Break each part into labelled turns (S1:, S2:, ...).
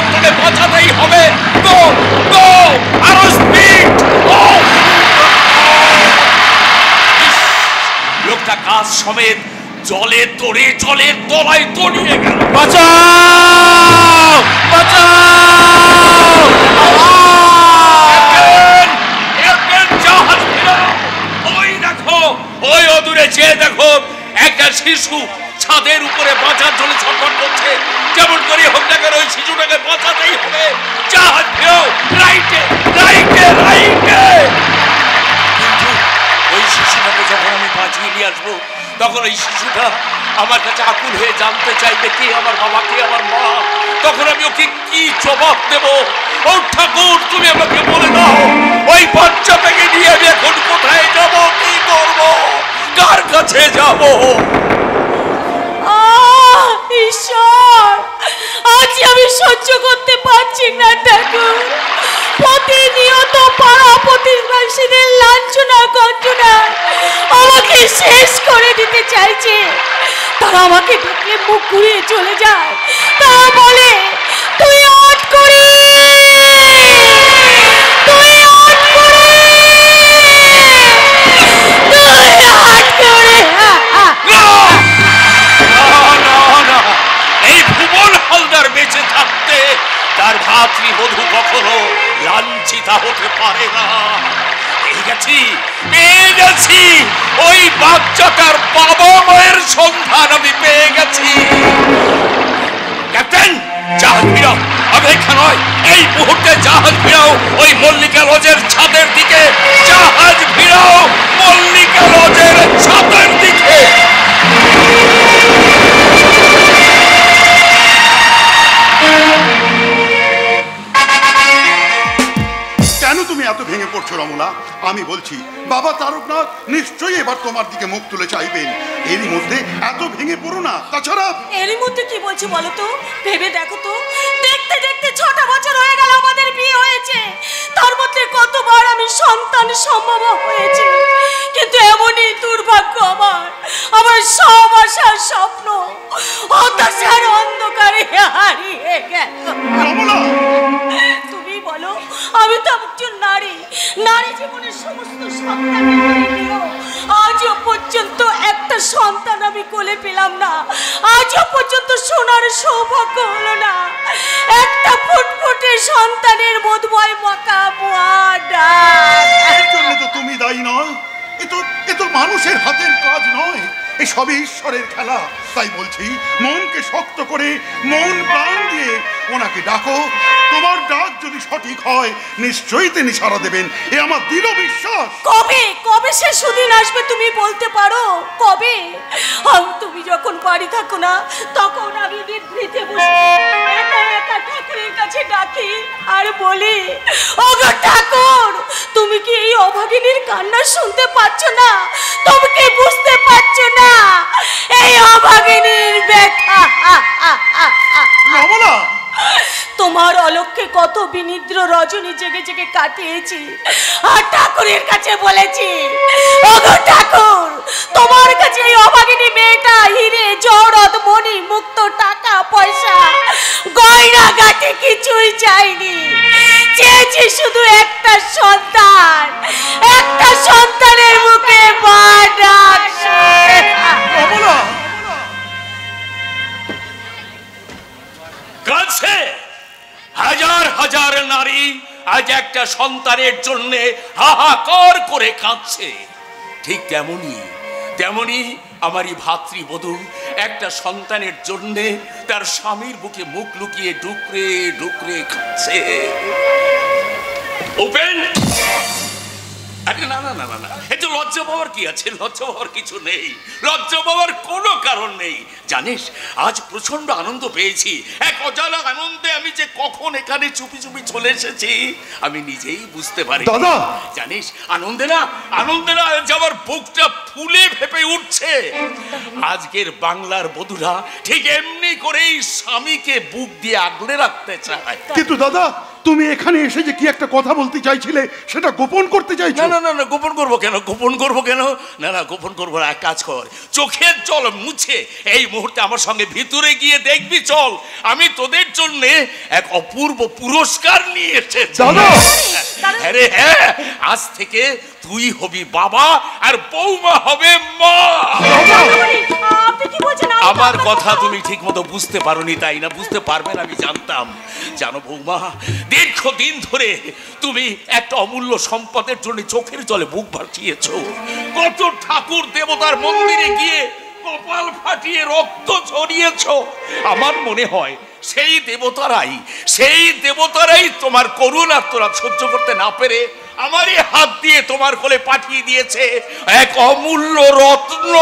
S1: হোক তোকে বাঁচাতেই হবে। গো গো, আরো স্পিড। লোকটা কাজ সমেত জলে তোড়ে জলের তলায় তলিয়ে গেল।
S2: বাঁচাও বাঁচাও।
S1: ওই দেখো, ওই অদূরে চেয়ে দেখো, একটা শিশু ছাদের উপরে বাঁচার জন্য ছটফট করছে। যেমন করে হোক না কেন ওই শিশুটাকে বাঁচাতেই হবে। জাহাজ ফেরাও, রাইটে রাইটে রাইটে। কিন্তু ওই শিশুটাকে যখন আমি বাঁচিয়ে নিয়ে আসবো, তখন ওই শিশুটা আমার কাছে আকুল হয়ে জানতে চাইবে কে আমার বাবা, কে আমার মা। তখন আমি ওকে কি জবাব দেব? ও ঠাকুর, তুমি আমাকে বলে দাও, ওই বাচ্চাটাকে নিয়ে আমি এখন কোথায় যাব, কি করব, কার কাছে যাব?
S3: ঈশ্বর, আজ আমি সহ্য করতে পারছি না ঠাকুর। প্রতিনিয়ত পাড়া প্রতিবেশীদের লাঞ্ছনা গঞ্জনা আমাকে শেষ করে দিতে চাইছে। তারা আমাকে দেখলে মুখ ঘুরিয়ে চলে যায়। তারা বলে, তুই আট করে, তুই আট করে, তুই আট করে।
S1: এই ভুবন হালদার বেঁচে থাকতে তার ভাতৃবধূ কখনো লাঞ্ছিতা হতে পারে না। পেয়ে গেছি ওই বাচ্চাটার বাবা মায়ের সন্ধান আমি পেয়ে গেছি। ক্যাপ্টেন, জাহাজ ফিরাও, অপেক্ষা নয়, এই মুহূর্তে জাহাজ ফিরাও ওই মল্লিকা লজের ছাদের দিকে। জাহাজ ফিরাও মল্লিকা লজের ছাদের দিকে।
S4: কেন তুমি এত ভেঙে পড়ছো রমলা? আমি বলছি বাবা তারকনাথ নিশ্চয়ই এবার তোমার দিকে মুখ তুলে চাইবেন। এরই মধ্যে এত ভেঙে পড়ো না। তাছাড়া
S3: এরই মধ্যে কি বলছি বলো তো? ভেবে দেখো তো, দেখতে দেখতে 6টা বছর হয়ে গেল আমাদের বিয়ে হয়েছে। তার মধ্যে কতবার আমি সন্তান সম্ভব হয়েছে, কিন্তু এমনই দুর্ভাগ্য আমার সব আশার স্বপ্ন হতাশার অন্ধকারে হারিয়ে গেল।
S4: রমলা,
S3: তুমি বলো, আমি তো একজন নারী, নারী জীবনের সমস্ত সন্তান আজও পর্যন্ত একটা সন্তান আমি কোলে পেলাম না। আজও পর্যন্ত শোনার সৌভাগ্য হলো না একটা ফুটফুটে সন্তানের মধুময় মাকা ডাক।
S4: এর জন্য তো তুমি দায়ী নয়। এ তো মানুষের হাতের কাজ নয়, এ সবই ঈশ্বরের খেলা। তাই বলছি, মনকে শক্ত করে মন প্রাণ দিয়ে ওনাকে ডাকো। তোমার ডাক যদি সঠিক হয়, নিশ্চয়ই তিনি সাড়া দেবেন, এ আমার দৃঢ় বিশ্বাস।
S3: কবে কবে সে সুদিন আসবে তুমি বলতে পারো? কবে? তুমি যখন বাড়ি থাকো না, তখন আমি নিভৃতে বসে একা একা ঠাকুরের কাছে ডাকি আর বলি, ওগো ঠাকুর, তুমি কি এই অভাগিনীর কান্না শুনতে পাচ্ছ না? তুমি কি বুঝতে পারছো না এই অভাগিনীর ব্যথা?
S4: রমলা,
S3: তোমার অলক্ষ্যে কত বিনিদ্র রজনী জেগে জেগে কাটিয়েছি, আর ঠাকুরের কাছে বলেছি, ওগো ঠাকুর, তোমার কাছে এই অভাগিনী মেয়েটা হিরে জহরত মণি মুক্ত টাকা পয়সা গয়না গাটি কিছুই চাইনি, চেয়েছি শুধু একটা সন্তান, একটা সন্তানের মুখে মা ডাক।
S4: রমলা,
S1: কাছে হাজার হাজার নারী আজ একটা সন্তানের জন্য হাহাকার করে কাঁদছে। ঠিক তেমনি আমারই ভাতৃবধূ একটা সন্তানের জন্য তার স্বামীর বুকে মুখ লুকিয়ে ডুকরে ডুকরে কাঁদছে। ওপেন! আরে না না না না না, এতে লজ্জা পাওয়ার কি আছে? লজ্জা পাওয়ার কিছু নেই, লজ্জা পাওয়ার কোনো কারণ নেই। জানিস, আজ প্রচন্ড আনন্দ পেয়েছি। এক অজানা আনন্দে আমি যে কখন এখানে চুপি চুপি চলে এসেছি আমি নিজেই বুঝতে পারি।
S4: দাদা,
S1: জানিস, আনন্দে না আমার বুকটা ফুলে ফেপে উঠছে। আজকের বাংলার বধূরা ঠিক এমনি করেই স্বামীকে বুক দিয়ে আগলে রাখতে চায়।
S4: কিন্তু দাদা, তুমি এখানে এসে যে কি একটা কথা বলতে চাইছিলে সেটা গোপন করতে চাইছো?
S1: না না না না, গোপন করবো কেন? গোপন করবো কেন? না না, গোপন করবো না। এক কাজ কর, চোখের জল মুছে এই মুহূর্তে আমার সঙ্গে ভিতরে গিয়ে দেখবি। চল, আমি তোদের জন্য এক অপূর্ব পুরস্কার নিয়ে এসেছি।
S4: দাদা!
S1: আরে হ্যাঁ, আজ থেকে তুই হবি বাবা আর বৌমা হবে মা।
S3: আপনি কি বলছেন?
S1: আমার কথা তুমি ঠিক মতো বুঝতে পারোনি, তাই না? বুঝতে পারবে না আমি জানতাম। জানো বৌমা, দীর্ঘদিন ধরে তুমি একটা অমূল্য সম্পদের জন্য চোখের জলে বুক ভাসিয়েছো। কত ঠাকুর দেবতার মন্দিরে গিয়ে কপাল ফাটিয়ে রক্ত ঝরিয়েছো। আমার মনে হয় সেই দেবতারাই তোমার করুণা তোরা সহ্য করতে না পেরে আমারই হাত দিয়ে তোমার কোলে পাঠিয়ে দিয়েছে এক অমূল্য রত্ন।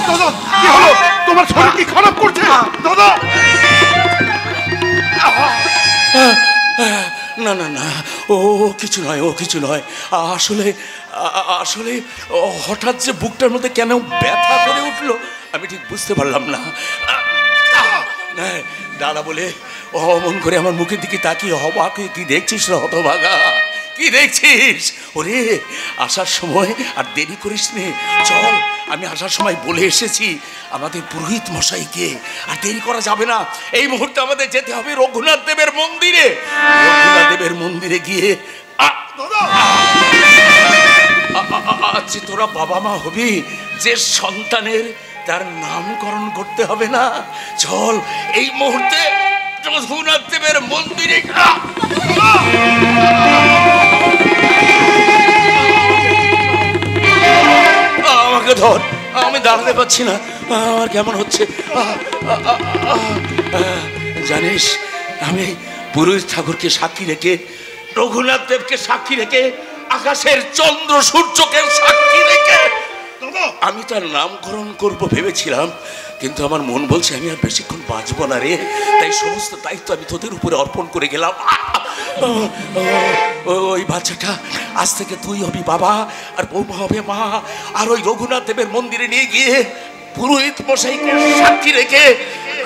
S4: দাদা, কি হলো? তোমার শরীর কি খারাপ করছে? দাদা!
S1: না না না, ও কিছু নয়, ও কিছু নয়। আসলে আসলে হঠাৎ যে বুকটার মধ্যে কেন ব্যথা করে উঠলো আমি ঠিক বুঝতে পারলাম না। দাদা বলে অমন করে আমার মুখের দিকে তাকিয়ে অবাক হয়ে কি দেখছিস রে হতভাগা? কি দেখছিস? ওরে, আসার সময় আর দেরি করিস নে, চল। আমি আসার সময় বলে এসেছি আমাদের পুরোহিত মশাইকে, আর দেরি করা যাবে না। এই মুহূর্তে আমাদের যেতে হবে রঘুনাথ দেবের মন্দিরে। রঘুনাথ দেবের মন্দিরে গিয়ে আচ্ছা, তোরা বাবা মা হবি, যে সন্তানের তার নামকরণ করতে হবে না। চল, এই মুহূর্তে রঘুনাথ দেবের মন্দিরে। আমাকে ধর, আমি দাঁড়াতে পারছি না, আমার কেমন হচ্ছে। জানিস, আমি পুরোহিত ঠাকুরকে সাক্ষী রেখে, রঘুনাথ দেবকে সাক্ষী রেখে, আকাশের চন্দ্র সূর্যকে সাক্ষী রেখে আমি তার নামকরণ করব ভেবেছিলাম, কিন্তু আমার মন বলছে আমি আর বেশিক্ষণ বাঁচবো না রে। তাই সমস্ত দায়িত্ব আমি তোদের উপরে অর্পণ করে গেলাম। ওই বাচ্চাটা আজ থেকে তুই হবি বাবা আর বৌমা হবে মা। আর ওই রঘুনাথ দেবের মন্দিরে নিয়ে গিয়ে পুরোহিত মশাইকে সাক্ষী রেখে,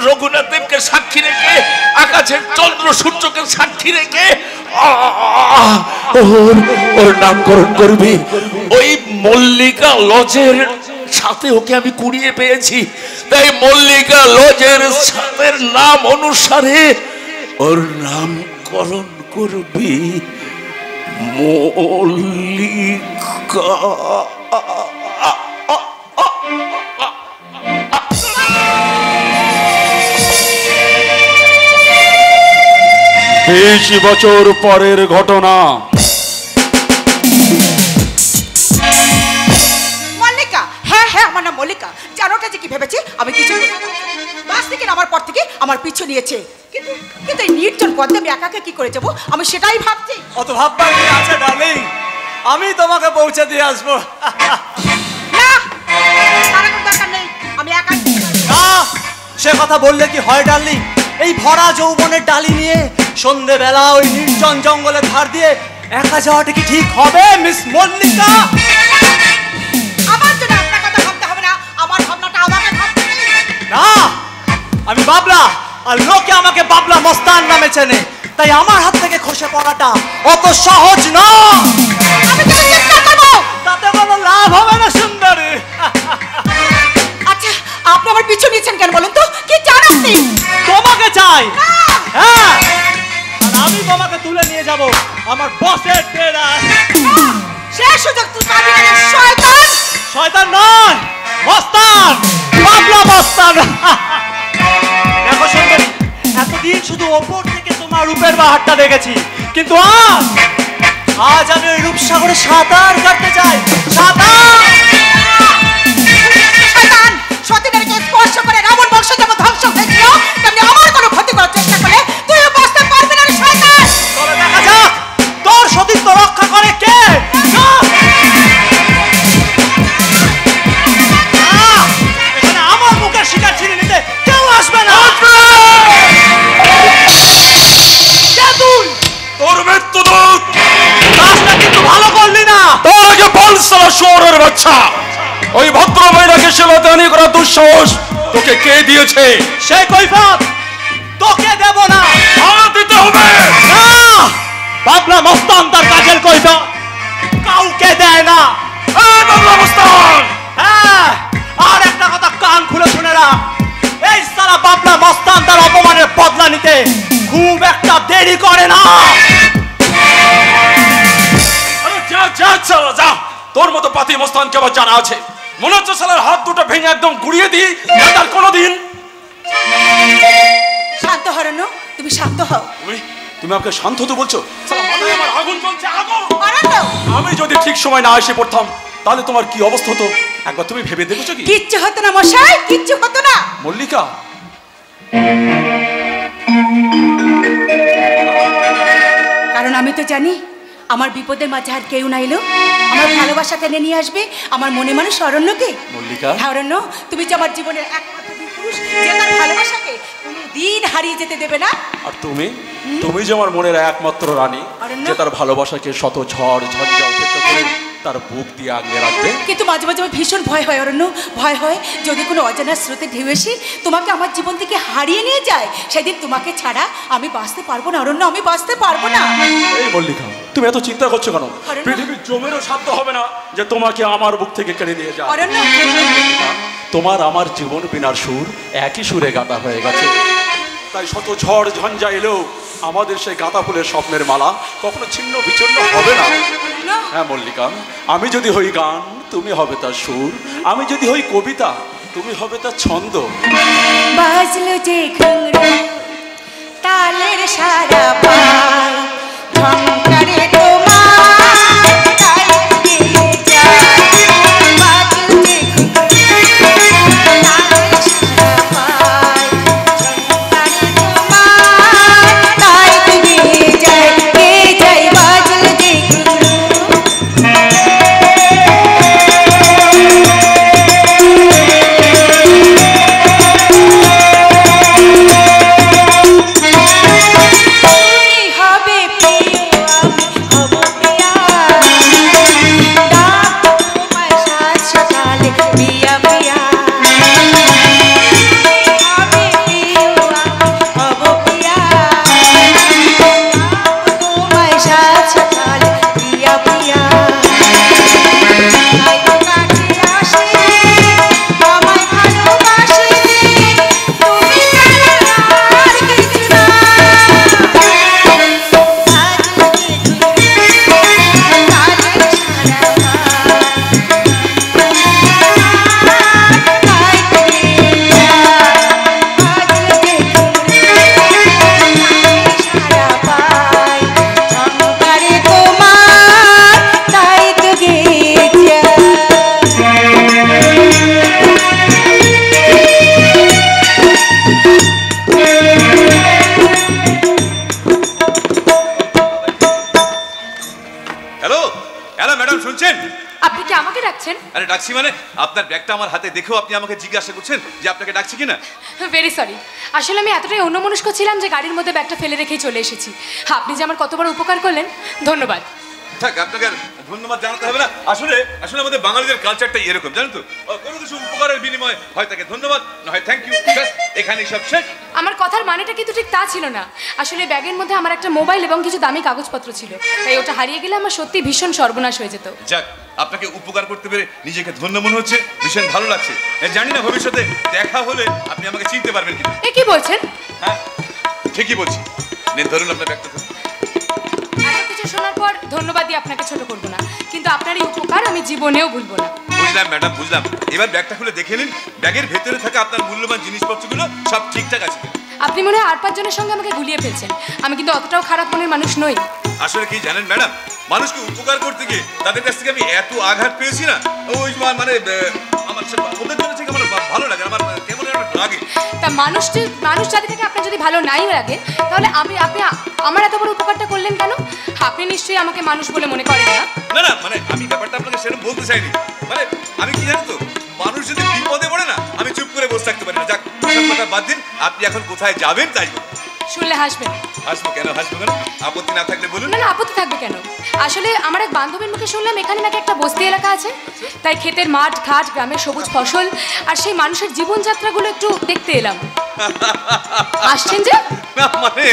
S1: রঘুনাথ দেবকে সাক্ষী রেখে, আকাশের চন্দ্র সূর্যকে সাক্ষী রেখে ওর নামকরণ করবি। ওই মল্লিকা লজের সাথে ওকে আমি কুড়িয়ে পেয়েছি, তাই মল্লিকা লজের সাথের নাম অনুসারে ওর নামকরণ করবি মল্লিকা।
S2: বেশ বছর পরের ঘটনা।
S5: মল্লিকা, হ্যাঁ হ্যাঁ, আমার নাম মল্লিকা। জানোটা যে কি ভেবেছে আমি কিছু বাস থেকে নামার পর থেকে আমার পিছু নিয়েছে, কিন্তু কিন্তু এই নির্জন পথে আমি একাকে কি করে যাবো আমি সেটাই ভাবছি।
S6: অত ভাববার কি আছে ডার্লিং, আমি তোমাকে পৌঁছে দিয়ে আসবো।
S5: না, তার কোনো দরকার নেই, আমি একা।
S6: না, সে কথা বললে কি হয় ডার্লিং? এই ভরা যৌবনের ডালি নিয়ে সন্ধেবেলা ওই নির্জন জঙ্গলের ধার দিয়ে একা যাওয়াটা কি ঠিক হবে মিস মল্লিকা?
S5: আমার জন্য আপনার কথা ভাবতে হবে না, আমার ভাবনাটা আমাকে ভাবতে নেই।
S6: না, আমি বাবলা, আর লোকে আমাকে বাবলা মস্তান নামে চেনে, তাই আমার হাত থেকে খসে পড়াটা অত সহজ না।
S5: আমি তো চেষ্টা করবো।
S6: তাতে কোনো লাভ হবে না সুন্দরী।
S5: আচ্ছা, আপনি আমার পিছু নিয়েছেন কেন বলুন তো? কি চান আপনি?
S6: তোমাকে চাই, হ্যাঁ, আর আমি তোমাকে তুলে নিয়ে যাব আমার বসের ট্রেলার।
S5: সে সুযোগ তুই পাবি না, শয়তান।
S6: শয়তান নয়, মস্তান, বাবলা মস্তান। দেখো সুন্দরী, এতদিন শুধু ওপর থেকে তোমার রূপের বাহারটা দেখেছি, কিন্তু আজ আমি ওই রূপসাগরে সাঁতার কাটতে চাই। সাঁতার!
S5: শয়তান, সতীদেরকে স্পর্শ করে রাবণ বংশ যেমন ধ্বংস হয়েছিল, তেমনি আমার কোনো ক্ষতি করার চেষ্টা করলে তুইও বাঁচতে পারবি না রে শয়তান।
S6: তবে দেখা যাক তোর সতীত্ব রক্ষা করে কে। এখানে আমার মুখের শিকার ছিঁড়ে নিতে কেউ আসবে না। কে তুই?
S1: তোর মৃত্যুদূত।
S6: কাজটা কিন্তু ভালো করলি না।
S2: তার আগে বল শালা শুয়োরের বাচ্চা, ওই ভদ্র মহিলাকে শিলাদানি করা দুঃসাহস তোকে কে দিয়েছে?
S6: সেই কৈফিয়ত তোকে দেব না।
S2: দিতে
S6: বাবলা মস্তান তার কাজের কইতো কাউকে দেয় না।
S2: এই বাবলা মস্তান!
S6: হ্যাঁ, আর একটা কথা কান খুলে শুনে রাখ, এই সারা বাবলা মস্তান তার অপমানের বদলা নিতে খুব একটা দেরি করে না।
S2: আরে যা যা চালা যা, তোর মতো পাতি মস্তানকে আবার জানা আছে। মনে হচ্ছে শালার হাত দুটো ভেঙে একদম গুড়িয়ে দিই, আর কোনোদিন।
S5: শান্ত হরণ্য, তুমি শান্ত হও।
S2: তুমি আমাকে শান্ত হতে বলছো? শালা মাথায় আমার আগুন জ্বলছে, আগুন!
S5: হরণ্য,
S2: আমি যদি ঠিক সময় না এসে পড়তাম তাহলে তোমার কি অবস্থা হতো একবার তুমি ভেবে দেখেছো কি?
S5: কিচ্ছু হতো না মশাই, কিচ্ছু হতো না।
S2: মল্লিকা,
S5: কারণ আমি তো জানি আমার বিপদের মাঝে আর কেউ না এলো আমার ভালোবাসা টেনে নিয়ে আসবে আমার মনে মানুষ অরণ্যকে।
S2: মল্লিকা,
S5: হ্যাঁ অরণ্য, তুমি যে আমার জীবনের একমাত্র পুরুষ যে তার ভালোবাসাকে কোনোদিন হারিয়ে যেতে দেবে না।
S2: আর তুমি তুমি যে আমার মনের একমাত্র রানী,
S5: অরণ্য?
S2: যে তার ভালোবাসাকে শত ঝড় ঝঞ্ঝা উপেক্ষা করে তার বুক দিয়ে আগলে রাখবে।
S5: কিন্তু মাঝে মাঝে আমার ভীষণ ভয় হয় অরণ্য, ভয় হয় যদি কোনো অজানা স্রোতে ঢেউ এসে তোমাকে আমার জীবন থেকে হারিয়ে নিয়ে যায়, সেদিন তোমাকে ছাড়া আমি বাঁচতে পারবো না অরণ্য, আমি বাঁচতে পারবো না।
S2: এই মল্লিকা, তুমি এত চিন্তা করছো কেন?
S5: অরণ্য?
S2: পৃথিবীর জমেরও সাধ্য হবে না যে তোমাকে আমার বুক থেকে কেড়ে নিয়ে যায়।
S5: অরণ্য,
S2: তোমার আমার জীবন বিনার সুর একই সুরে গাঁথা হয়ে গেছে, তাই শত ঝড় ঝঞ্ঝা এলেও আমাদের সেই গাঁথা ফুলের স্বপ্নের মালা কখনো ছিন্ন বিচ্ছিন্ন হবে না। হ্যাঁ মল্লিকা, আমি যদি হই গান তুমি হবে তার সুর, আমি যদি হই কবিতা তুমি হবে তার ছন্দ।
S5: বাজলো যে ঘুংরু তালের সারা পায় ঝংকারে তোমার তাই দিয়ে যায়। বাজলো যে ঘুংরু তালের সারা পায় ঝংকারে তোমার তাই দিয়ে যায়। কে যায় বাজলো যে ঘুংরু।
S1: আরে ডাকছি মানে আপনার ব্যাগটা আমার হাতে দেখেও আপনি আমাকে জিজ্ঞাসা করছেন যে আপনাকে ডাকছি কিনা?
S3: ভেরি সরি, আসলে আমি এতটাই অন্যমনস্ক ছিলাম যে গাড়ির মধ্যে ব্যাগটা ফেলে রেখেই চলে এসেছি। আপনি যে আমার কত বড় উপকার করলেন, ধন্যবাদ।
S1: থাক, আপনাকে আর ধন্যবাদ জানাতে হবে না। আসলে আসলে আমাদের বাঙালিদের কালচারটাই এরকম, জানেন তো, কোনো কিছু উপকারের বিনিময়ে হয় তাকে ধন্যবাদ, না হয় থ্যাংক ইউ, এখানেই সব শেষ।
S3: আমার কথার মানেটা কিন্তু ঠিক তা ছিল না। আসলে ব্যাগের মধ্যে আমার একটা মোবাইল এবং কিছু দামি কাগজপত্র ছিল, তাই ওটা হারিয়ে গেলে আমার সত্যি ভীষণ সর্বনাশ হয়ে যেত।
S1: যাক, আপনাকে উপকার করতে পেরে নিজেকে ধন্য মনে হচ্ছে, ভীষণ ভালো লাগছে। জানি না ভবিষ্যতে দেখা হলে আপনি আমাকে চিনতে পারবেন কিনা।
S3: এ কি বলছেন?
S1: হ্যাঁ ঠিকই বলছি, নিন ধরুন আপনার ব্যাগটা ধরুন।
S3: এত কিছু শোনার পর ধন্যবাদ দিয়ে আপনাকে ছোট করবো না, কিন্তু আপনার এই উপকার আমি জীবনেও ভুলবো না।
S1: বুঝলাম ম্যাডাম, বুঝলাম। এবার ব্যাগটা খুলে দেখে নিন, ব্যাগের ভেতরে থাকা আপনার মূল্যবান জিনিসপত্রগুলো সব ঠিকঠাক আছে।
S3: আপনি মনে হয় 8-5 জনের সঙ্গে আমাকে গুলিয়ে ফেলছেন। আমি কিন্তু অতটাও খারাপ মনের মানুষ নই।
S1: আসলে কি জানেন ম্যাডাম, মানুষকে উপকার করতে গিয়ে তাদের কাছ থেকে আমি এত আঘাত পেয়েছি না, ওই মানে আমার ওদের জন্য থেকে আমার ভালো লাগে, আমার কেমন লাগে।
S3: তা মানুষ জাতি থেকে আপনার যদি ভালো নাই লাগে, তাহলে আপনি আমার এত বড় উপকারটা করলেন কেন? আপনি নিশ্চয়ই আমাকে মানুষ বলে মনে করেন না?
S1: না না, মানে আমি ব্যাপারটা আপনাকে সেরকম বলতে চাইনি। মানে আমি কি জানেন তো, মানুষ যদি বিপদে পড়ে না, আমি চুপ করে বসে থাকতে পারি না। যাক, সব কথা বাদ দিন, আপনি এখন কোথায় যাবেন তাই
S7: শুনলে হাসবেন।
S8: হাসবো কেন, হাসবো কেন? আপত্তি না থাকলে বলুন।
S7: না না, আপত্তি থাকবে কেন? আসলে আমার এক বান্ধবীর মুখে শুনলাম এখানে নাকি একটা বস্তি এলাকা আছে, তাই ক্ষেতের মাঠ ঘাট, গ্রামের সবুজ ফসল আর সেই মানুষের জীবনযাত্রাগুলো একটু দেখতে এলাম। আসছেন যে?
S8: না মানে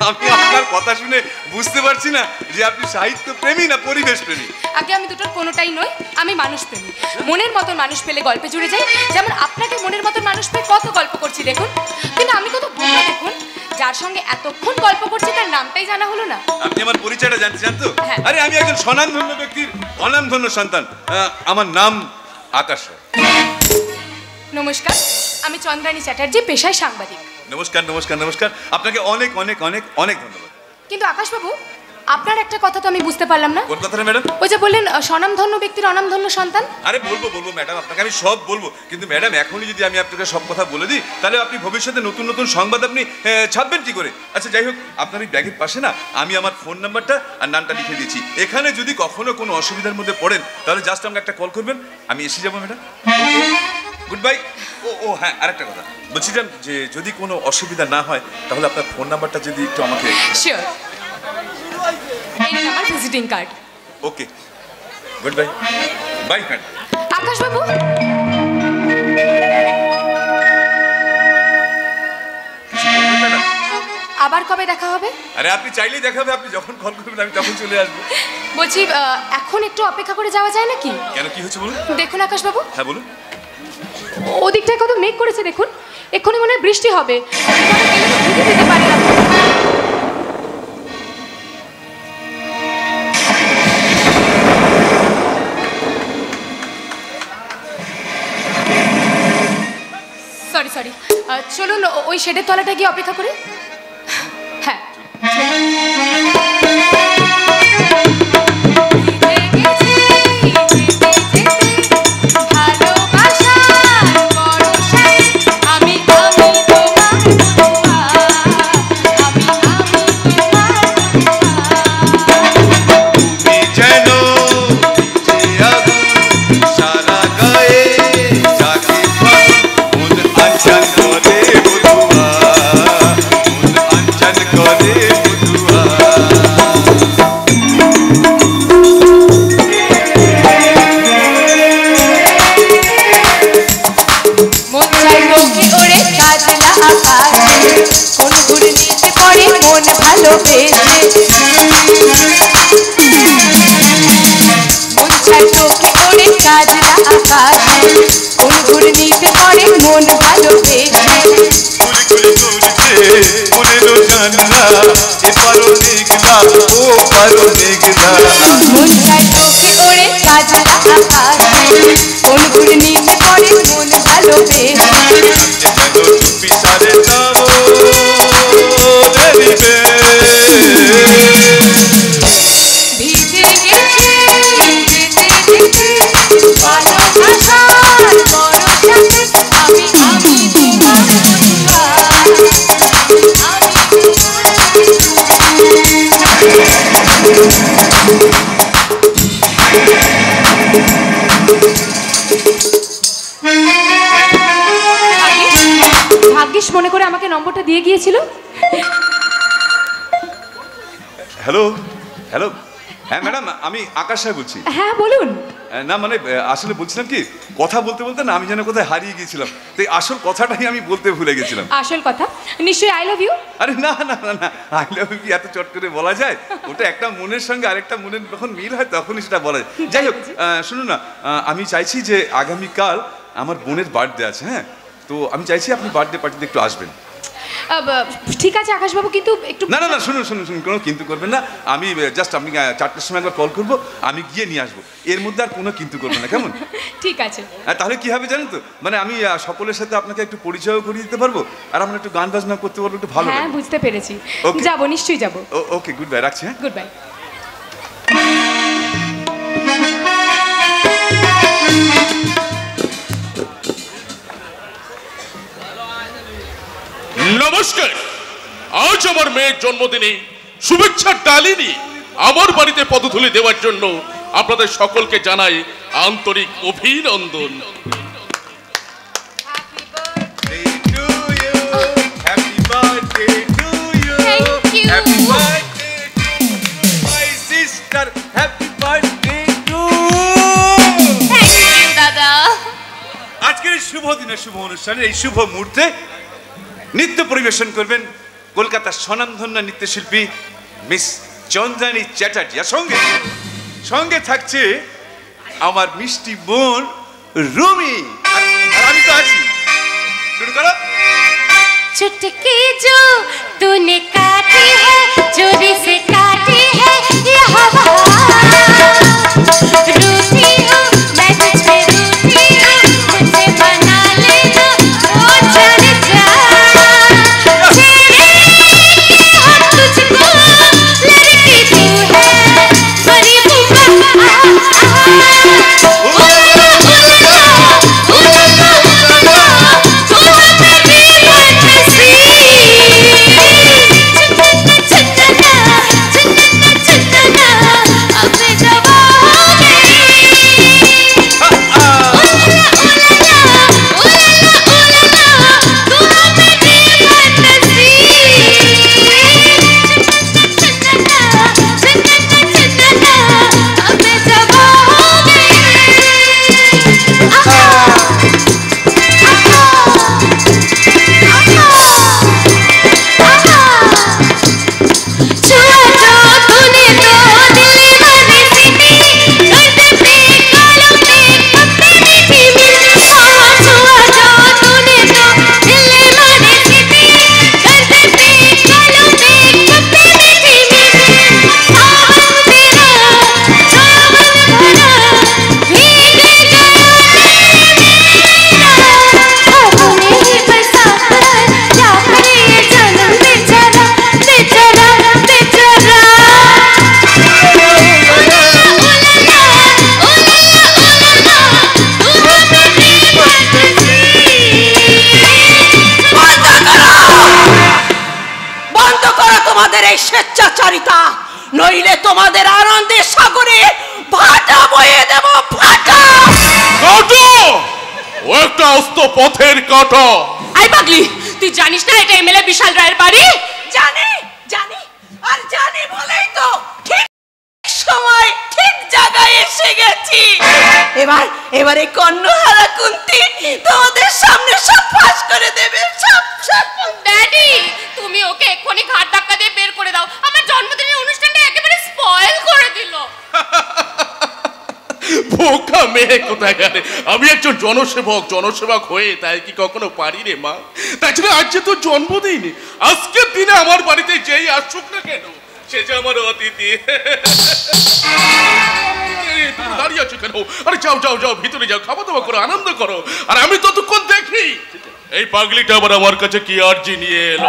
S8: আমি আপনার কথা শুনে বুঝতে পারছি না যে আপনি সাহিত্য প্রেমী না পরিবেশ প্রেমী।
S7: আগে আমি দুটোর কোনোটাই নই, আমি মানুষ প্রেমী। মনের মতন মানুষ পেলে গল্পে জুড়ে যাই, যেমন আপনাকে মনের মতন মানুষ পেয়ে কত গল্প করছি দেখুন। কিন্তু আমি কত বোকা দেখুন, যার সঙ্গে এতক্ষণ গল্প করছি তার নামটাই জানা হলো না।
S8: আপনি আমার পরিচয়টা জানতে চান তো?
S7: হ্যাঁ।
S8: আরে আমি একজন স্বনামধন্য ব্যক্তির অনামধন্য সন্তান। আমার নাম আকাশ রায়।
S7: নমস্কার, আমি চন্দ্রানী চ্যাটার্জি, পেশায় সাংবাদিক।
S8: নমস্কার নমস্কার নমস্কার, আপনাকে অনেক অনেক অনেক অনেক ধন্যবাদ।
S7: কিন্তু আকাশবাবু, আপনার একটা কথা তো আমি বুঝতে পারলাম না।
S8: কোন কথাটা ম্যাডাম?
S7: ওই যে বললেন স্বনামধন্য ব্যক্তির অনামধন্য সন্তান।
S8: আরে বলবো বলবো ম্যাডাম, আপনাকে আমি সব বলবো, কিন্তু ম্যাডাম এখনই যদি আমি আপনাকে সব কথা বলে দিই তাহলে আপনি ভবিষ্যতে নতুন নতুন সংবাদ আপনি ছাপবেন কি করে? আচ্ছা যাই হোক, আপনার এই ব্যাগের পাশে না আমি আমার ফোন নাম্বারটা আর নামটা লিখে দিয়েছি। এখানে যদি কখনো কোনো অসুবিধার মধ্যে পড়েন তাহলে জাস্ট আমাকে একটা কল করবেন, আমি এসে যাবো ম্যাডাম। Good bye. ও হ্যাঁ, আরেকটা কথা বলছিলাম যে যদি কোনো অসুবিধা না হয় তাহলে আপনার ফোন নাম্বারটা যদি একটু আমাকে।
S7: শিওর, এই নিন আমার visiting card.
S8: Okay, good bye. Bye madam.
S7: আকাশবাবু, আবার কবে দেখা হবে?
S8: আরে আপনি চাইলেই দেখা হবে, আপনি যখন কল করবেন আমি তখন চলে আসবো।
S7: বলছি এখন একটু অপেক্ষা করে যাওয়া যায় নাকি?
S8: কেন, কি হচ্ছে বলুন?
S7: দেখুন আকাশবাবু,
S8: হ্যাঁ বলুন।
S7: ওদিকটায় কত মেঘ করেছে দেখুন, এক্ষুনি মনে হয় বৃষ্টি হবে। ভিজে যেতে পারি না। সরি সরি, চলুন ওই শেডের তলাটা গিয়ে অপেক্ষা করি। হ্যাঁ, ভাগ্যিস মনে করে আমাকে নম্বরটা দিয়ে গিয়েছিল।
S8: হ্যালো হ্যালো, হ্যাঁ ম্যাডাম, আমি আকাশ রায় বলছি।
S7: হ্যাঁ বলুন।
S8: না মানে আসলে বলছিলাম কি, কথা বলতে বলতে না আমি যেন কোথায় হারিয়ে গিয়েছিলাম, তো এই আসল কথাটাই আমি বলতে ভুলে গেছিলাম।
S7: আসল কথা নিশ্চয়ই আই লাভ ইউ।
S8: আরে না না না না, আই লাভ ইউ কি এত চট করে বলা যায়? ওটা একটা মনের সঙ্গে আরেকটা মনের যখন মিল হয় তখনই সেটা বলা যায়। যাই হোক, শুনুন না, আমি চাইছি যে আগামীকাল আমার বোনের বার্থডে আছে, হ্যাঁ, তো আমি চাইছি আপনি বার্থডে পার্টিতে একটু আসবেন।
S7: ঠিক আছে আকাশবাবু, কিন্তু একটু।
S8: না না না, শুনুন শুনুন শুনুন, কোনো কিন্তু করবেন না। আমি জাস্ট আপনি 4টার সময় একবার কল করবো, আমি গিয়ে নিয়ে আসবো, এর মধ্যে আর কোনো কিন্তু করবেন না, কেমন?
S7: ঠিক আছে।
S8: তাহলে কি হবে জানেন তো, মানে আমি সকলের সাথে আপনাকে একটু পরিচয়ও করিয়ে দিতে পারবো, আর আমরা একটু গান বাজনা করতে পারবো, একটু ভালো।
S7: হ্যাঁ বুঝতে পেরেছি, যাবো, নিশ্চয়ই যাবো।
S8: ওকে, গুড বাই, রাখছি। হ্যাঁ,
S7: গুড বাই।
S1: নমস্কার, আজ আমার মেয়ের জন্মদিনে শুভেচ্ছার ডালি নিয়ে আমার বাড়িতে পদধূলি দেওয়ার জন্য আপনাদের সকলকে জানাই আন্তরিক অভিনন্দন।
S8: Happy birthday to you. অনুষ্ঠানের এই শুভ মুহূর্তে নৃত্য পরিবেশন করবেন কলকাতার স্বনামধন্য নৃত্যশিল্পী মিস চন্দ্রানী চ্যাটার্জি। আর সঙ্গে সঙ্গে থাকছে আমার মিষ্টি বোন রুমি। আর আমি তো আছি। শুরু করো।
S9: चुटकी जो तूने काटी है चोरी से काटी है ये हवा रूठी हूँ मैं तुझ पे रूठी हूँ मुझे बना लेना ओ जान जा छेड़े हम तुझको लड़की तू है बड़ी बुआ
S3: স্বেচ্ছাচারিতা, নইলে তোমাদের আনন্দের সাগরে ভাটা বয়ে দেব ভাটা।
S1: কাটো, ও একটা অস্ত পথের কাটা।
S3: আই পাগলি, তুই জানিস না এটা এমএলএ বিশাল রায়ের বাড়ি? জানি জানি, আর জানি বলেই তো ঠিক সময় ঠিক জায়গায় এসে গেছি। এবারে কর্ণহারা কুন্তি তোমাদের সামনে সব ফাঁস করে দেবে। সব সব।
S7: ড্যাডি, তুমি ওকে এক্ষুনি ঘাট ধাক্কা দিয়ে বের করে দাও। আমার জন্মদিনের অনুষ্ঠানটা একেবারে স্পয়েল করে দিল।
S1: বোকা মেয়ে কোথায় গেলে? আমি একজন জনসেবক হয়ে তাই কি কখনো পারি রে মা? তাছাড়া আজ যে তোর জন্মদিন, আজকের দিনে আমার বাড়িতে যেই আসুক না কেন সে যে আমার অতিথি। দাঁড়িয়ে আছো কেন? আরে যাও যাও যাও, ভিতরে যাও, খাওয়া দাওয়া করো, আনন্দ করো। আর আমি ততক্ষণ দেখি এই পাগলিটা আবার আমার কাছে কি আর্জি নিয়ে এলো।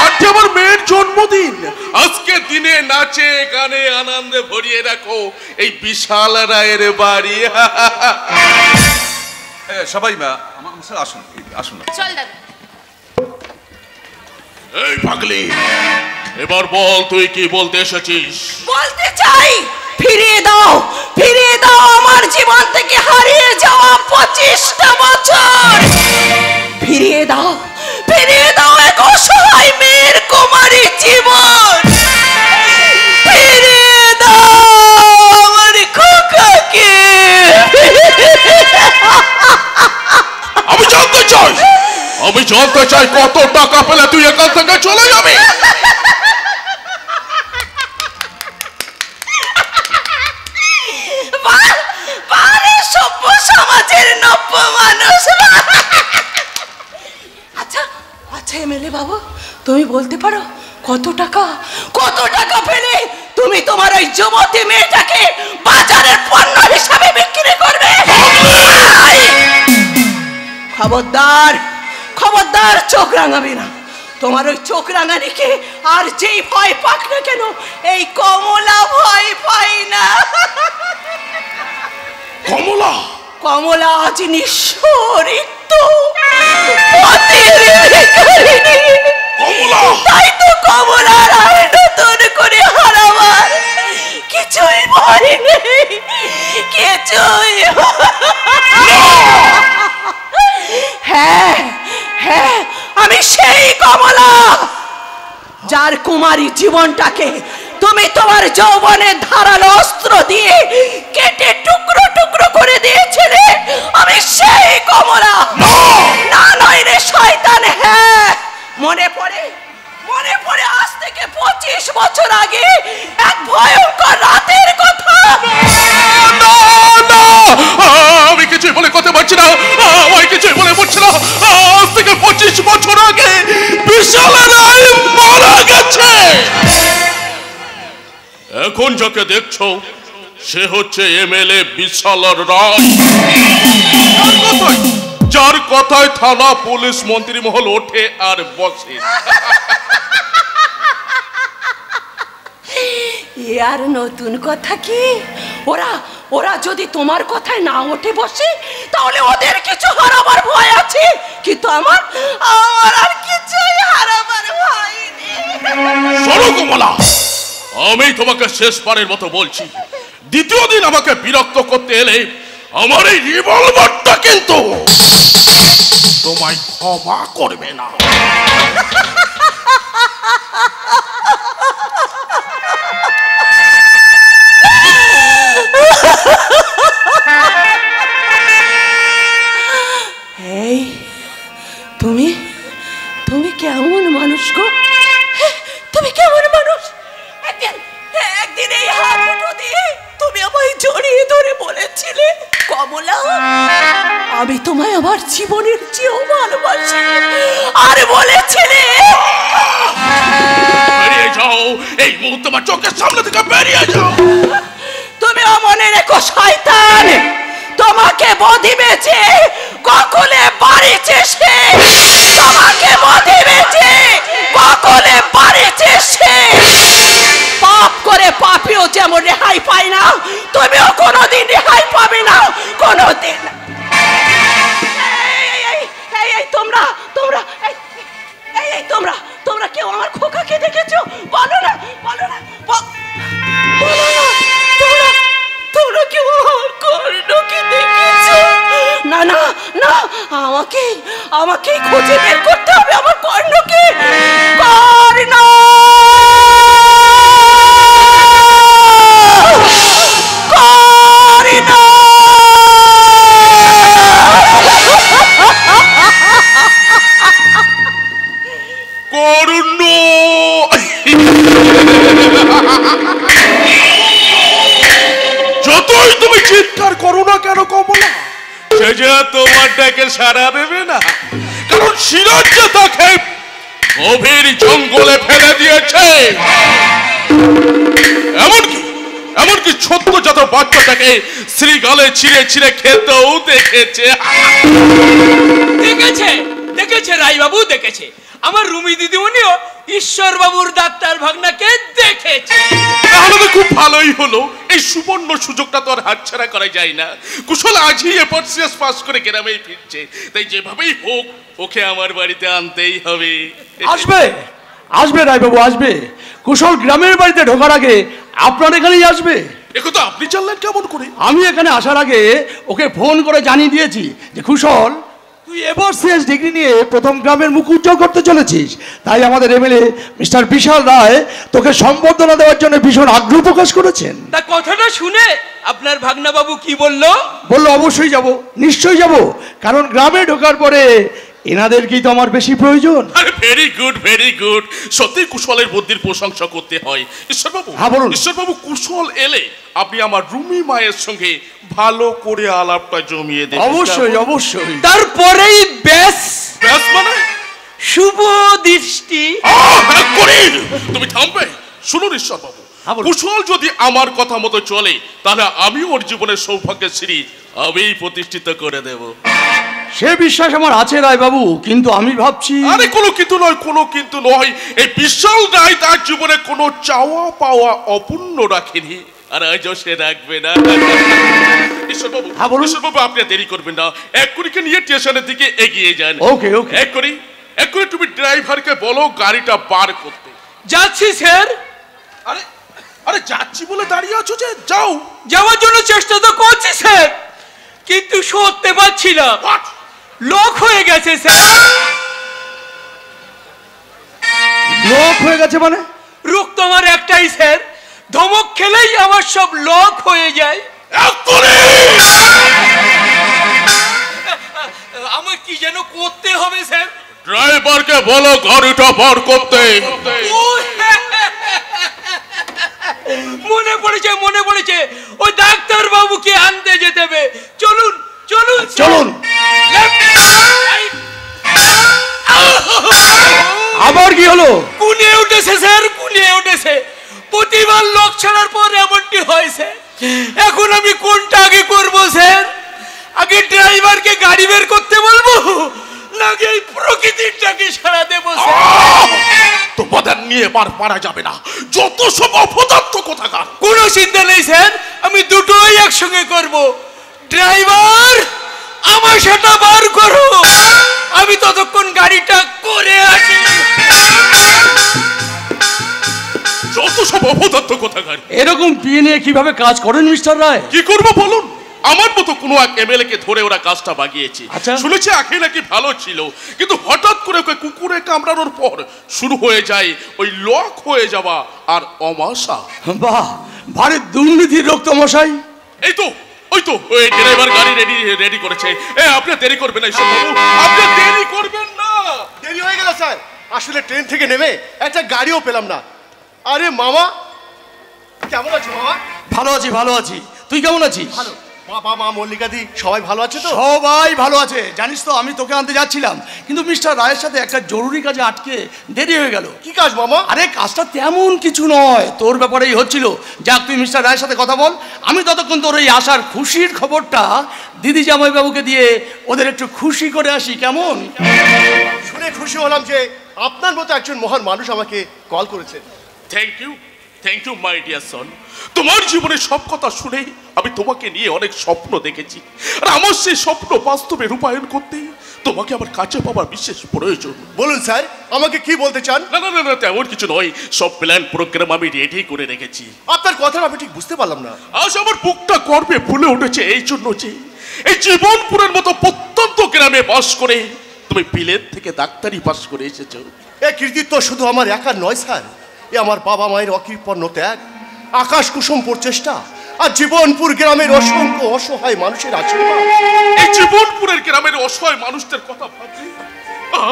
S1: আজ আমার মেয়ের জন্মদিন, আজকে দিনে নাচে গানে আনন্দে ভরিয়ে রাখো এই বিশাল রায়ের বাড়ি।
S8: সবাই আসুন আসুন।
S7: চল দাদা।
S1: এই পাগলি, এবার বল তুই কি বলতে এসেছিস?
S3: বলতে চাই, ফিরিয়ে দাও আমার জীবন থেকে হারিয়ে যাওয়া 25টা বছর। ফিরিয়ে দাও এক অসহায় মেয়ের কুমারী জীবন। ফিরিয়ে দাও আমার খোকাকে।
S1: আমি জানতে চাই কত টাকা পেলে তুই এখান থেকে চলে যাবি?
S3: সভ্য সমাজের নব্য মানুষ। আচ্ছা এমএলএ বাবু, তুমি বলতে পারো কত টাকা পেলে তুমি তোমার ওই যুবতী মেয়েটাকে বাজারের পণ্য হিসাবে বিক্রি করবে? খবরদার চোখ রাঙাবে না। তোমার ওই চোখ রাঙানিকে আর যেই ভয় পাক না কেন, এই কমলা ভয় পাই না। কমলা আজ নিঃস্বরিত, তাই তো কমলার আর নতুন করে হারাবার কিছুই ভয় নেই, কিছুই। হ্যাঁ, আমি সেই কমলা যার কুমারী জীবনটাকে তুমি তোমার যৌবনের ধারালো অস্ত্র দিয়ে কেটে টুকরো টুকরো করে দিয়েছিলে আমি সেই কমলা। না নয় রে শয়তান, হ্যাঁ মনে পড়ে আজ থেকে 25 বছর আগে এক ভয়ঙ্কর রাতের কথা।
S1: আমি কিছুই বলে কথা বলছি না, আমি কিছুই বলে বলছি না। আজ থেকে 25 বছর আগে বিশাল রায় মারা গেছে। এখন যাকে দেখছো সে হচ্ছে এমএলএ বিশাল রায়, যার কথায় থানা পুলিশ মন্ত্রী মহল ওঠে আর বসে।
S3: আর নতুন কথা কি? ওরা যদি তোমার কথায় না ওঠে বসে তাহলে ওদের কিছু হারাবার ভয় আছে, কিন্তু আমার আর কিছুই হারাবার ভয় নেই।
S1: শোনো কমলা, আমি তোমাকে শেষবারের মতো বলছি, দ্বিতীয় দিন আমাকে বিরক্ত করতে এলে আমার এই রিভলভারটা কিন্তু তোমায় ক্ষমা করবে না।
S3: এই তুমি কেমন মানুষ গো? তুমি কেমন মানুষ? একদিন এই হাত দুটো দিয়ে তুমি আমায় জড়িয়ে ধরে বলেছিলে, কমলা আমি তোমায় আমার জীবনের চেয়েও ভালোবাসি, আর বলেছিলে
S1: বেরিয়ে যাও, এই মুহূর্তে আমার চোখের সামনে থেকে বেরিয়ে যাও।
S3: তুমি মনে রেখো শয়তান, তোমাকে বধিবেছে গোকুলে বাড়িছে সে, তোমাকে বধিবেছে গোকুলে বাড়িছে সে। পাপ করে পাপিও যেমন রেহাই পায় না, তুমিও কোনোদিন রেহাই পাবে না, কোনোদিন। তোমরা কেউ আমার খোকাকে দেখেছো? বলো না তোমরা কেউ আমার কর্ণকে দেখেছো? না আমাকে খুঁজে বের করতে হবে আমার কর্ণকে। কর্ণ
S1: কর্ণ যতই তুমি চিৎকার করো না কেন কমলা, সে যে তোমার ডাকে সাড়া দেবে না, কারণ সিরাজ যে তাকে গভীর জঙ্গলে ফেলে দিয়েছে। এমনকি ছোট্ট বাচ্চাটাকে শ্রীগালে ছিঁড়ে ছিঁড়ে খেতেও দেখেছে।
S10: দেখেছে রায়বাবু দেখেছে, আমার রুমি দিদিমণিও ঈশ্বর বাবুর ডাক্তার ভাগনাকে দেখেছে।
S1: তাহলে তো খুব ভালোই হলো, এই সুবর্ণ সুযোগটা তো আর হাতছাড়া করা যায় না। কুশল আজই এফআরসিএস পাস করে গ্রামেই ফিরছে, তাই যেভাবেই হোক ওকে আমার বাড়িতে আনতেই হবে।
S2: আসবে রায়বাবু আসবে। কুশল গ্রামের বাড়িতে ঢোকার আগে আপনার এখানেই আসবে।
S1: একথা আপনি জানলেন কেমন করে?
S2: আমি এখানে আসার আগে ওকে ফোন করে জানিয়ে দিয়েছি যে কুশল তুই এফআরসিএস ডিগ্রি নিয়ে প্রথম গ্রামের মুখ উজ্জ্বল করতে চলেছিস, তাই আমাদের এমএলএ মিস্টার বিশাল রায় তোকে সম্বর্ধনা দেওয়ার জন্য ভীষণ আগ্রহ প্রকাশ করেছেন।
S10: তা কথাটা শুনে আপনার ভাগনা বাবু কি বললো?
S2: বললো অবশ্যই যাব, নিশ্চয়ই যাব, কারণ গ্রামে ঢোকার পরে এনাদেরকেই তো আমার বেশি প্রয়োজন।
S1: আরে ভেরি গুড। সত্যি কুশলের বুদ্ধির প্রশংসা করতে হয়। ঈশ্বরবাবু,
S2: হ্যাঁ বলুন।
S1: ঈশ্বরবাবু, কুশল এলে আপনি আমার রুমি মায়ের সঙ্গে ভালো করে আলাপটা জমিয়ে দেবেন।
S2: অবশ্যই।
S10: তারপরেই ব্যাস
S1: মানে
S10: শুভ দৃষ্টি।
S1: তুমি থামবে? শুনুন ঈশ্বরবাবু, কুশল যদি আমার কথা মতো চলে তাহলে আমি ওর জীবনের সৌভাগ্যের সিঁড়ি আমি প্রতিষ্ঠিত করে দেব।
S2: সে বিশ্বাস আমার আছে রায়বাবু, কিন্তু আমি ভাবছি।
S1: আরে কোনো কিন্তু নয়। এই বিশাল রায় তার জীবনে কোনো চাওয়া পাওয়া অপূর্ণ রাখেনি, আর আজও সে রাখবে না। ঈশ্বরবাবু, আপনি দেরি করবেন না, এক্ষুনিকে নিয়ে স্টেশনের দিকে এগিয়ে যান।
S2: ওকে।
S1: এক্ষুনি তুমি ড্রাইভারকে বলো গাড়িটা বার করতে।
S10: যাচ্ছি স্যার।
S1: আরে যাচ্ছি বলে দাঁড়িয়ে আছো যে? যাও।
S10: যাওয়ার জন্য চেষ্টা তো করছি স্যার, কিন্তু সরতে পারছি না, লক হয়ে গেছে স্যার।
S2: লক হয়ে গেছে মানে?
S10: রোগ তো আমার একটাই স্যার, ধমক খেলেই আমার সব লক হয়ে যায়। আমার কি যেন করতে হবে স্যার?
S1: ড্রাইভারকে বলো গাড়িটা বার করতে।
S10: মনে পড়েছে ওই ডাক্তার বাবুকে আনতে যেতে হবে। চলুন চলুন
S6: চলুন। আবার কি হলো?
S10: কুনিয়ে উঠেছে স্যার, কুনিয়ে উঠেছে। প্রতিবার লক ছাড়ার পর এমনটি হয়েছে। এখন আমি কোনটা আগে করব স্যার? আগে ড্রাইভারকে গাড়ি বের করতে বলবো নাকি এই প্রকৃতিটাকে সারা দেবো স্যার?
S1: তোমাদের নিয়ে পার পারা যাবে না, যত সব অপদার্থ কোথাকার।
S10: কোনো চিন্তা নেই স্যার, আমি দুটোই একসঙ্গে করব। ড্রাইভার আমার সেটা বার করো, আমি ততক্ষণ গাড়িটা করে আসি।
S1: যত সব অপদার্থ কোথাকার।
S6: এরকম বিয়ে নিয়ে কিভাবে কাজ করেন মিস্টার রায়?
S1: কি করবো বলুন? আমার মতো কোনো এক এমএলএ কে ধরে ওরা কাজটা বাগিয়েছে।
S6: আচ্ছা।
S1: শুনেছি আগে নাকি ভালো ছিল, কিন্তু হঠাৎ করে ওকে কুকুরে কামড়ানোর পর শুরু হয়ে যায় ওই লক হয়ে যাওয়া আর অমাশা।
S6: বাহ, ভারী দুর্নীতির রক্ত মশাই।
S1: এই তো ওই তো ওই ড্রাইভার গাড়ি রেডি করেছে। আপনি দেরি করবেন না, বাবু আপনি দেরি করবেন না।
S11: দেরি হয়ে গেল স্যার, আসলে ট্রেন থেকে নেমে একটা গাড়িও পেলাম না। আরে মামা, কেমন আছো মামা?
S6: ভালো আছি, ভালো আছি। তুই কেমন আছিস?
S11: ভালো। বাবা মা মল্লিকা দি সবাই ভালো আছে তো?
S6: সবাই ভালো আছে। জানিস তো আমি তোকে আনতে যাচ্ছিলাম, কিন্তু মিস্টার রায়ের সাথে একটা জরুরি কাজে আটকে দেরি হয়ে গেল।
S11: কি কাজ মামা?
S6: আরে কাজটা তেমন কিছু নয়, তোর ব্যাপারেই হচ্ছিল। যাক, তুই মিস্টার রায়ের সাথে কথা বল, আমি ততক্ষণ তোর এই আসার খুশির খবরটা দিদি জামাইবাবুকে দিয়ে ওদের একটু খুশি করে আসি, কেমন?
S11: শুনে খুশি হলাম যে আপনার মতো একজন মহান মানুষ আমাকে কল করেছেন।
S1: থ্যাংক ইউ মাই ডিয়ার সন। তোমার জীবনের সব কথা শুনে আমি তোমাকে নিয়ে অনেক স্বপ্ন দেখেছি, আর আমার সেই স্বপ্ন বাস্তবে রূপায়ণ করতে তোমাকে আমার কাছে পাবার বিশেষ প্রয়োজন।
S11: বলুন স্যার, আমাকে কি বলতে চান?
S1: না না না, তেমন কিছু নয়। সব প্ল্যান প্রোগ্রাম আমি রেডি করে রেখেছি।
S11: আপনার কথাটা আমি ঠিক বুঝতে পারলাম না।
S1: আজ আমার বুকটা গর্বে ফুলে উঠেছে এই জন্য যে এই জীবনপুরের মতো প্রত্যন্ত গ্রামে বাস করে তুমি বিলেত থেকে ডাক্তারি পাস করে এসেছো।
S11: এই কৃতিত্ব শুধু আমার একার নয় স্যার, এ আমার বাবা মায়ের অকৃপণ্য ত্যাগ, আকাশ কুসুম প্রচেষ্টা, আর জীবনপুর গ্রামের অসংখ্য অসহায় মানুষের আশীর্বাদ।
S1: এই জীবনপুরের গ্রামের অসহায় মানুষদের কথা ভাবলে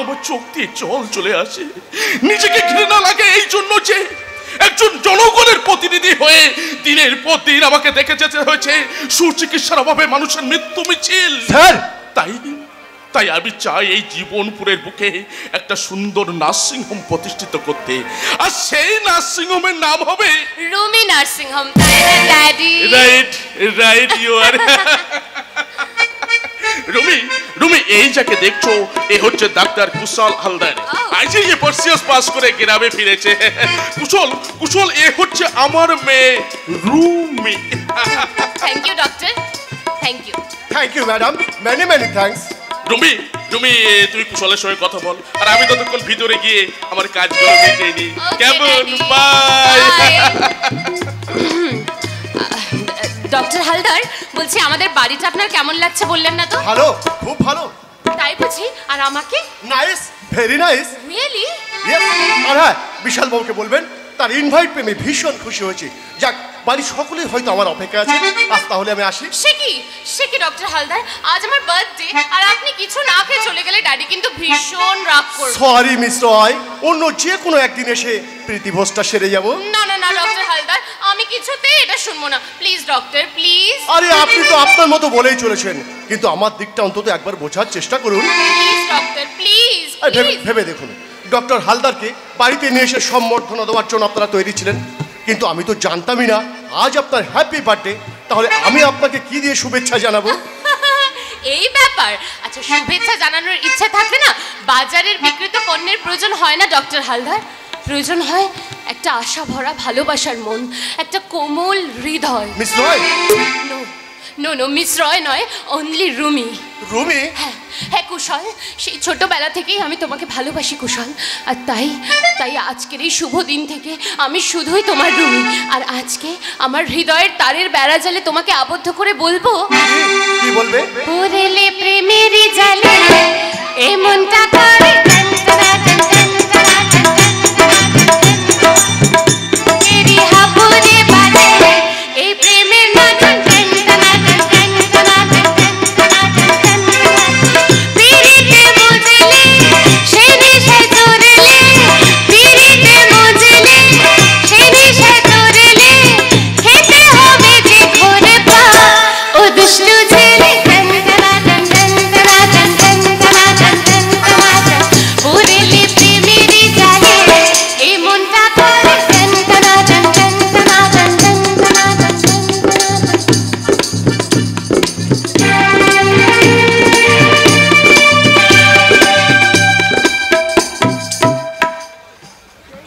S1: আমার চোখ দিয়ে জল চলে আসে। নিজেকে ঘৃণা লাগে এই জন্য যে একজন জনগণের প্রতিনিধি হয়ে দিনের পর দিন আমাকে দেখে যেতে হয়েছে সুচিকিৎসার অভাবে মানুষের মৃত্যু মিছিল।
S11: স্যার,
S1: তাই আমি চাই এই জীবনপুরের বুকে একটা সুন্দর নার্সিং হোম প্রতিষ্ঠিত করতে, আর সেই নার্সিং হোমের নাম হবে
S9: রুমি নার্সিং হোম, তাই না daddy?
S1: Right you are. Rumi এই যাকে দেখছো এ হচ্ছে ডাক্তার কুশল হালদার। আজ এই পরসিয়াস পাস করে গ্রামে ফিরেছে। কুশল এ হচ্ছে আমার মেয়ে Rumi.
S9: Thank you doctor, thank you.
S11: Thank you madam, many many thanks.
S1: Rumi তুই কুশলের সঙ্গে কথা বল, আর আমি ততক্ষণ ভিতরে গিয়ে আমার কাজগুলো মিটিয়ে নিই। কেমন? বাই।
S9: ডক্টর হালদার, বলছি আমাদের বাড়িটা আপনার কেমন লাগছে বললেন না তো?
S11: ভালো, খুব ভালো।
S9: তাই বুঝি? আর আমাকে?
S11: Nice, very nice.
S9: রিয়েলি?
S11: আর হ্যাঁ, বিশাল বাবুকে বলবেন তার ইনভাইট পেয়ে আমি ভীষণ খুশি হয়েছি। যাক, বাড়ির সকলেই হয়তো আমার অপেক্ষা আছে। আজ তাহলে আমি আসি।
S9: সে কি ডক্টর হালদার, আজ আমার বার্থডে আর আপনি কিছু না খেয়ে চলে গেলে ড্যাডি কিন্তু ভীষণ রাগ করবে।
S11: সরি মিস রয়, অন্য যে কোনো একদিন এসে প্রীতিভোজটা সেরে যাব।
S9: না না না ডক্টর হালদার, আমি কিছুতেই এটা শুনবো না। Please doctor, please.
S11: আরে আপনি তো আপনার মতো বলেই চলেছেন, কিন্তু আমার দিকটা অন্তত একবার বোঝার চেষ্টা করুন।
S9: Please doctor, please.
S11: ভেবে দেখুন, ডক্টর হালদারকে বাড়িতে নিয়ে এসে সম্বর্ধনা দেওয়ার জন্য আপনারা তৈরি ছিলেন, কিন্তু আমি তো জানতামই না আজ আপনার হ্যাপি বার্থডে। তাহলে আমি আপনাকে কি দিয়ে শুভেচ্ছা জানাবো?
S9: এই ব্যাপার। আচ্ছা, শুভেচ্ছা জানানোর ইচ্ছা থাকলে না বাজারের বিক্রিত পণ্যের প্রয়োজন হয় না ডক্টর হালদার। প্রয়োজন হয় একটা আশা ভরা ভালোবাসার মন, একটা কোমল হৃদয়।
S11: মিস রয়?
S9: নো নো, মিস রয় নয়, অনলি রুমি।
S11: রুমি?
S9: হ্যাঁ কুশল, সেই ছোটবেলা থেকেই আমি তোমাকে ভালোবাসি কুশল, আর তাই আজকের এই শুভ দিন থেকে আমি শুধুই তোমার রুমি। আর আজকে আমার হৃদয়ের তারের বেড়া জালে তোমাকে আবদ্ধ করে বলবো।
S11: কি বলবে?
S9: পড়লে প্রেমের জালে এমনটা করে তেরি হাবুরে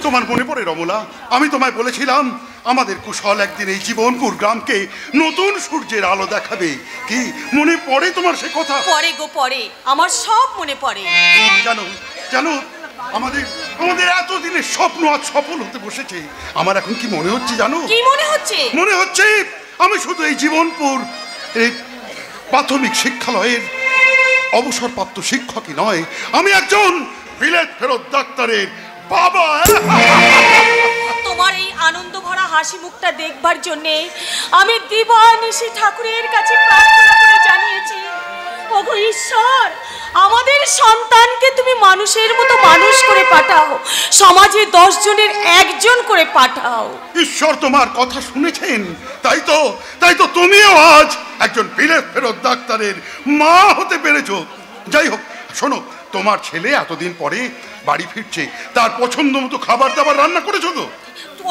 S4: তোমার মনে পড়ে রমলা, আমি তোমায় বলেছিলাম আমাদের কুশল একদিন এই জীবনপুর গ্রামকে নতুন সূর্যের আলো দেখাবে। কি মনে পড়ে তোমার সে কথা?
S3: পরে গো পরে, আমার সব মনে পড়ে।
S4: জানো জানো আমাদের আমাদের এতদিনের স্বপ্ন আজ সফল হতে বসেছে। আমার এখন কি মনে হচ্ছে জানো?
S3: কি মনে হচ্ছে?
S4: মনে হচ্ছে আমি শুধু এই জীবনপুর এই প্রাথমিক শিক্ষালয়ের অবসরপ্রাপ্ত শিক্ষকই নয়, আমি একজন বিলেত ফেরত ডাক্তারের বাবা।
S3: তোমার এই আনন্দ ভরা হাসি মুখটা দেখবার জন্যে আমি দিবানিশি ঠাকুরের কাছে প্রার্থনা করে জানিয়েছি, ওগো ঈশ্বর, আমাদের সন্তানকে তুমি মানুষের মতো মানুষ করে পাঠাও, সমাজে 10 জনের 1 জন করে পাঠাও।
S4: ঈশ্বর তোমার কথা শুনেছেন, তাই তো তুমিও আজ একজন বিলেত ফেরত ডাক্তারের মা হতে পেরেছো। যাই হোক, শোনো, তোমার ছেলে এতদিন পরে বাড়ি ফিরছে, তার পছন্দ মতো খাবার দাবার রান্না করেছো তো?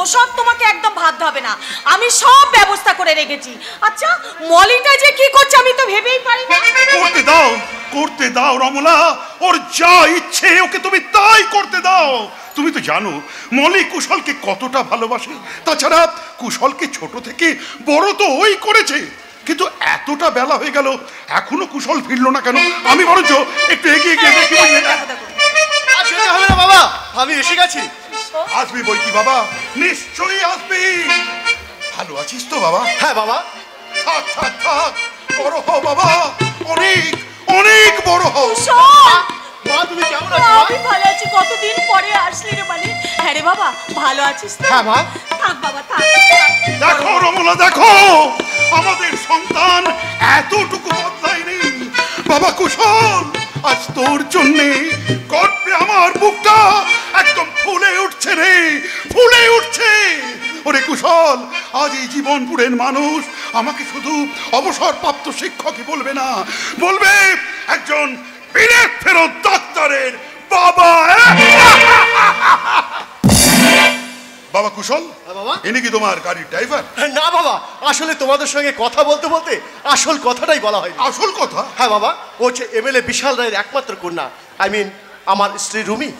S3: ওসব তোমাকে একদম ভাবতে হবে না, আমি সব ব্যবস্থা করে রেখেছি। আচ্ছা, মলিটা যে কি করছে আমি তো ভেবেই পারি না।
S4: করতে দাও রমলা, ওর যা ইচ্ছে ওকে তুমি তাই করতে দাও। তুমি তো জানো মলি কুশলকে কতটা ভালোবাসে, তাছাড়া কুশলকে ছোট থেকে বড় তো ওই করেছে। কিন্তু এতটা বেলা হয়ে গেল এখনো কুশল ফিরলো না কেন? আমি বরঞ্চ একটু এগিয়ে গিয়ে দেখি।
S11: হবে না বাবা, আমি এসে গেছি।
S4: আসবি বই কি বাবা, নিশ্চয়ই আসবি। ভালো আছিস তো বাবা?
S11: হ্যাঁ বাবা।
S4: থাক থাক থাক, বড় হও বাবা, অনেক অনেক বড় হও।
S11: মা তুমি কেমন আছো?
S3: আমি ভালো আছি, কতদিন পরে আসলি রে মানে। হ্যাঁ রে বাবা, ভালো আছিস তো?
S11: হ্যাঁ মা।
S3: থাক বাবা থাক।
S4: দেখো রমলা, দেখো আমাদের সন্তান এতটুকু বদলায়নি। বাবা কুশল, আজ তোর জন্যে গর্বে আমার বুকটা একদম ফুলে উঠছে রে, ফুলে উঠছে। ওরে কুশল, আজ এই জীবনপুরের মানুষ আমাকে শুধু অবসরপ্রাপ্ত শিক্ষকই বলবে না, বলবে একজন বিলেত ফেরত ডাক্তারের বাবা। বাবা কুশল,
S11: বাবা,
S4: ইনি কি তোমার গাড়ির ড্রাইভার?
S11: না বাবা, আসলে তোমাদের সঙ্গে কথা বলতে বলতে আসল কথাটাই বলা হয়।
S4: আসল কথা?
S11: হ্যাঁ বাবা, ও হচ্ছে এমএলএ বিশাল রায়ের একমাত্র কন্যা, আমার স্ত্রী রুমি।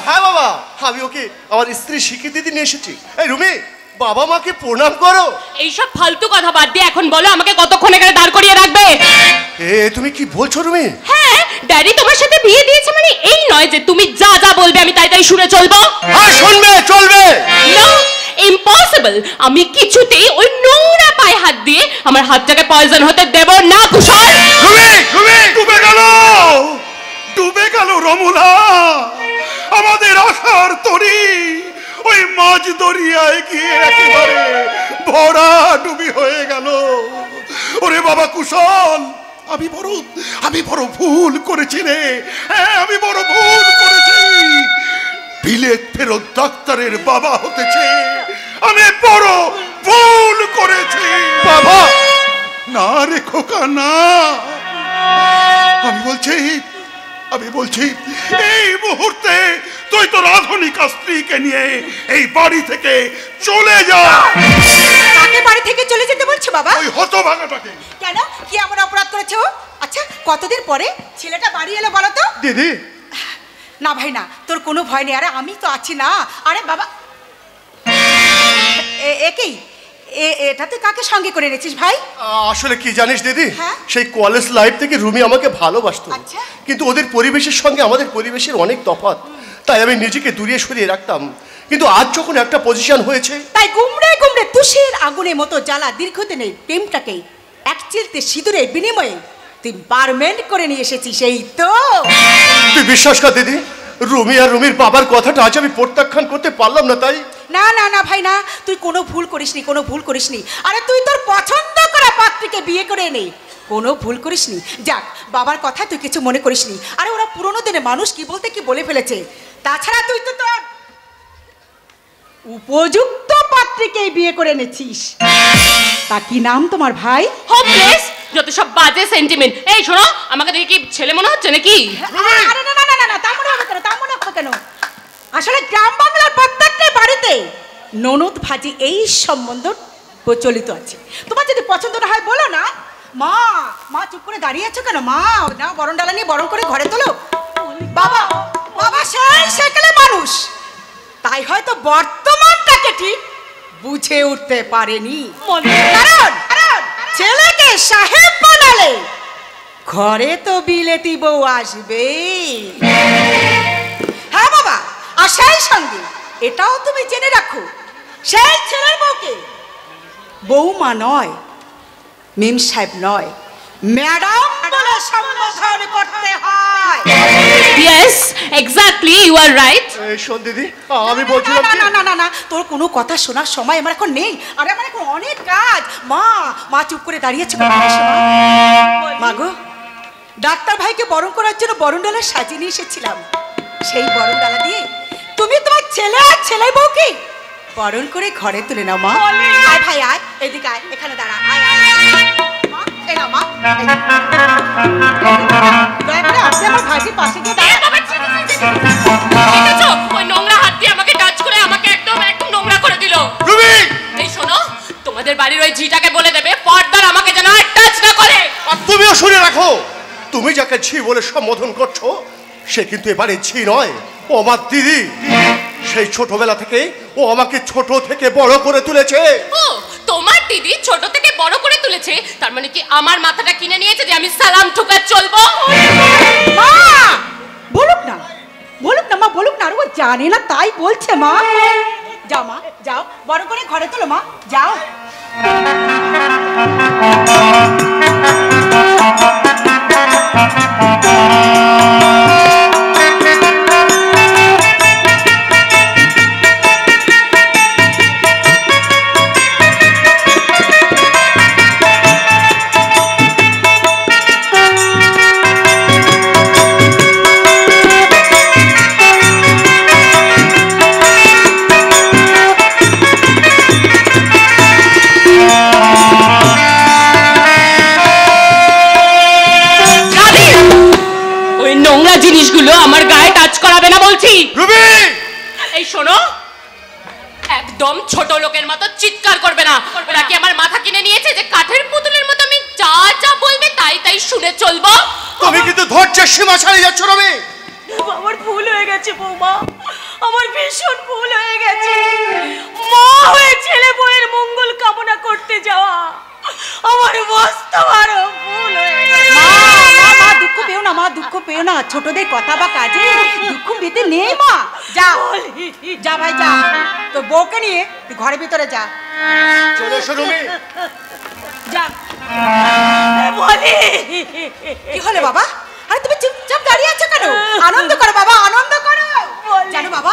S11: হ্যাঁ বাবা, আমি ওকে আমার স্ত্রী স্বীকৃতি দিয়ে নিয়ে এসেছি। এই রুমি, বাবা মাকে প্রণাম করো।
S9: এইসব ফালতু কথা বাদ দিয়ে এখন বলো আমাকে কতক্ষণ এখানে দাঁড় করিয়ে রাখবে?
S11: তুমি কি বলছো রুমি?
S9: হ্যাঁ, ড্যাডি তোমার সাথে বিয়ে দিয়েছে মানে এই নয় যে তুমি যা যা বলবে আমি তাই তাই শুনে চলবো।
S11: হ্যাঁ, শুনবে, চলবে।
S9: না, ইম্পসিবল। আমি কিছুতেই ওই নোংরা পায়ে হাত দিয়ে আমার হাতটাকে পয়জন হতে দেব না কুশল।
S4: ডুবে গেল রমলা, আমাদের আশার তরি ওই মাঝ দরিয়ায় গিয়ে একেবারে ভরা ডুবি হয়ে গেল। ওরে বাবা কুশল, আমি বড় ভুল করেছি রে। হ্যাঁ, আমি বড় ভুল করেছি। বিলেত ফেরত ডাক্তারের বাবা হতেছে আমি বড় ভুল করেছি।
S11: বাবা
S4: না রে খোকা, না। আমি বলছি এই মুহূর্তে তুই তোর আধুনিকা স্ত্রীকে নিয়ে এই বাড়ি থেকে চলে যা।
S5: কাকে বাড়ি থেকে চলে যেতে বলছো বাবা?
S4: ওই হতভাগাটাকে।
S5: কেন, কি এমন অপরাধ করেছো? আচ্ছা, কতদিন পরে ছেলেটা বাড়ি এলো বলো তো?
S11: দিদি,
S5: না ভাই না, তোর কোনো ভয় নেই। আরে আমি তো আছি না। আরে বাবা, একেই এটা তুই কাকে সঙ্গে করে এনেছিস ভাই?
S11: আসলে কি জানিস দিদি,
S5: হ্যাঁ?
S11: সেই কলেজ লাইফ থেকে রুমি আমাকে ভালোবাসতো।
S5: আচ্ছা।
S11: কিন্তু ওদের পরিবেশের সঙ্গে আমাদের পরিবেশের অনেক তফাৎ, তাই আমি নিজেকে দূরিয়ে সরিয়ে রাখতাম। কিন্তু আজ যখন একটা পজিশন হয়েছে,
S5: তাই গুমড়ে গুমড়ে তুষের আগুনের মতো জ্বালা দীর্ঘদিনের প্রেমটাকে এক চিলতে সিঁদুরের বিনিময়ে তুই পারমেন্ট করে নিয়ে এসেছিস। সেই তো
S11: তুই বিশ্বাস কর দিদি, রুমি আর রুমির বাবার কথাটা আজ আমি প্রত্যাখ্যান করতে পারলাম না। তাই
S5: না না না ভাই না, তুই কোনো ভুল করিসনি, কোনো ভুল করিসনি। আরে তুই তোর পছন্দ করা পাত্রীকে বিয়ে করে নে, কোনো ভুল করিসনি। যাক, বাবার কথা তুই কিছু মনে করিসনি। আরে ওরা পুরোনো দিনে মানুষ কি বলতে কি বলে ফেলেছে। তাছাড়া তুই তো তোর উপযুক্ত পাত্রীকেই বিয়ে করে এনেছিস। তা কি নাম তোমার ভাই?
S9: হোপলেস, যত সব বাজে সেন্টিমেন্ট। এই শোনো, আমাকে দেখে কি ছেলে মনে হচ্ছে নাকি?
S5: আরে না না না না, তা মনে হবে কেন, তা মনে হবে কেন? আসলে গ্রাম বাংলার প্রত্যেকটা বাড়িতে ননদ ভাজি এই সম্বন্ধ প্রচলিত আছে। তোমার যদি পছন্দ না হয় বলো না। মা মা চুপ করে দাঁড়িয়ে আছো কেন? মা নাও বরণ ডালা নিয়ে বরণ করে ঘরে তোলো। বাবা বাবা সেই সেকেলে মানুষ, তাই হয়তো বর্তমানটাকে ঠিক বুঝে উঠতে পারেনি। কারণ ছেলেকে সাহেব বানালে ঘরে তো বিলেতি বউ আসবে। হ্যাঁ বাবা, আর সেই সঙ্গে এটাও তুমি জেনে রাখো, সেই ছেলের বউকে বৌমা নয়, মেম সাহেব নয়, ম্যাডাম বলে সম্বোধন করতে হয়।
S9: Yes, exactly, you are right.
S11: শোন দিদি, আমি বলছিলাম
S5: না না না না না, তোর কোনো কথা শোনার সময় আমার এখন নেই। আরে আমার এখন অনেক কাজ। মা মা চুপ করে দাঁড়িয়েছে। মা গো, ডাক্তার ভাইকে বরণ করার জন্য বরণ ডালা সাজিয়ে নিয়ে এসেছিলাম। সেই বরণ ডালা দিয়ে তুমি তোমার ছেলে আর ছেলের বউকে বরণ করে ঘরে তুলে নাও। মা আয় ভাই, আয় এদিকে, আয় এখানে দাঁড়া। আয় আয় মা, এই নাও মা। দয়া করে আপনি আমার ভাইয়ের পাশে গিয়ে দাঁড়ান।
S9: দেখেছো, ওই নোংরা হাত দিয়ে আমাকে টাচ করে আমাকে একদম নোংরা করে দিল।
S11: রুবি,
S9: এই শোনো, তোমাদের বাড়ির ওই ঝিটাকে বলে দেবে পর্দার আমাকে যেন আর টাচ না করে।
S11: আর তুমিও শুনে রাখো, তুমি যাকে ঝি বলে সম্বোধন করছো সে কিন্তু এবারে ঝি নয়, ও আমার দিদি। সেই ছোটবেলা থেকে ও আমাকে ছোট থেকে বড় করে তুলেছে।
S9: ও, তোমার দিদি ছোট থেকে বড় করে তুলেছে, তার মানে কি আমার মাথাটা কিনে নিয়েছে যে আমি সালাম ঠুকার চলবো?
S5: মা বলুক না, বলুক না মা, বলুক না। আর ও জানে না তাই বলছে। মা যাও, মা যাও, বড় করে ঘরে তোলো। মা যাও।
S9: জিনিসগুলো আমার গায়ে টাচ করাবে না বলছি।
S11: রুবি,
S9: এই শোনো, একদম ছোট লোকের মতো চিৎকার করবে না। ওরা কি আমার মাথা কিনে নিয়েছে যে কাঠের পুতুলের মতো আমি যা যা বলবে তাই তাই শুনে চলবো?
S11: তুমি কিন্তু ধৈর্যের সীমা ছাড়িয়ে যাচ্ছ রবি।
S3: আমার ভুল হয়ে গেছে বৌমা, আমার ভীষণ ভুল হয়ে গেছে। মা হয়ে ছেলে বউয়ের মঙ্গল কামনা করতে যাওয়া আমার মস্ত বড় ভুল হয়ে গেছে।
S5: মা মা দুঃখ পেও না, মা দুঃখ পেও না। ছোটদের কথা বা কাজে দুঃখ পেতে নেই। মা যা, যা ভাই যা, তোর বউকে নিয়ে তুই ঘরের ভিতরে যা।
S11: চলে এসো রুবি।
S5: যা।
S3: বলি
S5: কি হলো বাবা? আরে তুমি চুপচাপ দাঁড়িয়ে আছো কেন? আনন্দ করো বাবা, আনন্দ করো। জানো বাবা,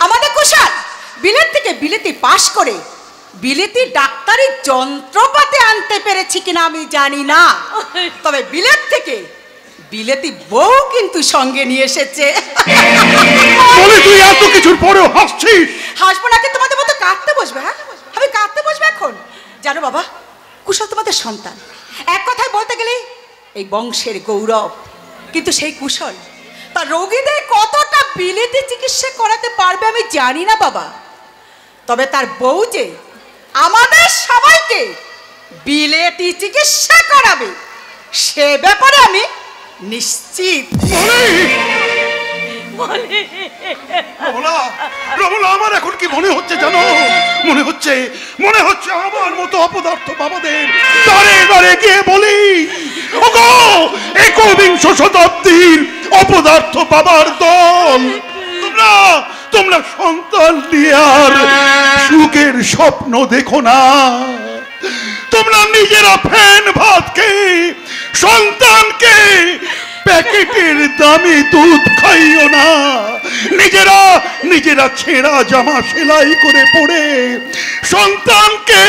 S5: আমাদের কুশল বিলেত থেকে বিলেতি পাশ করে বিলেতি ডাক্তারি যন্ত্রপাতি আনতে পেরেছি কিনা আমি জানি না, তবে বিলেত থেকে বিলেতি বউ কিন্তু সঙ্গে নিয়ে এসেছে।
S4: বলে তুই এত কিছুর পরেও হাসছিস?
S5: হাসবো নাকি তোমাদের মতো কাঁদতে বসবে? হ্যাঁ, আমি কাঁদতে বসবো এখন? জানো বাবা, কুশল তোমাদের সন্তান, এক কথায় বলতে গেলে এই বংশের গৌরব। কিন্তু সেই কুশল তার রোগীদের কতটা বিলেতি চিকিৎসা করাতে পারবে আমি জানি না বাবা, তবে তার বউ যে আমাদের সবাইকে বিলেতি চিকিৎসা করাবে সে ব্যাপারে আমি নিশ্চিত।
S4: রমলা, আমার এখন কি মনে হচ্ছে জানো? মনে হচ্ছে আমার মতো অপদার্থ বাবাদের দাঁড়ে দাঁড়ে গিয়ে বলি, ওগো একবিংশ শতাব্দীর অপদার্থ বাবার দল, তোমরা সন্তান নিয়ে আর সুখের স্বপ্ন দেখো না। তোমরা নিজেরা ফ্যান ভাত খেয়ে সন্তানকে প্যাকেটের দামি দুধ খাইও না। নিজেরা ছেঁড়া জামা সেলাই করে পরে সন্তানকে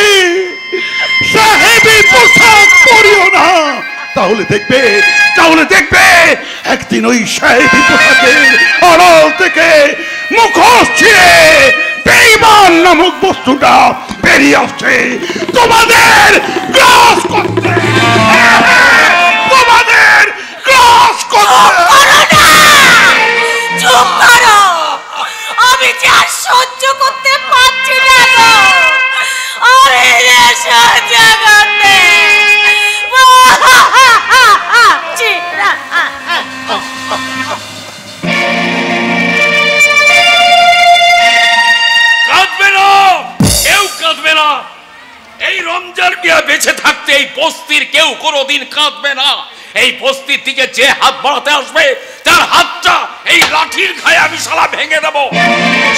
S4: সাহেবি পোশাক পরিও না। তাহলে দেখবে একদিন ওই সাহেবি পোশাকের আড়াল থেকে মুখোশ ছিঁড়ে বেঈমান নামক বস্তুটা বেরিয়ে আসছে তোমাদের গ্রাস করতে।
S3: চুপ করো, আমি যে আর সহ্য করতে পারছি না গো। আরে রে সহ্য করতে
S1: থাকতে এই বস্তির কেউ কোনোদিন কাঁদবে না। এই বস্তির দিকে যে হাত বাড়াতে আসবে তার হাতটা এই লাঠির ঘায়ে আমি শালা ভেঙে দেবো।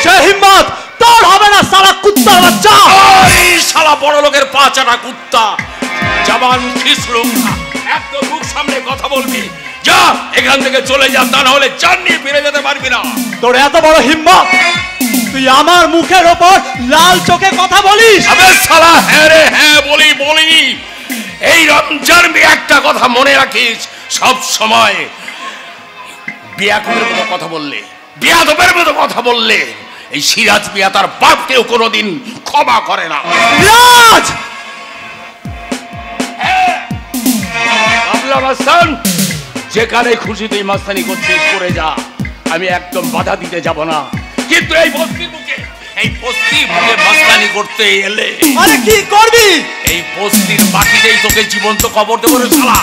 S6: সে হিম্মত তোর হবে না শালা কুত্তার বাচ্চা।
S1: ওই শালা বড় লোকের পা চাটা কুত্তা, জবান খিসলুম না, একদম মুখ সামনে কথা বলবি। যা এখান থেকে চলে যা, তা না হলে জান নিয়ে ফিরে যেতে পারবি না।
S6: তোর এত বড় হিম্মত, তুই আমার মুখের ওপর লাল চোখে কথা বলিস?
S1: আবে শালা হ্যাঁ রে হ্যাঁ বলি। এই রমজান একটা কথা মনে রাখিস, সব সময় বিয়াকুবের মতো কথা বললে, বিয়াদবের মতো কথা বললে এই সিরাজ মিয়া তার বাপকেও কোনোদিন ক্ষমা করে না।
S6: রাজ
S1: যেখানে খুশি তুই মাস্তানি করছিস করে যা, আমি একদম বাধা দিতে যাব না। কিন্তু এই বস্তির বুকে মাস্তানি করতে এলে
S6: আরে কি করবি?
S1: এই বস্তির মাটিতেই তোকে জীবন্ত কবর দেবো রে শালা।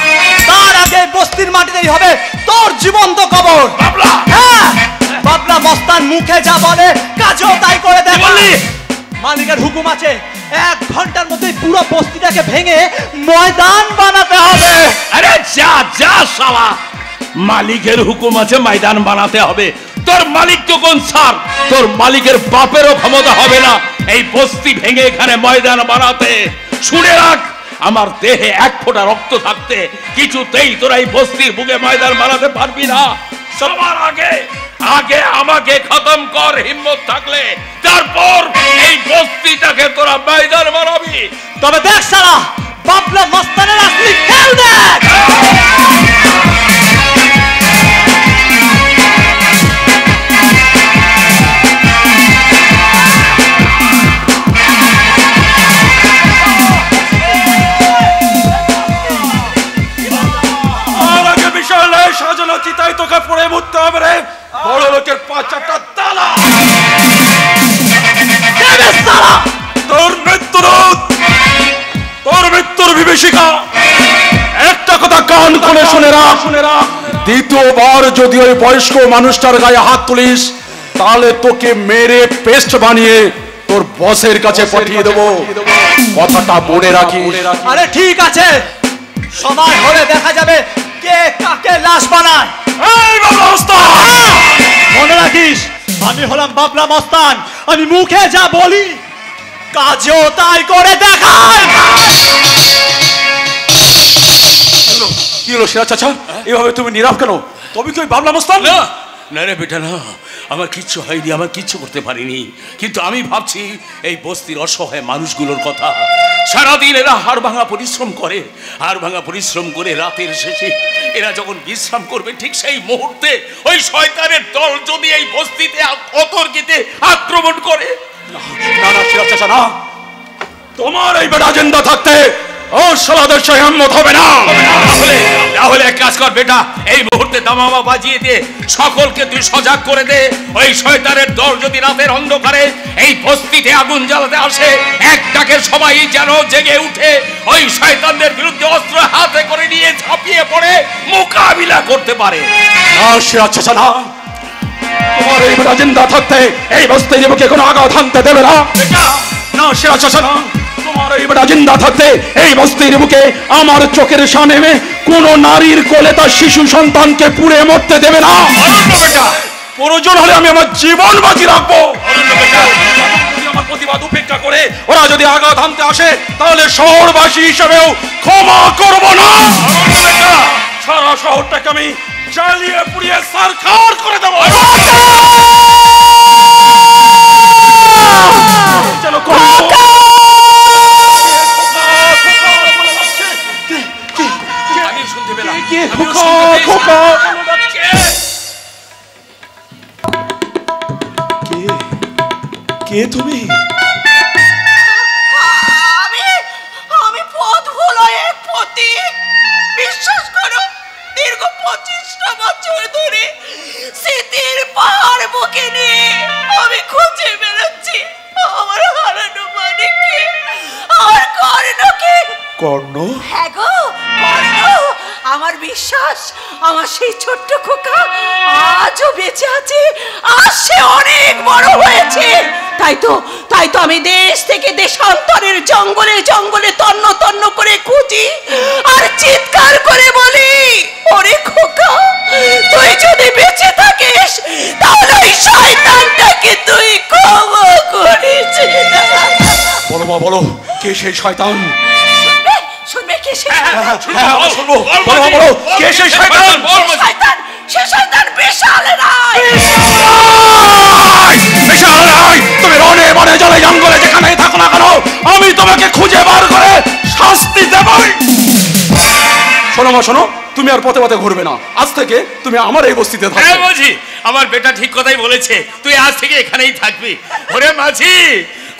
S6: তার আগে বস্তির মাটিতেই হবে তোর জীবন্ত কবর।
S1: বাবলা
S6: হ্যাঁ, বাবলা মস্তান মুখে যা বলে কাজও তাই করে দেয়। মালিকের হুকুম আছে 1 ঘন্টার মধ্যে পুরো বস্তিটাকে ভেঙে ময়দান বানাতে হবে।
S1: আরে যা যা শালা, মালিকের হুকুম আছে ময়দান বানাতে হবে। তোর মালিক তো কোন স্যার, তোর মালিকের বাপেরও ক্ষমতা হবে না এই বস্তি ভেঙে এখানে ময়দান বানাতে। শুনে রাখ, আমার দেহে 1 ফোঁটা রক্ত থাকতে কিছুতেই তোরা এই বস্তির বুকে ময়দান বানাতে পারবি না। সবার আগে আমাকে খতম কর হিম্মত থাকলে, তারপর এই বস্তিটাকে তোরা ময়দান বানাবি।
S6: তবে দেখ শালা, বাবলা মস্তানের আসলি খেল দেখ।
S2: সাজানো চিতাই তোকে পড়ে মরতে হবে রে, বড় লোকের পাঁচাটা তালা। তোর মৃত্যুর বিভীষিকা। একটা কথা কান খুলে শুনে রাখ, দ্বিতীয়বার যদি ওই বয়স্ক মানুষটার গায়ে হাত তুলিস তাহলে তোকে মেরে পেস্ট বানিয়ে তোর বসের কাছে পাঠিয়ে দেবো, কথাটা মনে রাখিস।
S6: আরে ঠিক আছে, সময় হলে দেখা যাবে কে কাকে লাশ বানায়। মনে রাখিস, আমি হলাম বাবলা মস্তান, আমি মুখে যা বলি কাজও তাই করে দেখাই।
S2: কি হলো সিরাজ চাচা, এভাবে তুমি নীরব কেন? তবে কি ওই বাবলা মস্তান?
S1: না রে বেটা না, আমার কিচ্ছু হয়নি, আমার কিচ্ছু করতে পারিনি। কিন্তু আমি ভাবছি এই বস্তির অসহায় মানুষগুলোর কথা। সারাদিন এরা হাড় ভাঙা পরিশ্রম করে রাতের শেষে এরা যখন বিশ্রাম করবে ঠিক সেই মুহূর্তে ওই শয়তানের দল যদি এই বস্তিতে অতর্কিতে আক্রমণ করে।
S2: না না সিরাজ চাচা না, তোমার এই বেটা জিন্দা থাকতে ও শালাদের সে হিম্মত হবে না।
S1: তাহলে এক কাজ কর বেটা, এই মুহূর্তে দামামা বাজিয়ে দে, সকলকে তুই সজাগ করে দে। ওই শয়তানের দল যদি রাতের অন্ধকারে এই বস্তিতে আগুন জ্বালাতে আসে, এক ডাকে সবাই যেন জেগে উঠে ওই শয়তানদের বিরুদ্ধে অস্ত্র হাতে করে নিয়ে ঝাঁপিয়ে পড়ে মোকাবিলা করতে পারে।
S2: না সিরাজ চাচা না, তোমার এই বেটা জিন্দা থাকতে এই বস্তির বুকে কোনো আঘাত হানতে দেবে না। না সিরাজ চাচা না, তোমার এই বেটা জিন্দা থাকতে এই বস্তির বুকে আমার চোখের সামনে কোন নারীর কোলে তার শিশু সন্তানকে পুড়ে মরতে দেবে না। প্রয়োজন হলে আমি আমার জীবন বাজি রাখবো। আমার প্রতিবাদ উপেক্ষা করে ওরা যদি আঘাত হানতে আসে তাহলে শহরবাসী হিসেবেও ক্ষমা করব না। সারা শহরটাকে আমি জ্বালিয়ে পুড়িয়ে সারখার করে দেবো। চলো
S1: আমি শুনতে পেলাম
S2: কে তুমি?
S3: আমি পথ ভুলো এক পথিক। বিশ্বাস করো, দীর্ঘ 25টা বছর ধরে স্মৃতির পাহাড় বুকে নিয়ে আমি খুঁজে বেড়াচ্ছি আমার হারানো মানিককে, আমার কর্ণকে।
S2: কর্ণ?
S3: হ্যাঁ গো, কর্ণ। আমার বিশ্বাস আমার সেই ছোট্ট খোকা আজও বেঁচে আছে, আর সে অনেক বড় হয়েছে। তাই তো তাই তো আমি দেশ থেকে দেশান্তরের জঙ্গলে জঙ্গলে তন্ন তন্ন করে খুঁজি আর চিৎকার করে বলি, ওরে খোকা, তুই যদি বেঁচে থাকিস তাহলে ওই শয়তানটাকে তুই ক্ষমা করিস না।
S2: বলো মা, বলো কে সেই শয়তান?
S3: শুনবে কে সেই
S2: শুনবো, বলো মা, বলো কে সেই শয়তান?
S3: শয়তান? সে শয়তান বিশাল রায়।
S2: বিশাল রায়, তুমি রনে বনে জলে জঙ্গলে যেখানেই থাকো না কেন, আমি তোমাকে খুঁজে বার করে শাস্তি দেবই। শোনো মা, শোনো, তুমি আর পথে পথে ঘুরবে না। আজ থেকে তুমি আমার এই বস্তিতে থাকবে।
S1: হ্যাঁ মাঝি, আমার বেটা ঠিক কথাই বলেছে, তুই আজ থেকে এখানেই থাকবি। ওরে মাঝি,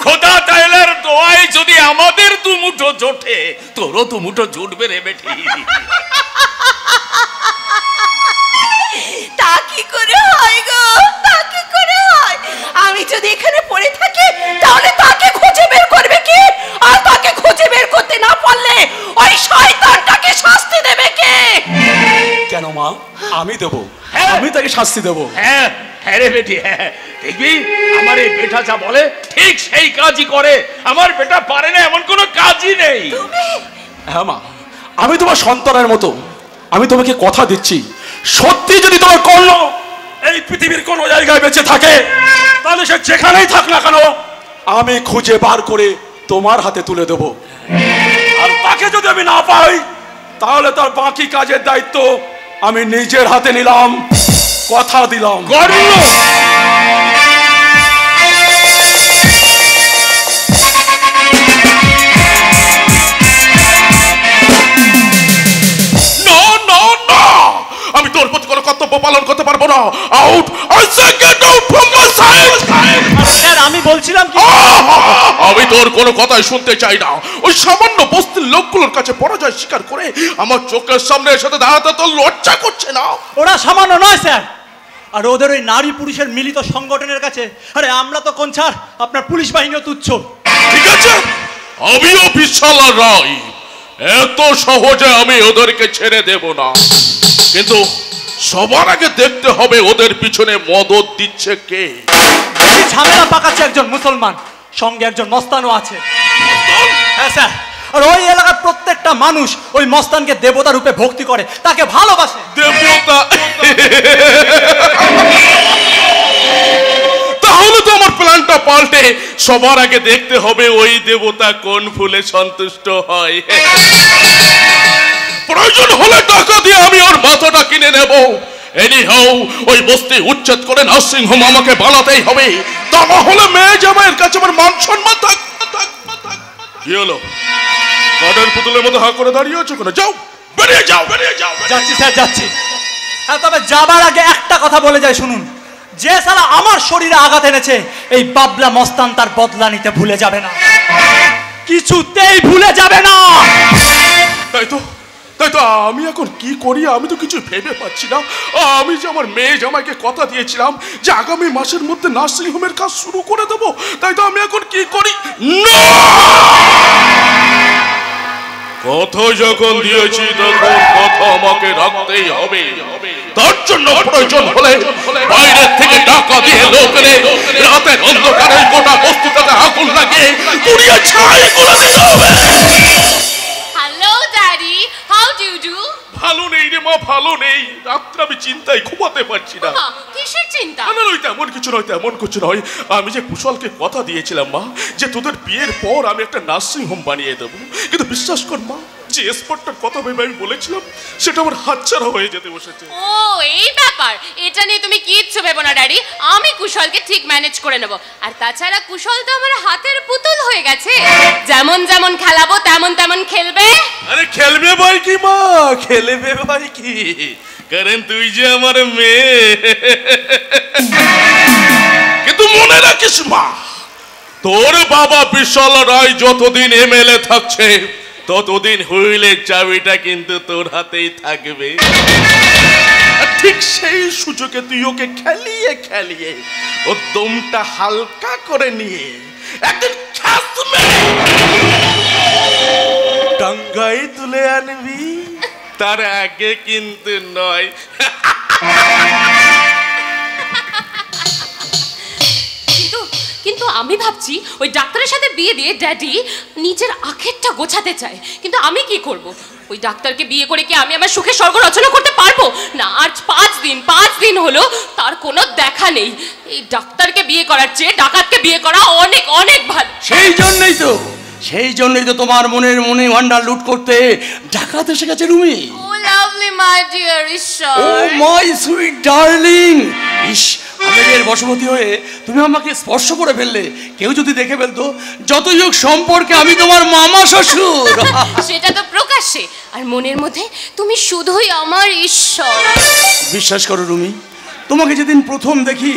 S1: খোদা তাআলার দোয়ায় যদি আমাদের দুমুঠো জোটে, তোরও দুমুঠো জুটবে রে বেটি।
S3: তা কি করে হয় গো, তা কি করে হয়? আমি যদি এখানে পড়ে থাকি তাহলে তাকে খুঁজে বের করবে কি? আর তাকে খুঁজে বের করতে না পারলে ওই শয়তানটাকে শাস্তি দেবে কে?
S2: কেন মা, আমি দেব, আমি তাকে শাস্তি দেব।
S1: হ্যাঁ হ্যাঁ রে বেটি, হ্যাঁ দেখবি আমার এই বেটা যা বলে ঠিক সেই কাজই করে। আমার বেটা পারে না এমন কোনো কাজই নেই।
S2: হ্যাঁ মা, আমি তোমার সন্তানের মতো, আমি তোমাকে কথা দিচ্ছি, সত্যি যদি তোমার কর্ণ এই পৃথিবীর কোনো জায়গায় বেঁচে থাকে, তাহলে সে যেখানেই থাক না কেন আমি খুঁজে বার করে তোমার হাতে তুলে দেব। আর তাকে যদি আমি না পাই, তাহলে তার বাকি কাজের দায়িত্ব আমি নিজের হাতে নিলাম, কথা দিলাম।
S1: আমি তোর প্রতি কোনো কর্তব্য পালন করতে পারবো না। Out, I say get out from my side.
S6: Sir, আমি বলছিলাম কি,
S1: আমি তোর কোনো কথাই শুনতে চাই না। ওই সামান্য বস্তির লোকগুলোর কাছে পরাজয় স্বীকার করে আমার চোখের সামনে এর সাথে দাঁড়াতে তোর লজ্জা করছে না?
S6: ওরা সামান্য নয় স্যার, আর ওদের ওই নারী পুরুষের মিলিত সংগঠনের কাছে, আরে আমরা তো কোন ছাড়, আপনার পুলিশ বাহিনীও তুচ্ছ।
S1: ঠিক আছে, আমিও বিশাল রায়, এত সহজে আমি ওদেরকে ছেড়ে দেব না। কিন্তু সবার আগে দেখতে হবে ওদের পিছনে মদত দিচ্ছে কে।
S6: এই ঝামেলা পাকাচ্ছে একজন মুসলমান, সঙ্গে একজন মস্তানও আছে। হ্যাঁ স্যার, আর ওই এলাকার প্রত্যেকটা মানুষ ওই মস্তানকে দেবতা রূপে ভক্তি করে, তাকে ভালোবাসে।
S1: দেবতা? তাহলে তো আমার প্ল্যানটা পাল্টে সবার আগে দেখতে হবে ওই দেবতা কোন ফুলে সন্তুষ্ট হয়। প্রয়োজন হলে টাকা দিয়ে আমি ওর মাথাটা কিনে নেব। এনিহাউ ওই বস্তি উচ্ছেদ করে নার্সিং হোম আমাকে বানাতেই হবে, তা না হলে মেয়ে জামাইয়ের কাছে আমার মান সম্মান থাকবে। কি হলো, কাঠের পুতুলের মতো হা করে দাঁড়িয়ে আছো কেন? যাও, বেরিয়ে যাও, বেরিয়ে যাও।
S6: যাচ্ছি স্যার, যাচ্ছি। হ্যাঁ, তবে যাবার আগে একটা কথা বলে যায় শুনুন, যে সালা আমার শরীরে আঘাত এনেছে, এই বাবলা মস্তান তার বদলা নিতে ভুলে যাবে না, কিছুতেই ভুলে যাবে না।
S1: তাই তো, তাই তো আমি এখন কি করি আমি তো কিছু ভেবে পাচ্ছি না। আমি যে আমার মেয়ে জামাইকে কথা দিয়েছিলাম যে আগামী মাসের মধ্যে নার্সিং হোমের কাজ শুরু করে দেব, তাই তো আমি এখন কি করি? কথা যখন দিয়েছি তখন কথা আমাকে রাখতেই হবে। তার জন্য প্রয়োজন হলে বাইরের থেকে টাকা দিয়ে লোক এনে রাতের অন্ধকারে গোটা বস্তুটাতে আগুন লাগিয়ে পুড়িয়ে ছাই করে দিতে হবে।
S9: Hello daddy, how do you do?
S1: ভালো নেই রে মা, ভালো নেই। রাত্রে আমি চিন্তায় ঘুমাতে পারছি না।
S9: কিসের চিন্তা?
S1: না নয়, তেমন কিছু নয়, তেমন কিছু নয়। আমি যে কুশলকে কথা দিয়েছিলাম মা, যে তোদের বিয়ের পর আমি একটা নার্সিং হোম বানিয়ে দেবো, কিন্তু বিশ্বাস কর মা, যে স্পটটার কথা ভেবে আমি বলেছিলাম সেটা আমার হাতছাড়া হয়ে যেতে বসেছে।
S9: ও এই ব্যাপার, এটা নিয়ে তুমি কিচ্ছু ভেবো না ড্যাডি, আমি কুশলকে ঠিক ম্যানেজ করে নেব। আর তাছাড়া কুশল তো আমার হাতের পুতুল হয়ে গেছে, যেমন যেমন খেলাবো তেমন তেমন খেলবে।
S1: আরে খেলবে ভাই কি মা, খেলবে ভাই কি, কারণ তুই যে আমার মেয়ে। কিন্তু মনে রাখিস মা, তোর বাবা বিশাল রায় যতদিন এমএলএ থাকছে ততদিন হুইলের চাবিটা কিন্তু তোর হাতেই থাকবে। ঠিক সেই সুযোগে তুই ওকে খেলিয়ে খেলিয়ে ও দমটা হালকা করে নিয়ে একদিন ডাঙ্গায় তুলে আনবি, তার আগে কিন্তু নয়।
S9: কিন্তু কিন্তু আমি ভাবছি ওই ডাক্তারের সাথে বিয়ে দিয়ে ড্যাডি নিজের আখেরটা গোছাতে চায়। কিন্তু আমি কি করব? ওই ডাক্তারকে বিয়ে করে কি আমি আমার সুখে স্বর্গ রচনা করতে পারবো না? আজ 5 দিন হলো তার কোনো দেখা নেই। এই ডাক্তারকে বিয়ে করার চেয়ে ডাকাতকে বিয়ে করা অনেক অনেক ভালো।
S10: সেই জন্যই তো তোমার মনে ভান্ডার লুট করতে ডাকাত এসে গেছে রুমি।
S9: ও লাভলি মাই ডিয়ার ঈশ্বর।
S10: ও মাই সুইট ডার্লিং। ইস, আবেগের বশবর্তী হয়ে তুমি আমাকে স্পর্শ করে ফেললে। কেউ যদি দেখে ফেলতো যতই হোক সম্পর্কে আমি তোমার মামা শ্বশুর।
S9: সেটা তো প্রকাশ্যে, আর মনের মধ্যে তুমি শুধুই আমার ঈশ্বর।
S10: বিশ্বাস করো রুমি, তোমাকে যেদিন প্রথম দেখি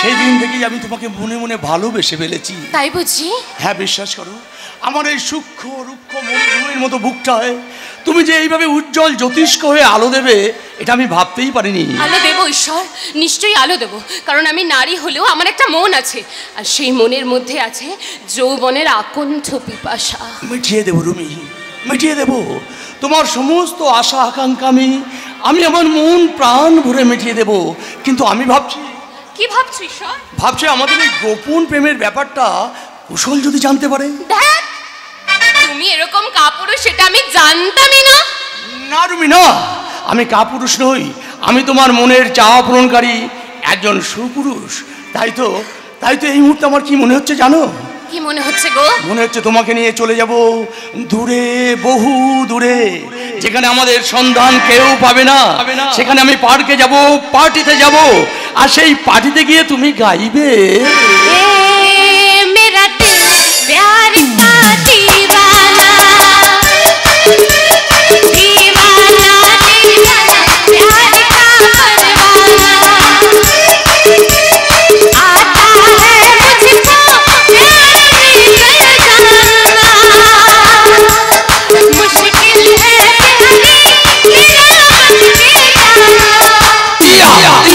S10: সেই দিন থেকেই আমি তোমাকে মনে মনে ভালোবেসে ফেলেছি।
S9: তাই বুঝি?
S10: হ্যাঁ, বিশ্বাস করো, আমার এই সূক্ষ্ম রুক্ষ মরুভূমির মতো বুকটায় তুমি যে এইভাবে উজ্জ্বল জ্যোতিষ্ক হয়ে আলো দেবে এটা আমি ভাবতেই পারিনি।
S9: আলো দেবো ঈশ্বর, নিশ্চয়ই আলো দেবো, কারণ আমি নারী হলেও আমার একটা মন আছে, আর সেই মনের মধ্যে আছে যৌবনের আকণ্ঠ পিপাসা।
S10: মিটিয়ে দেবো রুমি, মিটিয়ে দেবো তোমার সমস্ত আশা আকাঙ্ক্ষা। আমি আমার মন প্রাণ ভরে মিটিয়ে দেবো। কিন্তু আমি ভাবছি।
S9: কি ভাবছি ঈশ্বর?
S10: ভাবছি আমাদের এই গোপন প্রেমের ব্যাপারটা কুশল যদি জানতে পারে।
S9: দেখ, তুমি এরকম কাপুরুষ সেটা আমি জানতামই না।
S10: না রুমি না, আমি কাপুরুষ নই, আমি তোমার মনের চাওয়া পূরণকারী একজন সুপুরুষ। তাই তো এই মুহূর্তে আমার কি মনে হচ্ছে জানো?
S9: কি মনে হচ্ছে গো?
S10: মনে হচ্ছে তোমাকে নিয়ে চলে যাব দূরে, বহু দূরে, যেখানে আমাদের সন্ধান কেউ পাবে না। সেখানে আমি পার্কে যাব, পার্টিতে যাব, আর সেই পার্টিতে গিয়ে তুমি গাইবে
S9: মেরা দিল প্যার কা দিওয়ানা, দিওয়ানা দিওয়ানা প্যার কা परवाना, आता है मुझको प्यार में कर जाना, मुश्किल है प्यारी मेरा बन के जाना।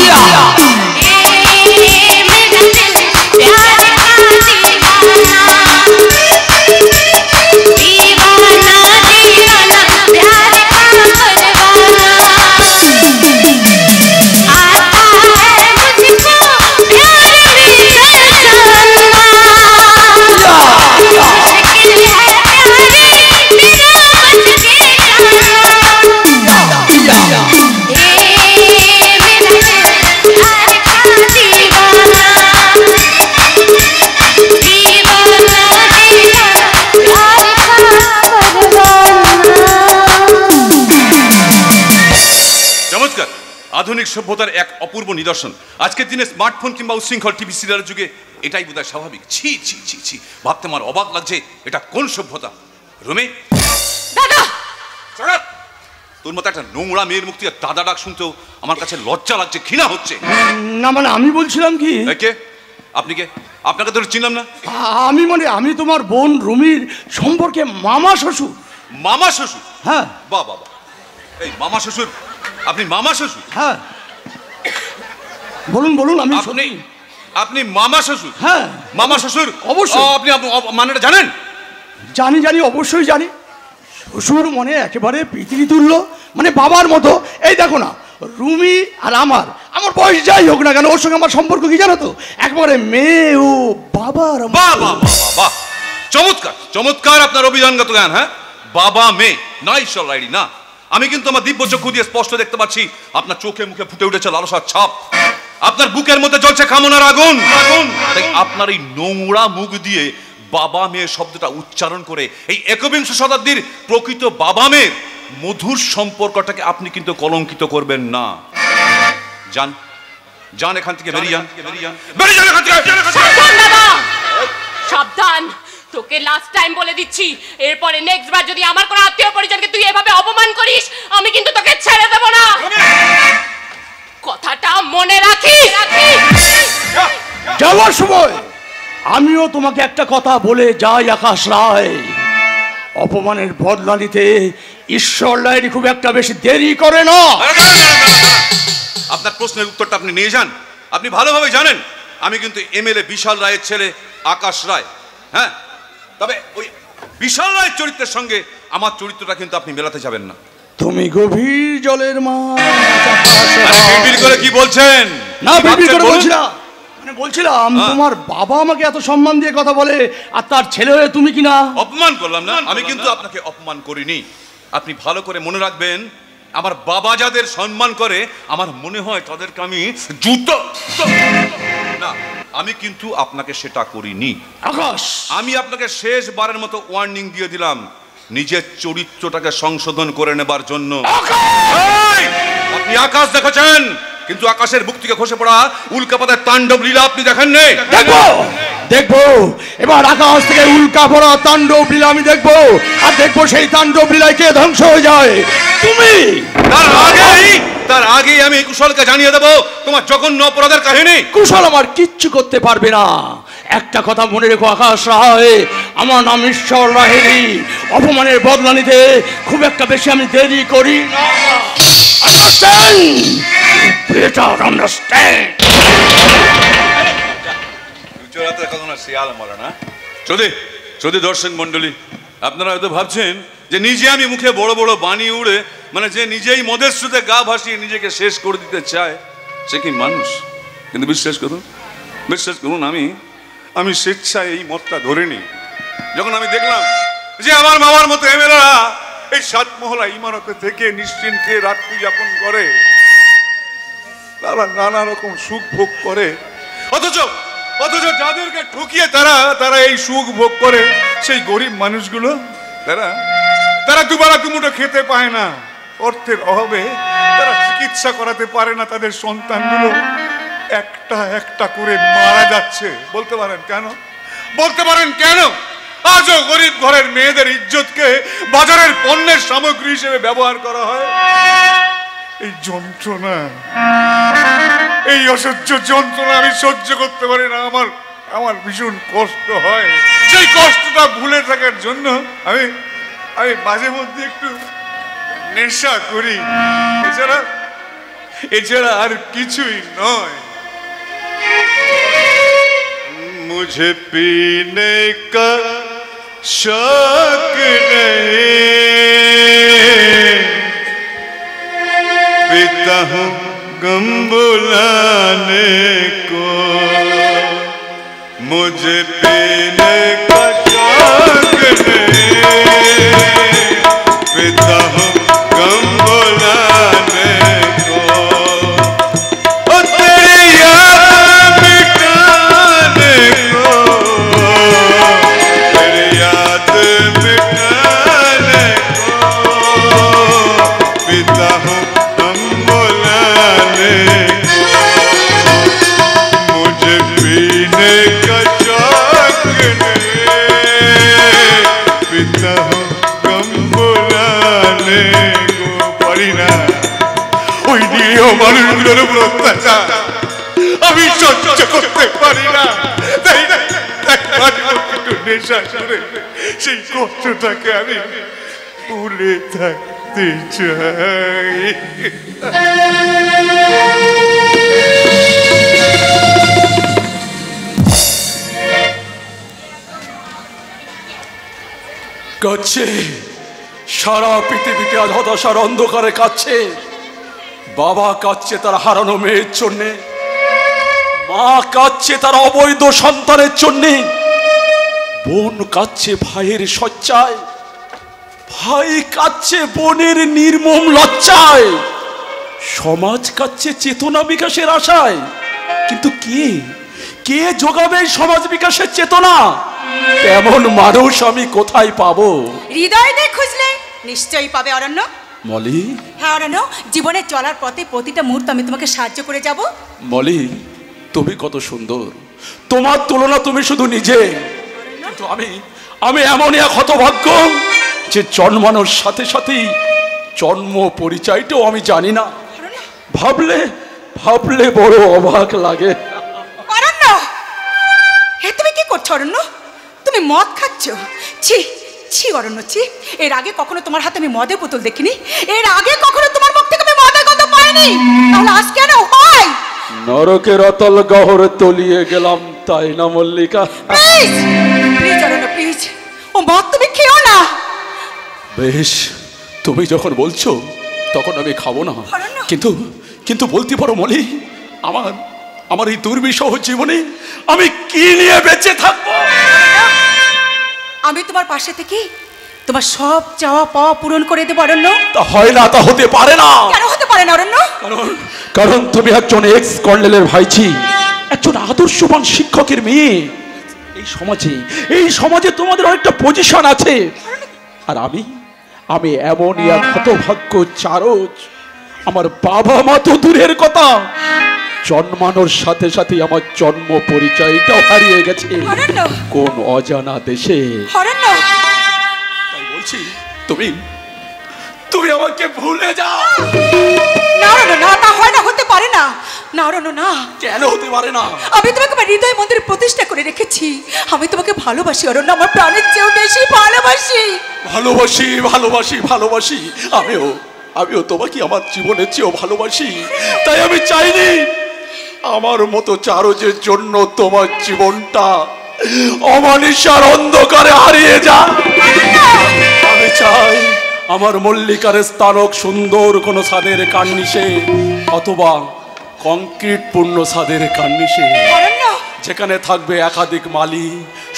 S8: আধুনিক সভ্যতার এক অপূর্ব নিদর্শন। আজকের দিনে স্মার্টফোন কিংবা উচ্ছৃঙ্খল টিভি সিরিয়ালের যুগে এটাই বোধহয় স্বাভাবিক। ছি ছি ছি ছি, ভাবতে আমার অবাক লাগছে, এটা কোন সভ্যতা? রুমি,
S9: দাদা,
S8: তোর মতো একটা নোংরা মেয়ের মুখ থেকে দাদা ডাক শুনতেও আমার কাছে লজ্জা লাগছে, ঘৃণা হচ্ছে।
S10: না মানে আমি বলছিলাম কি,
S8: কে আপনি? কে? আপনাকে তো চিনলাম না।
S10: আমি তোমার বোন রুমির সম্পর্কে মামা শ্বশুর।
S8: মামা শ্বশুর?
S10: হ্যাঁ।
S8: বাহ বাহ, এই মামা শ্বশুর? আপনি মামা শ্বশুর?
S10: হ্যাঁ। বলুন আমি
S8: শুনি। আপনি মামা শ্বশুর?
S10: হ্যাঁ।
S8: মামা শ্বশুর
S10: অবশ্যই।
S8: আপনি মানেটা জানেন?
S10: জানি, অবশ্যই জানি। শ্বশুর মনে একেবারে পিতৃতুল্য, মানে বাবার মতো। এই দেখো না, রুমি আর আমার বয়স যাই হোক না কেন, ওর সঙ্গে আমার সম্পর্ক কি জানো তো, একবারে মেয়ে ও বাবার।
S8: বাহ, চমৎকার চমৎকার আপনার অভিযানগত জ্ঞান। হ্যাঁ, বাবা মেয়ে না, ঈশ্বর লাইডি না। আমি কিন্তু আমার দিব্য চক্ষু দিয়ে স্পষ্ট দেখতে পাচ্ছি আপনার চোখে মুখে ফুটে উঠেছে লালসার ছাপ, আপনার বুকের মধ্যে জ্বলছে কামনার আগুন। তাই আপনার এই নোংরা মুখ দিয়ে বাবা মেয়ে শব্দটা উচ্চারণ করে এই একবিংশ শতাব্দীর প্রকৃত বাবা মেয়ের মধুর সম্পর্কটাকে আপনি কিন্তু কলঙ্কিত করবেন না। যান এখান থেকে, বেরিয়ে যান এখান থেকে।
S9: সাবধান, তোকে লাস্ট টাইম বলে দিচ্ছি, এরপরে নেক্সট বার যদি আমার কোনো আত্মীয় পরিজনকে তুই এভাবে অপমান করিস, আমি কিন্তু তোকে ছেড়ে দেব না। কথাটা মনে রাখিস।
S10: যাওয়ার সময় আমিও তোমাকে একটা কথা বলে যাই আকাশ রায়, অপমানের বদলা নিতে ঈশ্বর লাইরি খুব একটা বেশি দেরি করে না।
S8: আপনার প্রশ্নের উত্তরটা আপনি নিয়ে যান। আপনি ভালোভাবে জানেন আমি কিন্তু এমএলএ বিশাল রায়ের ছেলে আকাশ রায়। হ্যাঁ, তবে ওই বিশাল রায়ের চরিত্রের সঙ্গে আমার চরিত্রটা কিন্তু আপনি মেলাতে যাবেন না।
S10: তুমি গভীর জলের মাছ
S8: করে কি বলছেন?
S10: না, বিড়বিড় করে বলছি না, মানে বলছিলাম তোমার বাবা আমাকে এত সম্মান দিয়ে কথা বলে, আর তার ছেলে হয়ে তুমি কি না
S8: অপমান করলাম না? আমি কিন্তু আপনাকে অপমান করিনি। আপনি ভালো করে মনে রাখবেন, আমার বাবা যাদের সম্মান করে আমার মনে হয় তাদেরকে আমি জুতো না, আমি কিন্তু আপনাকে সেটা করিনি।
S10: আকাশ,
S8: আমি আপনাকে শেষবারের মতো ওয়ার্নিং দিয়ে দিলাম, নিজের চরিত্রটাকে সংশোধন করে নেবার জন্য। আপনি আকাশ দেখেছেন, কিন্তু আকাশের বুক থেকে খসে পড়া উল্কাপাতের তাণ্ডব লীলা আপনি দেখেন নেই।
S10: দেখবো দেখবো এবার আকাশ থেকে উল্কা পড়া তাণ্ডব লীলা আমি দেখবো, আর দেখবো সেই তাণ্ডব লীলায় কে ধ্বংস হয়ে যায়। তুমি
S8: তার আগেই আমি কুশলকে জানিয়ে দেবো তোমার জঘন্য অপরাধের কাহিনী।
S10: কুশল আমার কিচ্ছু করতে পারবে না। একটা কথা মনে রেখো আকাশ রায়, আমার নাম ঈশ্বর রাহেরি। অপমানের বদলা নিতে খুব একটা বেশি আমি দেরি করি না। Understand? Better understand.
S8: যদি দর্শক মন্ডলী, আপনারা হয়তো ভাবছেন যে নিজে আমি মুখে বড় বড় বাণী উড়ে, মানে যে নিজেই মদের স্রোতে গা ভাসিয়ে নিজেকে শেষ করে দিতে চায়, সে কি মানুষ? কিন্তু বিশ্বাস করুন আমি স্বেচ্ছায় এই মদটা ধরে নিই। যখন আমি দেখলাম যে আমার মামার মতো এমএলএরা এই 7 মহলা ইমারতে থেকে নিশ্চিন্তে রাত্রি যাপন করে, তারা নানা রকম সুখ ভোগ করে, অথচ যাদেরকে ঠকিয়ে তারা এই সুখ ভোগ করে, সেই গরিব মানুষগুলো তারা দুবেলা দুমুঠো খেতে পায় না। অর্থের অভাবে তারা চিকিৎসা করাতে পারে না, তাদের সন্তানগুলো একটা একটা করে মারা যাচ্ছে। বলতে পারেন কেন আজও গরিব ঘরের মেয়েদের ইজ্জতকে বাজারের পণ্যের সামগ্রী হিসেবে ব্যবহার করা হয়? এই যন্ত্রণা, এই অসহ্য যন্ত্রণা আমি সহ্য করতে পারি না। আমার ভীষণ কষ্ট হয়। সেই কষ্টটা ভুলে থাকার জন্য আমি মাঝে মধ্যে একটু নেশা করি, এছাড়া আর কিছুই নয়। मुझे पीने का शौक नहीं, पीता हूँ गम बुलाने को। मुझे पीने का शौक नहीं, पीता हूँ गम बुलाने को। ओ तेरी याद मिटाने को, तेरी याद मिटाने को, पीता हूँ गम बुलाने को। मुझे पीने का शौक नहीं, पीता हूँ गम बुलाने को। পারি না ওই নিরীহ মানুষগুলোর উপর অত্যাচার আমি সহ্য করতে পারি না। তাই একটু নেশা করে সেই কষ্টটাকে আমি ভুলে থাকতে চাই।
S2: কাঁদছে সারা পৃথিবীতে, হতাশার অন্ধকারে কাঁদছে। বাবা কাঁদছে তার হারানো মেয়ের জন্যে, মা কাঁদছে তার অবৈধ সন্তানের জন্যে, বোন কাঁদছে ভাইয়ের শয্যায়, ভাই কাঁদছে বোনের নির্মম লজ্জায়, সমাজ কাঁদছে চেতনা বিকাশের আশায়। কিন্তু কে যোগাবে এই সমাজ বিকাশের চেতনা? এমন মানুষ আমি কোথায় পাবো?
S5: হৃদয় দিয়ে খুঁজলে নিশ্চয়ই পাবে অরণ্য।
S2: মলি,
S5: হ্যাঁ অরণ্য, জীবনে চলার পথে প্রতিটা মুহূর্ত আমি তোমাকে সাহায্য করে যাব।
S2: মলি, তুমি কত সুন্দর, তোমার তুলনা তুমি শুধু নিজে। কিন্তু আমি এমনই এক হতভাগ্য যে জন্মানোর সাথে সাথেই জন্ম পরিচয়টাও আমি জানি না। ভাবলে বড় অবাক লাগে।
S5: অরণ্য, হে তুমি কি করছো অরণ্য? তুমি মদ খাচ্ছ? ছি ছি অরণ্য, ছি। এর আগে কখনো তোমার হাতে আমি মদের বোতল দেখিনি, এর আগে কখনো তোমার মুখ থেকে আমি মদের গন্ধ পাইনি, তাহলে আজ কেন হয়?
S2: নরকের অতল গহরে তলিয়ে গেলাম, তাই না Mallika?
S5: Please please Aranya, please ও মদ তুমি খেও না।
S2: বেশ, তুমি যখন বলছো তখন আমি খাবো না। কিন্তু বলতে পারো মলি, আমার এই দুর্বিষহ জীবনে আমি কি নিয়ে বেঁচে থাকবো?
S5: আমি তোমার পাশে থেকে তোমার সব চাওয়া পাওয়া পূরণ করে দেবো অরণ্য।
S2: তা হয় না, তা হতে পারে না।
S5: কেন হতে পারে না অরণ্য?
S2: কারণ তুমি একজন এক্স কর্নেলের ভাইঝি, একজন আদর্শবান শিক্ষকের মেয়ে। এই সমাজে তোমাদের অনেকটা পজিশন আছে। আর আমি এমনই এক হতভাগ্য চারজ। আমার বাবা মা তো দূরের কথা, জন্মানোর সাথে সাথে আমার জন্ম পরিচয়টাও হারিয়ে গেছে কোন অজানা দেশে। তাই বলছি তুমি আমাকে ভুলে যাও।
S5: না না, তা হয় না, হতে পারে না। না অরণ্য না।
S2: কেন হতে পারে না? আমি
S5: তোমাকে আমার হৃদয় মন্দিরে প্রতিষ্ঠা করে রেখেছি। আমি তোমাকে ভালোবাসি অরণ্য, আমার প্রাণের চেয়েও বেশি ভালোবাসি।
S2: ভালোবাসি ভালোবাসি ভালোবাসি আমিও তোমাকে আমার জীবনের চেয়েও ভালোবাসি। তাই আমি চাইনি আমার মতো চারজের জন্য তোমার জীবনটা অমানিসার অন্ধকারে হারিয়ে যায়। আমি চাই আমার মল্লিকার স্থানক সুন্দর কোনো ছাদের কার্নিশে, অথবা কংক্রিট পূর্ণ ছাদের কার্নিশে, যেখানে থাকবে একাধিক মালি,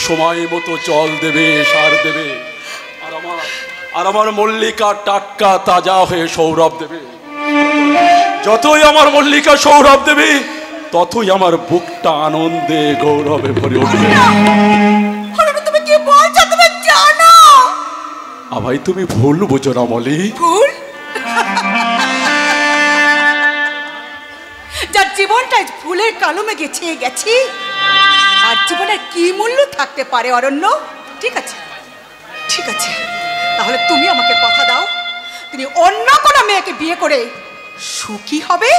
S2: সময় মতো জল দেবে, সার দেবে, আর আমার মল্লিকা টাটকা তাজা হয়ে সৌরভ দেবে। যতই আমার মল্লিকা সৌরভ দেবে, ততই আমার বুকটা আনন্দে গৌরবে ভরে উঠবে।
S5: তুমি কি বলছো? তুমি জানো
S2: ভাই, তুমি ভুল বুঝো না মলি।
S5: ভুল? যার জীবনটা ভুলের কালমে গেছি, আর জীবনের কি মূল্য থাকতে পারে অরণ্য? ঠিক আছে, তাহলে তুমি আমাকে কথা দাও, তুমি অন্য কোনো মেয়েকে বিয়ে করে সুখী হবে।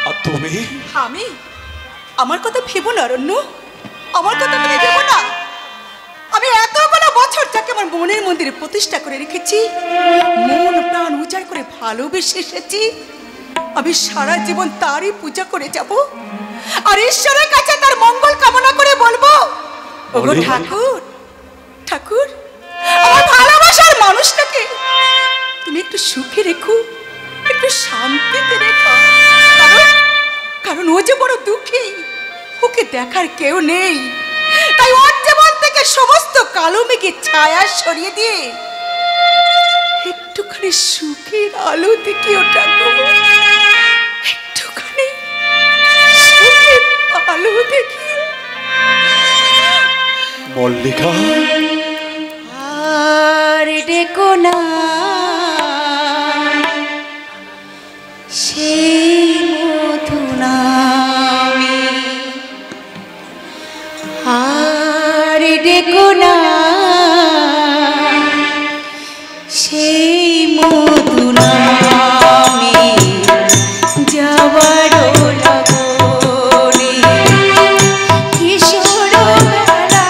S2: আর তুমি?
S5: আমার কথা ভেবো না অরণ্য, আমার কথা তুমি ভেবো না। আমি এতগুলো বছর যাকে আমার মনের মন্দিরে প্রতিষ্ঠা করে রেখেছি, মন প্রাণ উজাড় করে ভালোবেসে এসেছি, আমি সারা জীবন তারই পূজা করে যাব, আর ঈশ্বরের কাছে তার মঙ্গল কামনা করে বলবো, ওগো ঠাকুর, আমার ভালোবাসার মানুষটাকে তুমি একটু সুখে রেখো, একটু শান্তিতে রেখো। কারণ ও যে বড় দুঃখী, ওকে দেখার কেউ নেই। তাই ওর জীবন থেকে সমস্ত কালো মেঘের ছায়া সরিয়ে দিয়ে একটুখানি সুখের আলো দেখি, ওটা একটুখানি সুখের আলো দেখি।
S2: মল্লিকা,
S3: আর ডেকো না সেই মধু নামে, আর ডেকো না সেই মধু নামে, যাবার লগনে কিশোর বেলা,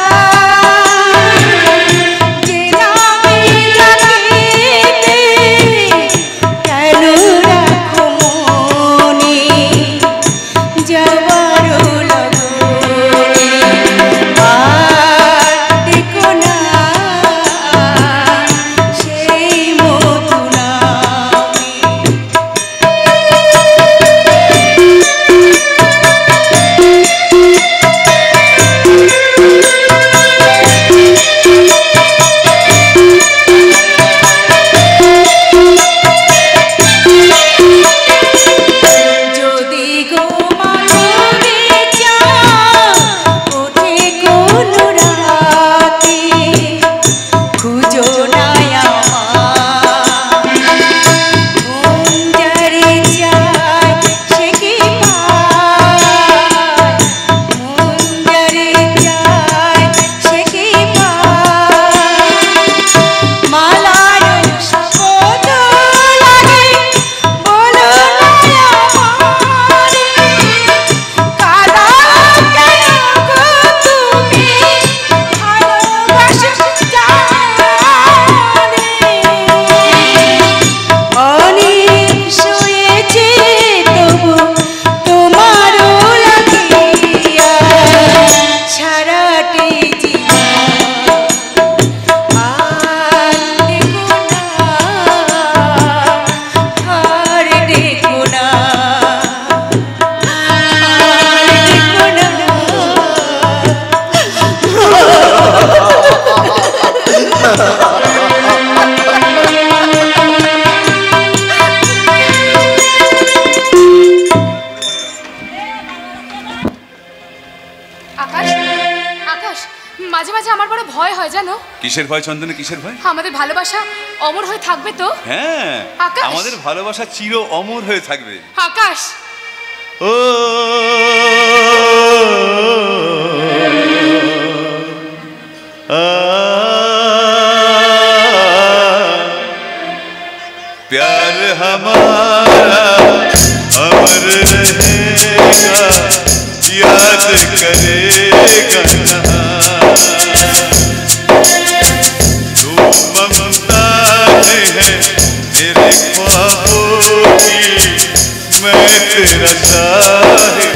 S3: যে নামে ডাকিতে কেন রাখো মনে, যাবার লগনে আর দেখো না
S7: মাঝে মাঝে আমার বড় ভয় হয় জানো।
S8: কিসের ভয় চন্দনে, কিসের ভয়?
S7: আমাদের ভালোবাসা অমর হয়ে থাকবে তো?
S8: হ্যাঁ,
S7: আকাশ।
S8: আমাদের ভালোবাসা চির অমর হয়ে থাকবে।
S7: আকাশ,
S8: ও प्यार हमारा अमर रहेगा, याद करेगा तू ममताज है मेरे ख्वाबों की, मैं तेरा साहिब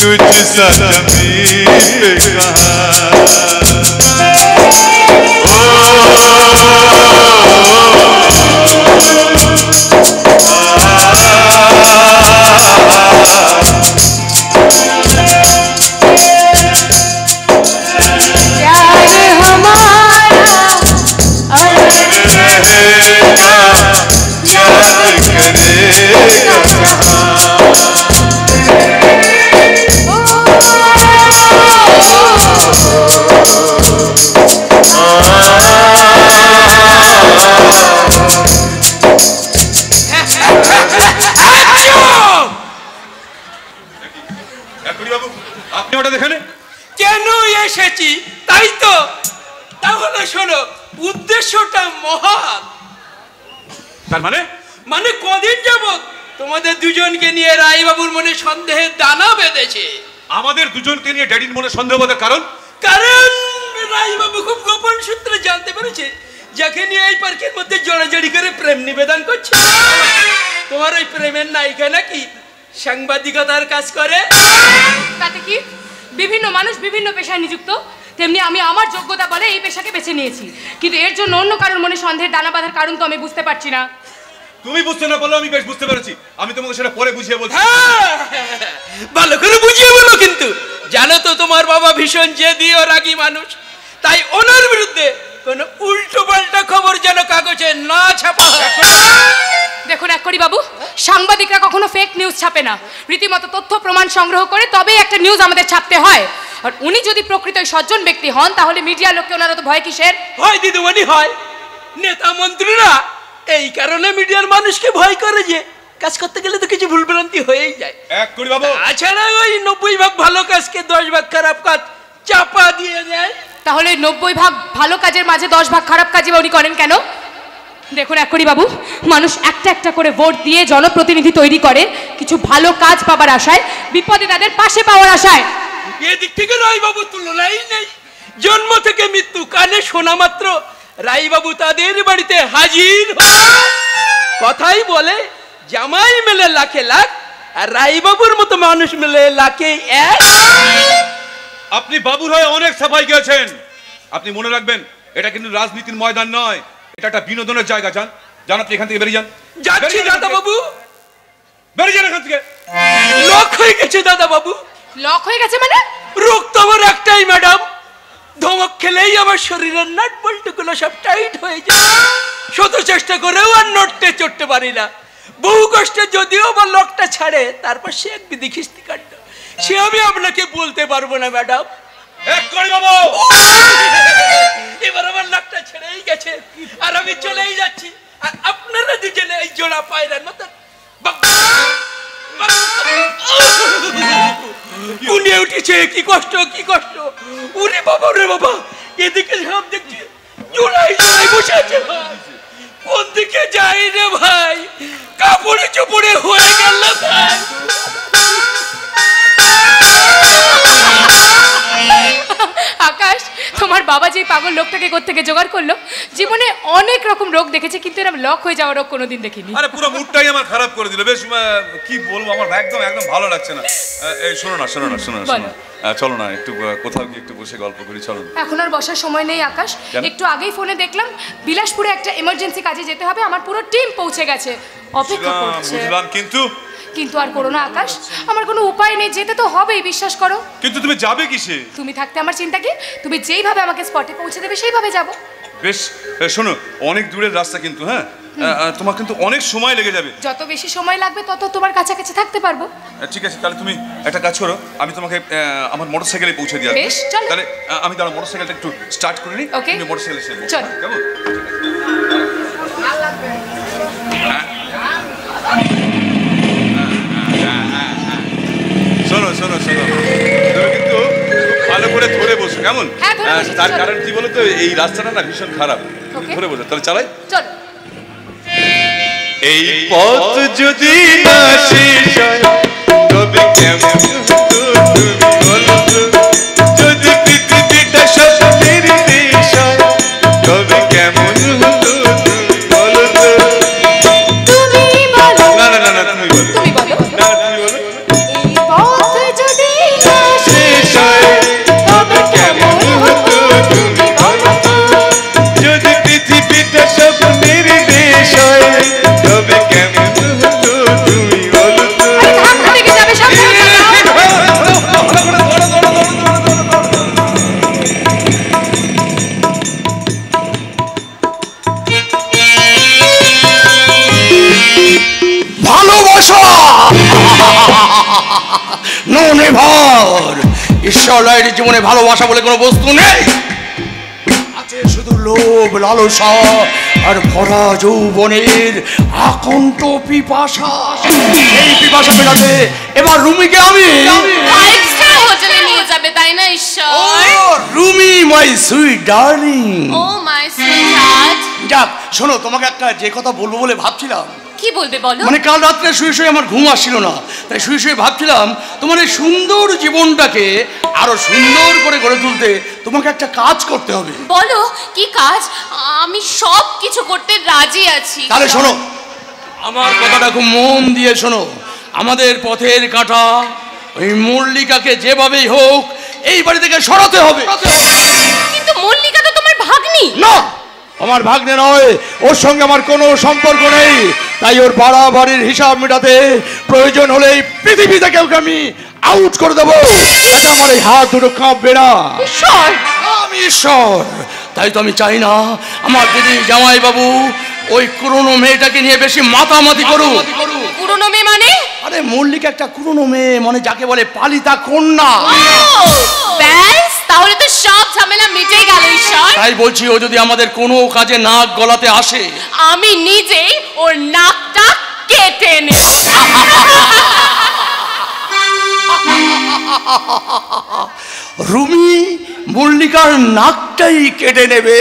S8: तुझसा ज़मीन पे
S10: কেন এসেছি তাই তো? তাহলে শোনো, উদ্দেশ্যটা মহৎ।
S2: তার মানে?
S10: মানে কদিন যাবত তোমাদের দুজনকে নিয়ে রায়বাবুর মনে সন্দেহের দানা বেঁধেছে।
S2: আমাদের দুজনকে নিয়ে ড্যাডির মনে সন্দেহ বাঁধার কারণ?
S10: কারণ রায়বাবু খুব গোপন সূত্রে জানতে পেরেছে যাকে নিয়ে এই পার্কের মধ্যে জড়াজড়ি করে প্রেম নিবেদন করছে। তোমার ওই প্রেমের নায়িকা নাকি সাংবাদিকতার কাজ করে।
S7: তাতে কি? বিভিন্ন মানুষ বিভিন্ন পেশায় নিযুক্ত, তেমনি আমি আমার যোগ্যতা বলে এই পেশাকে বেছে নিয়েছি। কিন্তু এর জন্য অন্য কারোর মনে সন্দেহের দানা বাঁধার কারণ তো আমি বুঝতে পারছি না।
S8: তুমি বুঝতে না পারলেও আমি বেশ বুঝতে পেরেছি। আমি তোমাকে সেটা পরে বুঝিয়ে বলছি।
S10: ভালো করে বুঝিয়ে বলো। কিন্তু জানো তো তোমার বাবা ভীষণ জেদি ও রাগী মানুষ, তাই ওনার বিরুদ্ধে কোনো উল্টো পাল্টা খবর যেন কাগজে না ছাপা হয়।
S7: দেখুন এক্ষুনি বাবু, সাংবাদিকরা কখনো ফেক নিউজ ছাপে না, রীতিমতো তথ্য প্রমাণ সংগ্রহ করে তবেই একটা নিউজ আমাদের ছাপতে হয়। আর উনি যদি প্রকৃত সজ্জন ব্যক্তি হন তাহলে মিডিয়া লোককে ওনারা তো ভয় কিসের?
S10: হয় দিদিমণি, হয় নেতা মন্ত্রীরা এই কারণে মিডিয়ার মানুষকে ভয় করে যে কাজ করতে গেলে তো কিছু ভুলভ্রান্তি হয়েই যায়। তাছাড়া ওই 90 ভাগ ভালো কাজকে 10 ভাগ খারাপ কাজ চাপা দিয়ে দেয়।
S7: তাহলে 90 ভাগ ভালো কাজের মাঝে 10 ভাগ খারাপ কাজই উনি করেন কেন? দেখুন এক্ষুনি বাবু, মানুষ একটা একটা করে ভোট দিয়ে জনপ্রতিনিধি তৈরি করে কিছু ভালো কাজ পাবার আশায়, বিপদে তাদের পাশে পাওয়ার আশায়।
S10: এদিক থেকে রায়বাবুর তুলনাই নেই। জন্ম থেকে মৃত্যু কানে শোনা মাত্র রায়বাবু তাদের বাড়িতে হাজির। কথাই বলে জামাই মেলে লাখে লাখ, আর রায়বাবুর মতো মানুষ মেলে লাখে এক।
S8: আপনি বাবুর হয়ে অনেক সাফাই গেছেন। আপনি মনে রাখবেন, এটা কিন্তু রাজনীতির ময়দান নয়, এটা একটা বিনোদনের জায়গা। যান যান, আপনি এখান থেকে বেরিয়ে যান।
S10: যাচ্ছি দাদা বাবু।
S8: বেরিয়ে যান এখান থেকে।
S10: লক হয়ে গেছে দাদা বাবু।
S7: লক হয়ে গেছে মানে?
S10: রোগ তো আমার একটাই ম্যাডাম, ধমক খেলেই আমার শরীরের নাট বল্টুগুলো সব টাইট হয়ে যায়। শত চেষ্টা করেও আর নড়তে চড়তে পারি না। বহু কষ্টে যদিও আমার লকটা ছাড়ে, তারপর সে এক বিধি খিস্তি কাণ্ড, সে আমি আপনাকে বলতে পারবো না ম্যাডাম। এবার আমার লকটা ছেড়েই গেছে আর আমি চলেই যাচ্ছি। আর আপনারা দুজনে এই জোড়া পায়রার মতন কুনিয়ে উঠেছে। কি কষ্ট, কি কষ্ট! ওরে বাবা, রে বাবা, এদিকে সব দেখছি জোড়াই জোড়াই বসে আছে। কোন দিকে যাই রে ভাই? কাপড়ে চোপড়ে হয়ে গেল ভাই।
S7: আকাশ, তোমার বাবা যে পাগল লোকটাকে কোত্থেকে জোগাড় করলো। জীবনে অনেক রকম রোগ দেখেছে, কিন্তু এরকম লক হয়ে যাওয়ার রোগ কোনোদিন দেখিনি।
S8: আরে পুরো মুডটাই আমার খারাপ করে দিল। বেশ কি বলবো, আমার একদম একদম ভালো লাগছে না। এই শোনো না, চলো না একটু কোথাও গিয়ে একটু বসে গল্প করি, চলো।
S7: এখন আর বসার সময় নেই আকাশ। একটু আগেই ফোনে দেখলাম বিলাসপুরে একটা এমার্জেন্সি কাজে যেতে হবে, আমার পুরো টিম পৌঁছে গেছে, অপেক্ষা করছে।
S8: বুঝলাম, কিন্তু
S7: আর করো না আকাশ, আমার কোনো উপায় নেই, যেতে তো হবেই, বিশ্বাস করো।
S8: কিন্তু তুমি যাবে কিসে?
S7: তুমি থাকতে আমার চিন্তা কি? তুমি যেইভাবে আমাকে স্পটে পৌঁছে দেবে সেইভাবে যাব।
S8: বেশ, শোনো, অনেক দূরের রাস্তা কিন্তু, হ্যাঁ তোমার কিন্তু অনেক সময় লেগে যাবে।
S7: যত বেশি সময় লাগবে তত তোমার কাছাকাছি থাকতে পারবো।
S8: ঠিক আছে, তাহলে তুমি একটা কাজ করো, আমি তোমাকে আমার মোটরসাইকেলে পৌঁছে দিয়ে আসবো।
S7: বেশ, চলো।
S8: তাহলে আমি তাহলে মোটরসাইকেলটা একটু স্টার্ট করে নিই, তুমি মোটরসাইকেলে এসে
S7: চলো।
S8: কেমন? শোনো, তুমি কিন্তু ভালো করে ধরে বসো, কেমন? তার কারণ কি বলো তো, এই রাস্তাটা না ভীষণ খারাপ, ধরে বসো। তাহলে চালাই,
S7: চল।
S8: এই পথ যদি না শেষ হয় তবে কেমন হতো তুমি বলো তো? যদি পৃথিবীটা স্বপ্নের দেশ হয় তবে কেমন হতো তুমি বলো তো? না, তুমি বলো।
S9: এই পথ যদি না
S8: শেষ হয়
S9: তবে কেমন হতো তুমি বলো তো?
S8: যদি পৃথিবীটা স্বপ্নের দেশ হয় তবে কেমন হতো তুমি বলো তো?
S2: ভালোবাসা ননে ভর। ঈশ্বরের জীবনে ভালোবাসা বলে কোনো বস্তু নেই, আছে শুধু লোভ, লালসা আর ভরা যৌবনের আকণ্ঠ পিপাসা। এই পিপাসা মেটাতে এবার রুমিকে আমি
S9: ফাইভ স্টার হোটেলে নিয়ে যাবে, তাই না ঈশ্বর?
S2: Rumi my sweet darling.
S9: Oh my sweetheart.
S2: যাক, শোনো, তোমাকে একটা যে কথা বলবো বলে ভাবছিলাম।
S9: কি বলবে বলো?
S2: মানে কাল রাত্রে শুয়ে আমার ঘুম আসছিল না, তাই শুয়ে ভাবছিলাম তোমার এই সুন্দর জীবনটাকে আরো সুন্দর করে গড়ে তুলতে তোমাকে একটা কাজ করতে হবে।
S9: বলো কি কাজ? আমি সব কিছু করতে রাজি আছি।
S2: তাহলে শোনো, আমার কথাটা খুব মন দিয়ে শোনো। আমাদের পথের কাঁটা ওই মল্লিকাকে যেভাবেই হোক এই বাড়ি থেকে সরাতে হবে।
S9: কিন্তু মল্লিকা তো তোমার ভাগ্নি।
S2: না, আমার ভাগ্নে নয়, ওর সঙ্গে আমার কোনো সম্পর্ক নেই। তাই ওর ভাড়া বাড়ির হিসাব মেটাতে প্রয়োজন হলে পৃথিবী থেকে ওকে আমি আউট করে দেবো, যাতে আমার এই হাত দুটো কাঁপবে না। আমি ঈশ্বর, তাই তো আমি চাই না আমার দিদি জামাই বাবু ওই পুরনো মেয়েটাকে নিয়ে বেশি মাতামাতি করুক।
S9: পুরনো মেয়ে মানে?
S2: আরে মল্লিকা একটা পুরনো মেয়ে, মানে যাকে বলে পালিতা কন্যা।
S9: ব্যাস, তাহলে তো সব ঝামেলা মিটে গেল ঈশ্বর।
S2: তাই বলছি, ও যদি আমাদের কোনো কাজে নাক গলাতে আসে,
S9: আমি নিজেই ওর নাকটা কেটে নেব।
S2: রুমি মল্লিকার নাকটাই কেটে নেবে।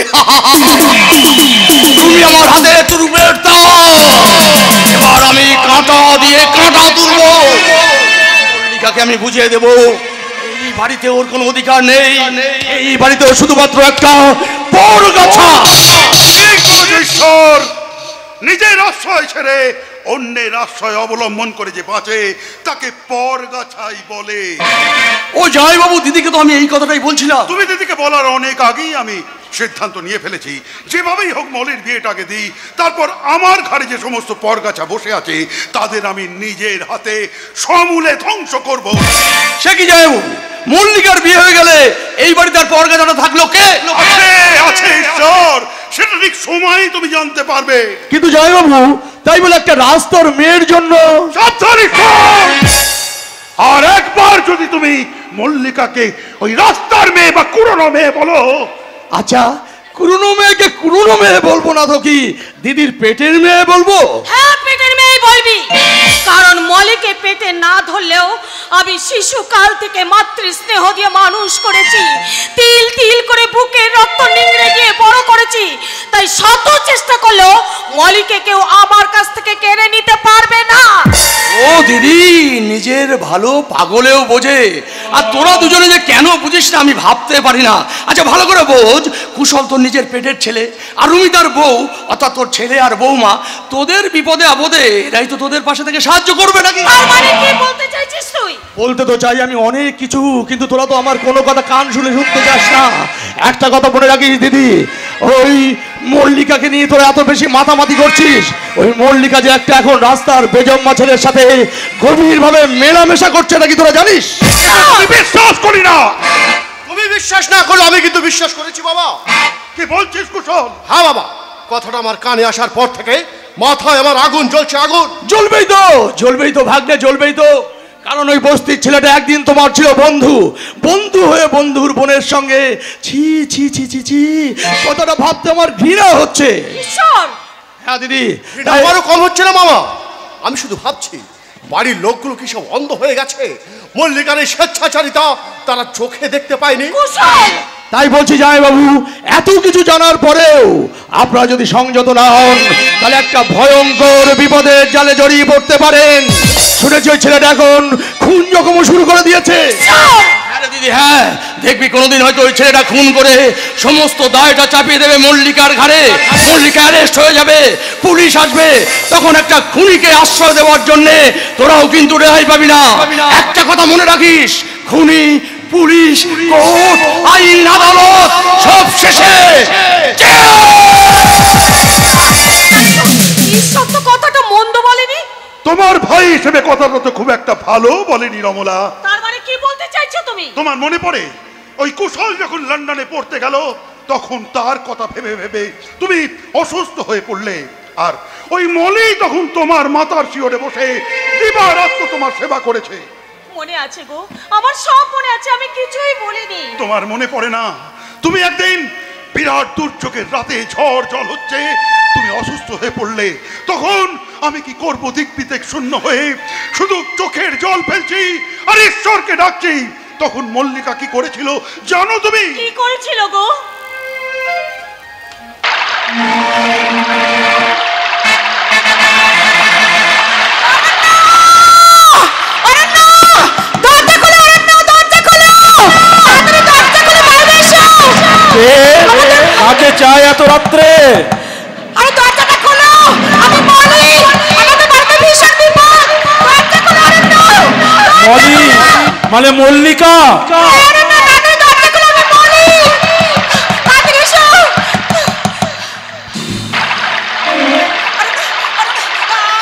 S2: তুমি আমার হাতে তুরুপের দাও, এবার আমি কাঁটা দিয়ে কাঁটা তুলবো। মল্লিকাকে আমি বুঝিয়ে দেব এই বাড়িতে ওর কোনো অধিকার নেই, এই বাড়িতে ও শুধুমাত্র একটা বড় গাছা।
S4: ঈশ্বর নিজের আশ্রয় ছেড়ে অন্যের আশ্রয় অবলম্বন করে যে বাঁচে তাকে পরগাছাই বলে।
S2: ও জয় বাবু, দিদিকে তো আমি এই কথাটাই বলছিলাম।
S4: তুমি দিদিকে বলার অনেক আগেই আমি সিদ্ধান্ত নিয়ে ফেলেছি, যেভাবেই হোক মলের বিয়েটাকে দিই, তারপর আমার ঘরে যে সমস্ত পরগাছা বসে আছে তাদের আমি নিজের হাতে সমূলে ধ্বংস করব।
S2: সে কি জয় বাবু, মল্লিকার বিয়ে হয়ে গেলে এই বাড়িতে আর পরগাছাটা থাকলো কে?
S4: আছে ঈশ্বর, সেটা ঠিক সময়ই তুমি জানতে পারবে।
S10: কিন্তু জয় বাবু, তাই বলে একটা রাস্তার মেয়ের জন্য
S4: সাবধানে শোন। আর একবার যদি তুমি মল্লিকাকে ওই রাস্তার মেয়ে বা কুড়নো মেয়ে বলো।
S10: আচ্ছা, কুরুনো মেয়েকে কুরুনো মেয়ে বলবো না তো কি দিদির পেটের মেয়ে বলবো?
S3: হ্যাঁ, পেটের মেয়ে বলবি, কারণ মলিকে পেটে না ধরলেও আমি শিশুকাল থেকে মাতৃ স্নেহ দিয়ে মানুষ করেছি, তিল তিল করে বুকের রক্ত নিংড়ে দিয়ে বড় করেছি। তাই শত চেষ্টা করলেও মলিকে কেউ আমার কাছ থেকে কেড়ে নিতে পারবে না।
S2: ও দিদি, নিজের ভালো পাগলেও বোঝে, আর তোরা দুজনে যে কেন বুঝিস না আমি ভাবতে পারি না। আচ্ছা ভালো করে বোঝ, কুশল তোর নিজের পেটের ছেলে, আর রুমি তার বউ, অর্থাৎ তোর ছেলে আর বৌমা, তোদের বিপদে আপদে এরাই তো তোদের পাশে থেকে সাহায্য করবে নাকি?
S3: তার মানে কি বলতে চাইছিস তুই?
S10: বলতে তো চাই আমি অনেক কিছু, কিন্তু তোরা তো আমার কোনো কথা কান শুনে শুনতে চাস না। একটা কথা মনে রাখিস দিদি, ওই মল্লিকাকে নিয়ে তোরা এত বেশি মাতামাতি করছিস, ওই মল্লিকা যে একটা এখন রাস্তার বেজম্মা ছেলের সাথে গভীরভাবে মেলামেশা করছে নাকি তোরা জানিস?
S4: আমি বিশ্বাস করি না।
S11: তুমি বিশ্বাস না করলে আমি কিন্তু বিশ্বাস করেছি বাবা।
S4: কি বলছিস কুশল?
S11: হ্যাঁ বাবা, কথাটা আমার কানে আসার পর থেকে মাথায় আমার আগুন জ্বলছে, আগুন।
S10: জ্বলবেই তো, জ্বলবেই তো ভাগ্নে, জ্বলবেই তো। কারণ ওই বস্তির ছেলেটা একদিন তোমার ছিল বন্ধু, বন্ধু হয়ে বন্ধুর বোনের সঙ্গে ছি ছি ছি ছি ছি, কথাটা ভাবতে আমার ঘৃণা হচ্ছে।
S3: ঈশ্বর!
S10: হ্যাঁ দিদি,
S11: এটা আমারও কম হচ্ছে না মামা। আমি শুধু ভাবছি, বাড়ির লোকগুলো কি সব অন্ধ হয়ে গেছে? মল্লিকার এই স্বেচ্ছাচারিতা তারা চোখে দেখতে পায়নি?
S3: কুশল!
S10: তাই বলছি জয় বাবু, এত কিছু জানার পরেও আপনারা যদি সংযত না হন তাহলে একটা ভয়ঙ্কর বিপদের জালে জড়িয়ে পড়তে পারেন। শুনেছি ওই ছেলেটা এখন খুন জখম শুরু করে দিয়েছে।
S2: আরে দিদি হ্যাঁ, দেখবি কোনোদিন হয়তো ওই ছেলেটা খুন করে সমস্ত দায়টা চাপিয়ে দেবে মল্লিকার ঘাড়ে, মল্লিকা অ্যারেস্ট হয়ে যাবে, পুলিশ আসবে, তখন একটা খুনিকে আশ্রয় দেওয়ার জন্যে তোরাও কিন্তু রেহাই পাবি না। একটা কথা মনে রাখিস, খুনি, পুলিশ, কোর্ট, আইন, আদালত সব শেষে
S3: ঈশ্বর তো কথাটা মন্দ বলেনি।
S4: তোমার ভাই হিসেবে কথাটা তো খুব একটা ভালো বলেনি রমলা।
S3: তার মানে কি বলতে চাইছো তুমি?
S4: তোমার মনে পড়ে ওই কুশল যখন লন্ডনে পড়তে গেল, তখন তার কথা ভেবে ভেবে তুমি অসুস্থ হয়ে পড়লে, আর ওই মলি তখন তোমার মাথার শিওরে বসে দিবারাত্র তোমার সেবা করেছে।
S3: মনে আছে গো, আমার সব মনে আছে, আমি কিছুই বলিনি।
S4: তোমার মনে পড়ে না? তুমি একদিন বিরাট দুর্যোগের রাতে ঝড় জল হচ্ছে, তুমি অসুস্থ হয়ে পড়লে, তখন আমি কি করবো দিক বিদিক শূন্য হয়ে শুধু চোখের জল ফেলছি আর ঈশ্বরকে ডাকছি। তখন মল্লিকা কি করেছিল জানো তুমি?
S3: কি করেছিল গো?
S10: কাকে চাই এত রাত্রে?
S3: আরে দরজাটা খোলো, আমি মলি, আমাদের বাড়িতে ভীষণ বিপদ, দরজা খোলো।
S10: মলি মানে মল্লিকা?
S3: আরে না, দাদু দরজা খোলো, আমি মলি, তাড়াতাড়ি এসো।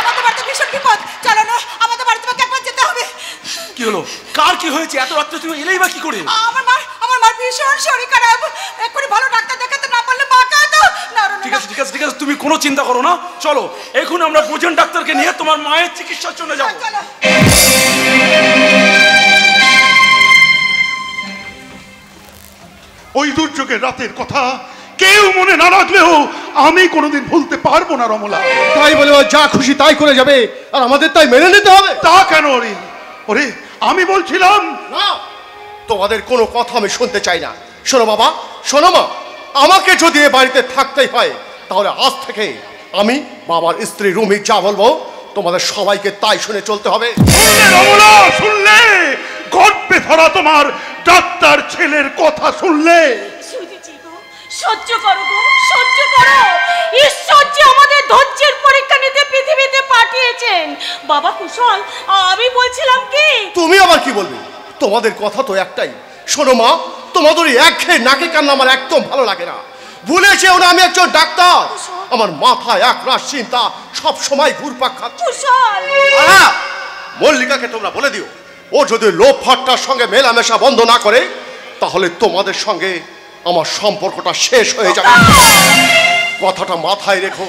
S3: আমাদের বাড়িতে ভীষণ বিপদ, চলো না, আমাদের বাড়িতে একবার যেতে হবে।
S2: কি হলো? কার কি হয়েছে? এত রাত্রে তুমি এলেই বা কি করে?
S3: আমার মার ভীষণ শরীর খারাপ, এক্ষুনি ভালো ডাক্তার দেখাতে না পারলে মাকে তো না।
S2: ঠিক আছে ঠিক আছে ঠিক আছে, তুমি কোনো চিন্তা করো না, চলো এখন আমরা বোঝেন ডাক্তারকে নিয়ে তোমার মায়ের চিকিৎসার জন্য যাবো।
S4: ওই দুর্যোগের রাতের কথা কেউ মনে না রাখলেও আমি কোনোদিন ভুলতে পারবো না রমলা।
S11: তাই বলে ও যা খুশি তাই করে যাবে আর আমাদের তাই মেনে নিতে হবে?
S4: তা কেন রে? ওরে আমি বলছিলাম
S11: না, তোমাদের কোনো কথা আমি শুনতে চাই না। শোনো বাবা, শোনো মা, আমাকে যদি এ বাড়িতে থাকতেই হয় তাহলে আজ থেকে আমি বাবার স্ত্রী রুমি যা বলবো তোমাদের সবাইকে তাই শুনে চলতে হবে।
S4: রমলা, শুনলে? গর্বে ধরা তোমার ডাক্তার ছেলের কথা শুনলে?
S3: সহ্য করো গো, সহ্য করো। ঈশ্বর যে আমাদের ধৈর্যের পরীক্ষা নিতে দিয়েছেন। বাবা কুশল, আমি বলছিলাম কি,
S11: তুমি আবার কি বলবে? তোমাদের কথা তো একটাই। শোনো মা, তোমাদের ওই একঘেয়ে নাকে কান্না আমার একদম ভালো লাগে না। ভুলে যেও না আমি একজন ডাক্তার। আমার মাথায় একরাশ চিন্তা সব সময় ঘুরপাক খাচ্ছে।
S3: কুশল
S11: মল্লিকাকে তোমরা বলে দিও, ও যদি লোভ ফাট্টার সঙ্গে মেলামেশা বন্ধ না করে তাহলে তোমাদের সঙ্গে আমার সম্পর্কটা শেষ হয়ে যাবে। কথাটা মাথায় রেখো।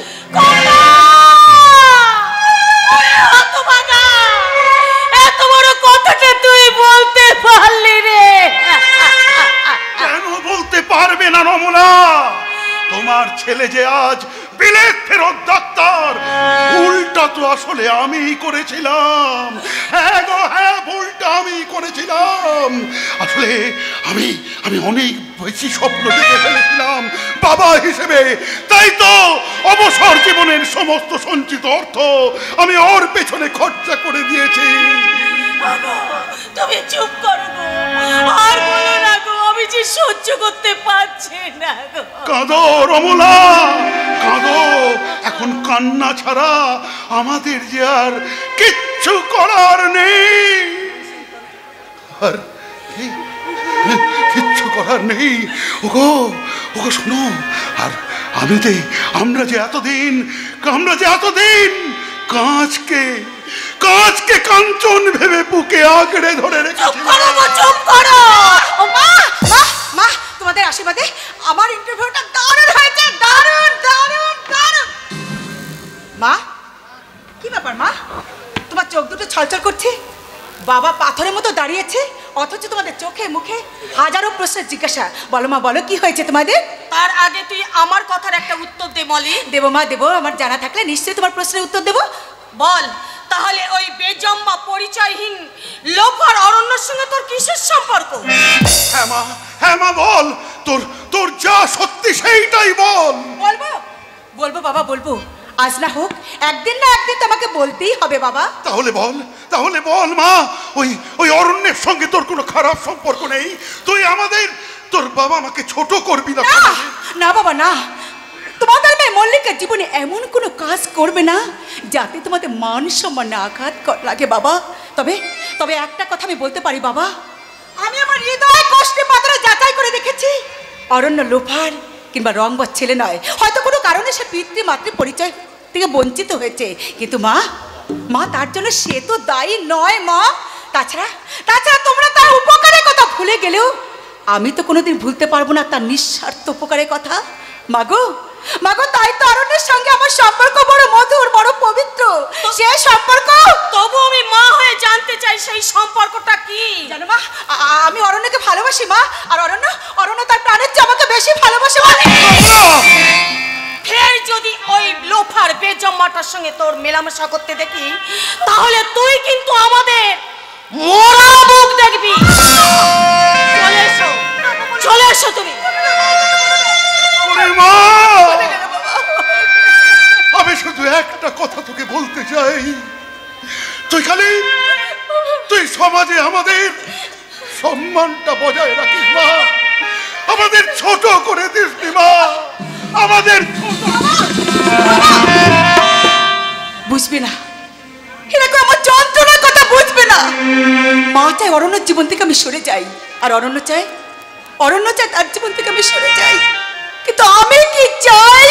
S3: এত বড় কথাটা তুই বলতে পারলি রে?
S4: কেন বলতে পারবে না রমনা? তোমার ছেলে যে আজ বিলেত ফেরত ডাক্তার, ভুলটা তো আসলে আমি করেছিলাম। হ্যাঁ গো হ্যাঁ, ভুলটা আমি করেছিলাম। আসলে আমি অনেক বেশি স্বপ্ন দেখে ফেলেছিলাম বাবা হিসেবে। তাই তো অবসর জীবনের সমস্ত সঞ্চিত অর্থ আমি ওর পেছনে খরচা করে দিয়েছি।
S3: তুমি চুপ করো গো, আর বলো না গো, আমি যে সহ্য করতে পারছি না গো।
S4: কাঁদো রমলা, কাঁদো। এখন কান্না ছাড়া আমাদের যে আর কিচ্ছু করার নেই। আর কিচ্ছু করার নেই। ওগো ওগো শোনো, আর আমরা যে এতদিন কাঁচকে কাঞ্চন ভেবে বুকে আঁকড়ে ধরে রেখেছি।
S5: চুপ করো মা, মা, মা, তোমাদের আশীর্বাদে আমার ইন্টারভিউটা দারুণ হয়েছে, দারুণ দারুণ দারুণ। মা, কি ব্যাপার মা? তোমার চোখ দুটো ছলছল করছে, বাবা পাথরের মতো দাঁড়িয়েছে, অথচ তোমাদের চোখে মুখে হাজারো প্রশ্নের জিজ্ঞাসা। বলো মা, বলো কি হয়েছে তোমাদের?
S3: তার আগে তুই আমার কথার একটা উত্তর দে মলি।
S5: দেবো মা, দেবো। আমার জানা থাকলে নিশ্চয়ই তোমার প্রশ্নের উত্তর দেবো।
S3: বল তাহলে ওই বেজম্মা পরিচয়হীন লোফার অরণ্যর সঙ্গে তোর কিসের সম্পর্ক?
S4: হ্যাঁ মা বল, তোর যা সত্যি সেইটাই বল।
S5: বলবো বলবো বাবা, বলবো। আজ না হোক একদিন না একদিন তোমাকে বলতেই হবে বাবা।
S4: তাহলে বল মা, ওই অরণ্যের সঙ্গে তোর কোনো খারাপ সম্পর্ক নেই? তোর বাবা আমাকে ছোট করবি না?
S5: না বাবা না, তোমাদের মেয়ে মল্লিকার জীবনে এমন কোনো কাজ করবে না যাতে তোমাদের মান সম্মানে আঘাত লাগে বাবা। তবে একটা কথা আমি বলতে পারি বাবা, আমি আমার হৃদয় কষ্টে পাথরে যাচাই করে দেখেছি, অরণ্য লোফার কিংবা রংবর ছেলে নয়। হয়তো কোনো কারণে সে পিতৃমাতৃ পরিচয় থেকে বঞ্চিত হয়েছে, কিন্তু মা তার জন্য সে তো দায়ী নয় মা। তাছাড়া তোমরা তার উপকারের কথা ভুলে গেলেও আমি তো কোনোদিন ভুলতে পারবো না তার নিঃস্বার্থ উপকারের কথা। মাগো, তাই তো অরণ্যের সঙ্গে আমার সম্পর্ক বড় মধুর, বড় পবিত্র। সে সম্পর্ক
S3: তবু আমি মা হয়ে জানতে চাই সেই সম্পর্কটা কি।
S5: জানো মা, আমি অরণ্যকে ভালোবাসি মা, আর অরণ্য তার প্রাণের চেয়ে আমাকে বেশি ভালোবাসে।
S3: ফের যদি ওই লোফার বেজম্মাটার সঙ্গে তোর মেলামেশা করতে দেখি, তাহলে তুই কিন্তু আমাদের মোরা মুখ দেখবি। চলে এসো তুমি।
S4: মা, আমি শুধু একটা কথা তোকে বলতে চাই, তুই সমাজে আমাদের সম্মানটা বজায় রাখিস মা। আমাদের ছোট করে দিস মা, আমাদের
S5: বুঝবে না, এরকম আমার যন্ত্রণার কথা বুঝবে না। মা চাই অরণ্যের জীবন থেকে আমি সরে যাই, আর অরণ্য চাই তার জীবন থেকে আমি সরে যাই। কিন্তু আমি কি চাই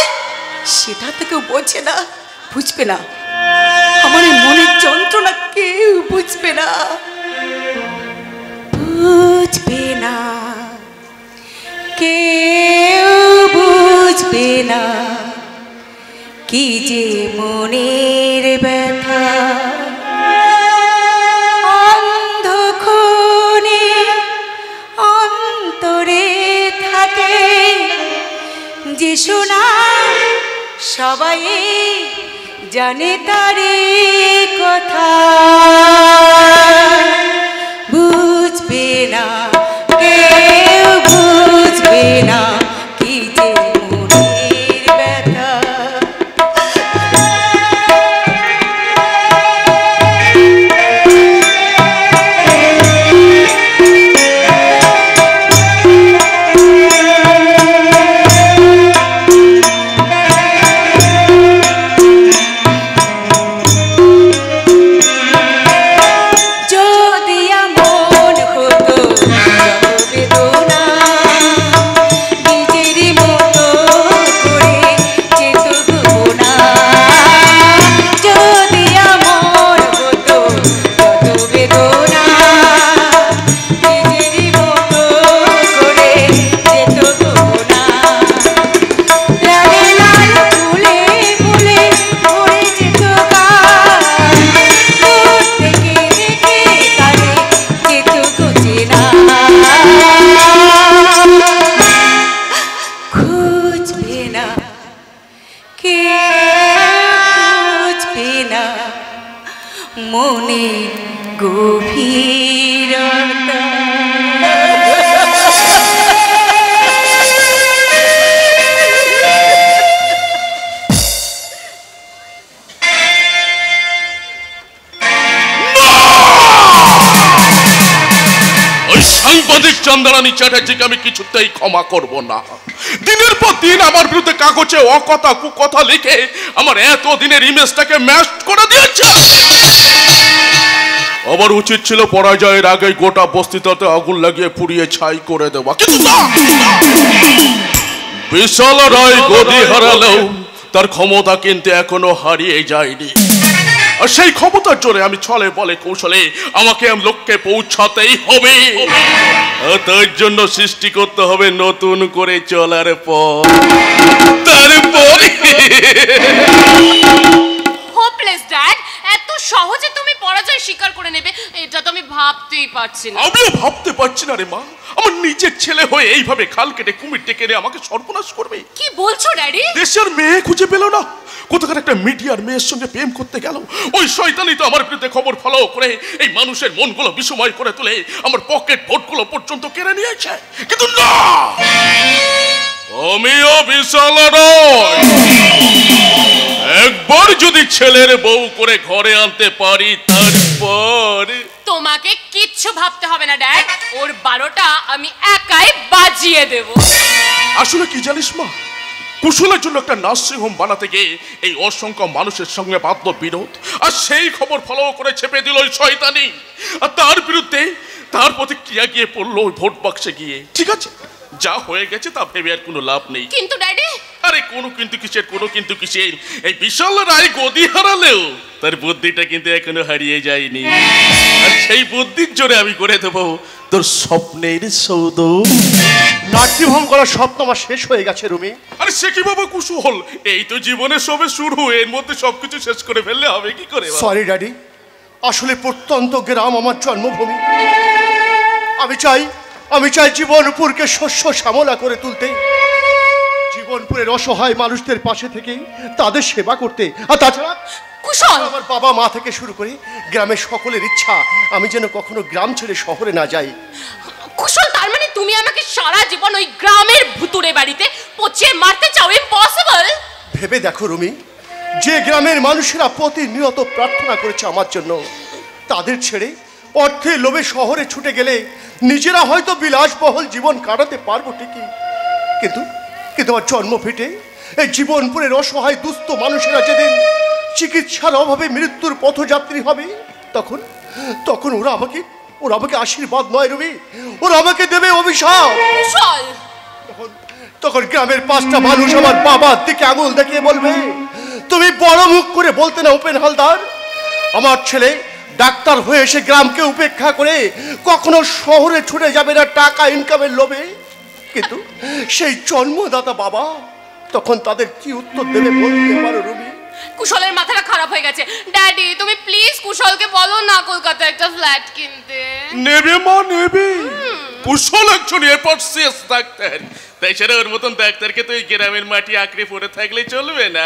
S5: সেটা তো কেউ বোঝে না, বুঝবে না। আমার এই মনের যন্ত্রণা কেউ বুঝবে না, কেউ বুঝবে না কি যে মনের ব্যথা। অন্ধক্ষণে অন্তরে থাকে যে শোনা, সবাই জানে তারে কথা। বুঝবে না, কেউ বুঝবে না কি যে মনের ব্যথা।
S3: মনে গভীরতা।
S1: সাংবাদিক চন্দ্রানী চ্যাটার্জিকে আমি কিছুতেই ক্ষমা করব না। দিনের পর দিন আমার বিরুদ্ধে কাগজে অকথা কুকথা লিখে আমার এত দিনের ইমেজটাকে ম্যাশ করে দিয়েছে। আমার উচিত ছিল পরাজয়ের আগে গোটা বস্তিটাতে আগুন লাগিয়ে পুড়িয়ে ছাই করে দেওয়া, কিন্তু না। বিশাল রায় গদি হারালেও তার ক্ষমতা কিন্তু এখনো হারিয়ে যায়নি। আর সেই ক্ষমতার জোরে আমি ছলে বলে কৌশলে আমাকে লক্ষ্যে পৌঁছাতেই হবে। তার জন্য সৃষ্টি করতে হবে নতুন করে চলার পথ। তারপরে
S9: হোপলেস ড্যাড, এত সহজে তুমি পরাজয় স্বীকার করে নেবে এটা তো আমি ভাবতেই পারছি না।
S1: আমিও ভাবতে পারছি না রে মা, আমার নিজের ছেলে হয়ে এইভাবে খাল কেটে কুমির ডেকে আমাকে সর্বনাশ করবে।
S9: কি বলছো ড্যাডি?
S1: দেশের মেয়ে খুঁজে পেল না, কোথাকার একটা মিডিয়ার মেয়ের সঙ্গে প্রেম করতে গেল। ওই শয়তানি তো আমার বিরুদ্ধে খবর ফলো করে এই মানুষের মনগুলো বিষময় করে তুলে আমার পকেট ভোটগুলো পর্যন্ত কেড়ে নিয়েছে। কিন্তু না, আমিও বিশাল নয়। একবার যদি ছেলের বউ করে ঘরে আনতে পারি তারপর
S9: তোমাকে কিচ্ছু ভাবতে হবে না ড্যাড, ওর 12টা আমি একাই বাজিয়ে দেব।
S1: আসলে কি জানিস মা, কুশলের জন্য একটা নার্সিংহোম বানাতে গিয়ে এই অসংখ্য মানুষের সঙ্গে বাধ্য বিরোধ, আর সেই খবর ফলো করে চেপে দিল ওই শয়তানি। আর তার বিরুদ্ধে তার প্রতিক্রিয়া গিয়ে পড়লো ওই ভোট বাক্সে গিয়ে। ঠিক আছে, যা হয়ে গেছে তা ভেবে আর কোনো লাভ নেই।
S9: কিন্তু ড্যাডি,
S1: আরে কোনো কিন্তু কিসের, এই বিশাল রায় গদি হারালেও তার বুদ্ধিটা কিন্তু এখনো হারিয়ে যায়নি। আর সেই বুদ্ধির জোরে আমি করে দেবো তোর স্বপ্নের সৌধ।
S11: নাট্যভঙ্গ করার স্বপ্ন আমার শেষ হয়ে গেছে রুমি।
S1: আরে সে কি বাবা কুশল, এই তো জীবনের সবে শুরু, এর মধ্যে সবকিছু শেষ করে ফেললে হবে কি করে?
S11: সরি ড্যাডি, আসলে প্রত্যন্ত গ্রাম আমার জন্মভূমি। আমি চাই জীবনপুরকে শস্য শ্যামলা করে তুলতে, জীবনপুরের অসহায় মানুষদের পাশে থেকে তাদের সেবা করতে। আর তাছাড়া
S9: কুশল,
S11: আমার বাবা মা থেকে শুরু করে গ্রামের সকলের ইচ্ছা আমি যেন কখনো গ্রাম ছেড়ে শহরে না যাই।
S9: কুশল, তার মানে তুমি আমাকে সারা জীবন ওই গ্রামের ভুতুড়ে বাড়িতে পচিয়ে মারতে চাও? ইম্পসিবল।
S11: ভেবে দেখো রুমি, যে গ্রামের মানুষেরা প্রতিনিয়ত প্রার্থনা করেছে আমার জন্য, তাদের ছেড়ে অর্থের লোভে শহরে ছুটে গেলে নিজেরা হয়তো বিলাসবহুল জীবন কাটাতে পারবো ঠিকই, কিন্তু আমার জন্ম ভিটে এই জীবনপুরের অসহায় দুস্থ মানুষেরা যেদিন চিকিৎসার অভাবে মৃত্যুর পথযাত্রী হবে, তখন ওরা আমাকে আশীর্বাদ নয় রবি, ওরা আমাকে দেবে অভিশাপ। তখন গ্রামের 5টা মানুষ আমার বাবার দিকে আঙুল দেখিয়ে বলবে, তুমি বড় মুখ করে বলতে না উপেন হালদার, আমার ছেলে ডাক্তার হয়ে এসে গ্রামকে উপেক্ষা করে কখনো শহরে ছুটে যাবে না টাকা ইনকামের লোভে। কিন্তু সেই জন্মদাতা বাবা তখন তাদের কি উত্তর দেবে বলতে পারো রবি?
S9: কুশলের মাথাটা খারাপ হয়ে গেছে। ড্যাডি, তুমি প্লিজ কুশলকে বলো না কলকাতায় একটা ফ্ল্যাট কিনতে।
S1: নেবে মা, নেবে। কুশল একজন এরপর শেষ ডাক্তার, তাই সেটা ওর মতন ডাক্তারকে তো এই গ্রামের মাটি আঁকড়ে পড়ে থাকলে চলবে না।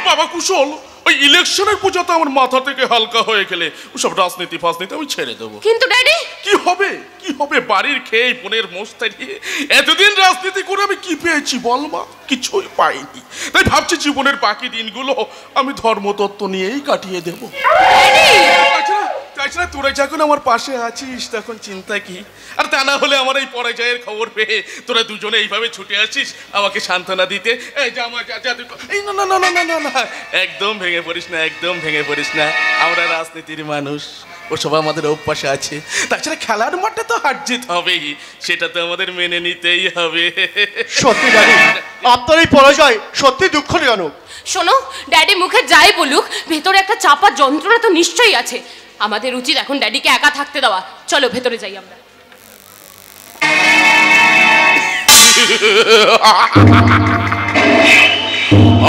S1: বাবা কুশল, ওই ইলেকশনের পূজাতে আমার মাথা থেকে হালকা হয়ে গেলে ওসব রাজনীতি ফাজনীতি আমি ছেড়ে দেবো।
S9: কিন্তু ড্যাডি,
S1: কি হবে বাড়ির খেয়ে বোনের মোষ তাড়িয়ে এতদিন রাজনীতি করে আমি কি পেয়েছি বল মা? কিছুই পাইনি। তাই ভাবছি জীবনের বাকি দিনগুলো আমি ধর্মতত্ত্ব নিয়েই কাটিয়ে দেবো। তাছাড়া তোরা যখন আমার পাশে আছিস তখন চিন্তা কি? আর তা না হলে আমার এই পরাজয়ের খবর পেয়ে তোরা দুজনে এইভাবে ছুটে আসিস আমাকে সান্ত্বনা দিতে। এই যে আমার এই না না না না না না, একদম ভেঙে পড়িস না। আমরা রাজনীতির মানুষ, ওসব আমাদের অভ্যাসে আছে। তাছাড়া খেলার মাঠে তো হার জিত হবেই, সেটা তো আমাদের মেনে নিতেই হবে।
S11: সত্যি ড্যাডি, আপনার এই পরাজয় সত্যি দুঃখজনক।
S9: শোনো ড্যাডি, মুখে যাই বলুক ভেতরে একটা চাপা যন্ত্রণা তো নিশ্চয়ই আছে। আমাদের উচিত এখন ড্যাডিকে একা থাকতে দেওয়া। চলো ভেতরে যাই আমরা।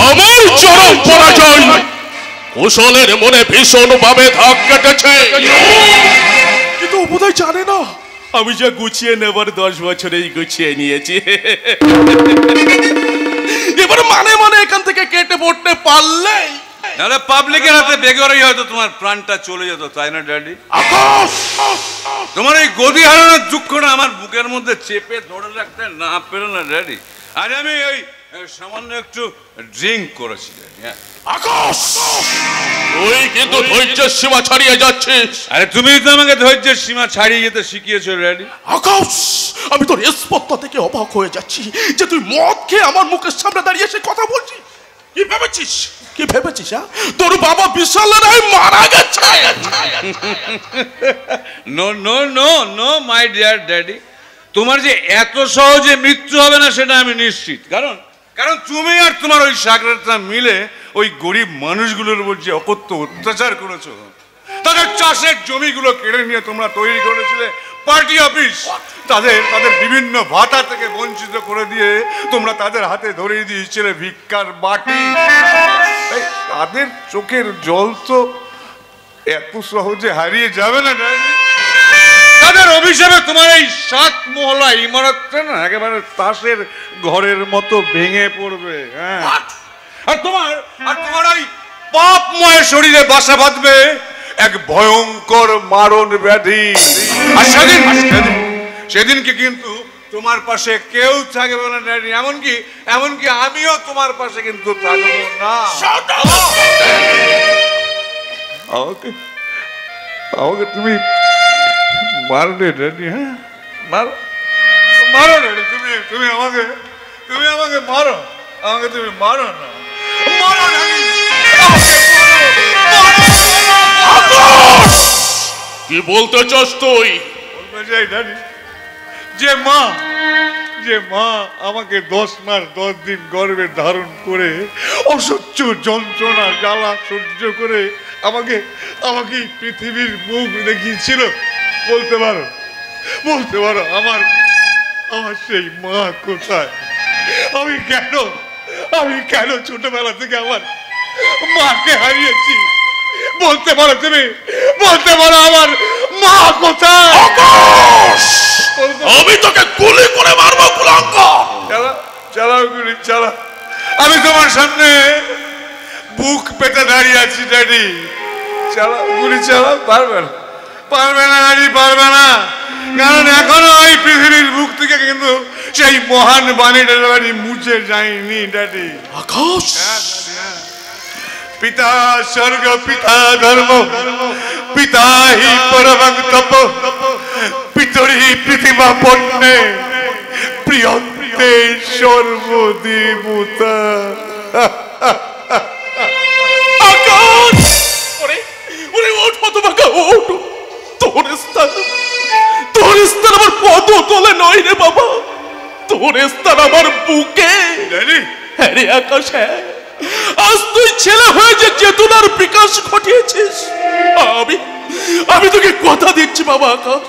S1: আমার চরম পরাজয় কুশলের মনে ভীষণ ভাবে দাগ কেটেছে, কিন্তু বোধহয় জানে না আমি যা গুছিয়ে নেবার 10 বছরেই গুছিয়ে নিয়েছি। এবার মানে এখান থেকে কেটে পড়তে পারলে
S8: নাহলে পাবলিকের হাতে বেগরেই হয়তো তোমার প্রাণটা চলে যেত, তাই না ড্যাডি?
S4: আকাশ,
S8: তোমার এই গদি হারানোর দুঃখটা আমার বুকের মধ্যে চেপে ধরে রাখতে না পেরে না ড্যাডি, আজ আমি ওই সামান্য একটু ড্রিঙ্ক করেছি।
S4: আকাশ,
S1: তুই কিন্তু ধৈর্যের সীমা ছাড়িয়ে যাচ্ছিস।
S8: আরে তুমি তো আমাকে ধৈর্যের সীমা ছাড়িয়ে যেতে শিখিয়েছো ড্যাডি।
S4: আকাশ, আমি তোর স্পর্ধা থেকে অবাক হয়ে যাচ্ছি যে তুই মদ খেয়ে আমার মুখের সামনে দাঁড়িয়ে এসে কথা বলছিস। কি ভেবেছিস? কি ভেবেছিস? তোর বাবা বিশাল রায় মারা গেছে।
S8: No no no no my dear daddy, তোমার যে এত সহজে মৃত্যু হবে না সেটা আমি নিশ্চিত। কারণ তুমি আর তোমার ওই সাগরেরটা মিলে ওই গরিব মানুষগুলোর উপর যে অকথ্য অত্যাচার করেছো, তাদের চাষের জমিগুলো কেড়ে নিয়ে তোমরা তৈরি করেছিলে পার্টি অফিস, তাদের বিভিন্ন ভাতা থেকে বঞ্চিত করে দিয়ে তোমরা তাদের হাতে ধরিয়ে দিয়েছিলে ভিক্ষার বাটি। তাদের চোখের জল তো এত সহজে হারিয়ে যাবে না ড্যাডি। তাদের অভিশাপে তোমার এই 7 মহলা ইমারতটা না একেবারে তাসের ঘরের মতো ভেঙে পড়বে। হ্যাঁ, আর তোমার ওই পাপময় শরীরে বাসা বাঁধবে এক ভয়ঙ্কর মারণ ব্যাধি। আর সেদিনকে কিন্তু তোমার পাশে কেউ থাকবে না ড্যাডি, এমনকি আমিও তোমার পাশে কিন্তু থাকবো না। আমাকে তুমি মারলে ড্যাডি। হ্যাঁ, মারো ড্যাডি, তুমি আমাকে মারো, তুমি মারো না, মারো ড্যাডি,
S1: কি বলতে চাস তুই?
S8: বলতে চাই ড্যাডি, যে মা আমাকে 10 মাস 10 দিন গর্ভে ধারণ করে অসহ্য যন্ত্রণা জ্বালা সহ্য করে আমাকে পৃথিবীর মুখ দেখিয়েছিল, বলতে পারো আমার সেই মা কোথায়? আমি কেন ছোটবেলা থেকে আমার মাকে হারিয়েছি? বলতে পারো তুমি? বলতে পারো আমার মা কোথায়?
S1: আমি তোকে গুলি করে মারবো কুলঙ্গ।
S8: চালাও গুলি, চালা। আমি তোমার সামনে বুক পেতে দাঁড়িয়ে আছি ড্যাডি, চালাও গুলি, চালাও। পারবে না ড্যাডি, পারবে না। কারণ এখনো ওই পৃথিবীর বুক থেকে কিন্তু সেই মহান বাণীটা ড্যাডি মুছে যায়নি ড্যাডি।
S4: আকাশ,
S8: পিতা স্বর্গ, পিতা ধর্ম, পিতা হি পরমং তপ, পিতরি পৃথিবী পণ্যে প্রিয়ন্তে সর্বদেবতা।
S4: আকাশ, ওরে ওঠ হতভাগা, ওঠ। তোর স্থান আমার পদ তলে নয় রে বাবা, তোর স্থান আমার বুকে। হ্যাঁ রে আকাশ, হ্যাঁ, আজ তুই ছেলে হয়ে যে চেতনার বিকাশ ঘটিয়েছিস, আমি তোকে কথা দিচ্ছি বাবা আকাশ,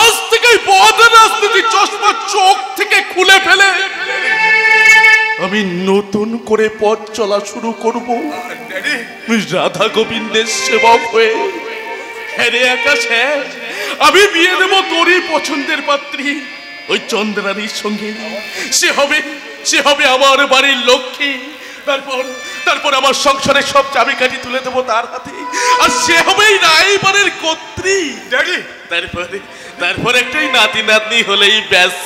S4: আজ থেকে পদ রাজনীতি চশমা চোখ থেকে খুলে ফেলে আমি নতুন করে পথ চলা শুরু করব রাধা গোবিন্দের সেবক হয়ে। হ্যাঁ রে আকাশ, হ্যাঁ, আমি বিয়ে দেব তোরই পছন্দের পাত্রী ওই চন্দ্রানীর সঙ্গে। সে হবে আমার বাড়ির লক্ষ্মী। তারপর আমার সংসারের সব চাবিকাঠি তুলে দেবো তার হাতে, আর সে হবেই রায়বাড়ির কর্ত্রী। তারপর একটাই নাতি নাতনি হলেই ব্যাস।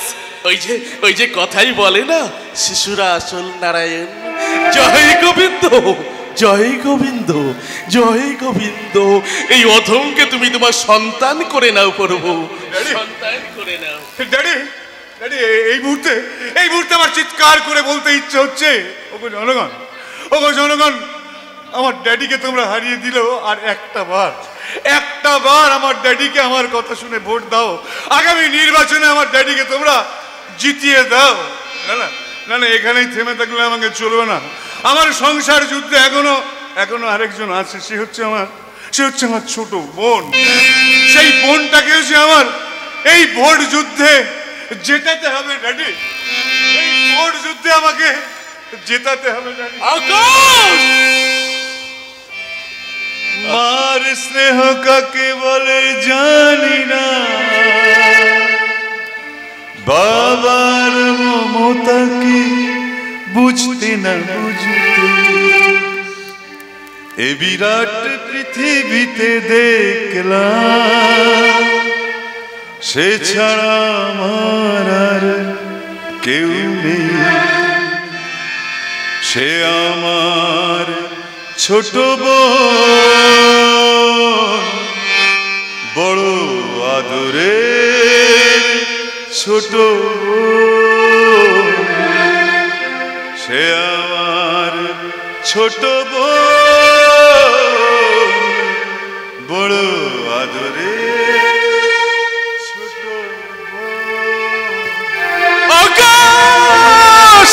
S4: ওই যে কথাই বলে না, শিশুরা আসল নারায়ণ। জয় গোবিন্দ, জয় গোবিন্দ, জয় গোবিন্দ। এই অধমকে তুমি তোমার সন্তান করে নাও প্রভু, সন্তান করে নাও।
S8: ড্যাডি, এই মুহূর্তে আমার চিৎকার করে বলতে ইচ্ছে হচ্ছে, ওগো জনগণ, আমার ড্যাডিকে তোমরা হারিয়ে দিল, আর একটা বার আমার ড্যাডিকে আমার কথা শুনে ভোট দাও। আগামী নির্বাচনে আমার ড্যাডিকে তোমরা জিতিয়ে দাও। না, এখানেই থেমে থাকলে আমাকে চলবে না। আমার সংসার যুদ্ধে এখনো আরেকজন আছে, সে হচ্ছে আমার ছোট বোন। সেই বোনটাকে হচ্ছে আমার এই ভোট যুদ্ধে জেতাতে হবে ড্যাডি, এই ভোট যুদ্ধে আমাকে জেতাতে হবে ড্যাডি। মার স্নেহ কাকে বলে জানি না, বাবার মমতাকে বুঝতে না বুঝতে, এ বিরাট পৃথিবীতে দেখলাম সে ছাড়া আমার আর কেউ নেই, সে আমার ছোট বোন, বড় আদরের ছোট বোন, সে আমার ছোট বোন, বড় আদরের ছোট বোন। আকাশ!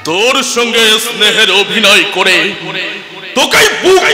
S1: তোর সঙ্গে স্নেহের অভিনয় করে তোকে বুক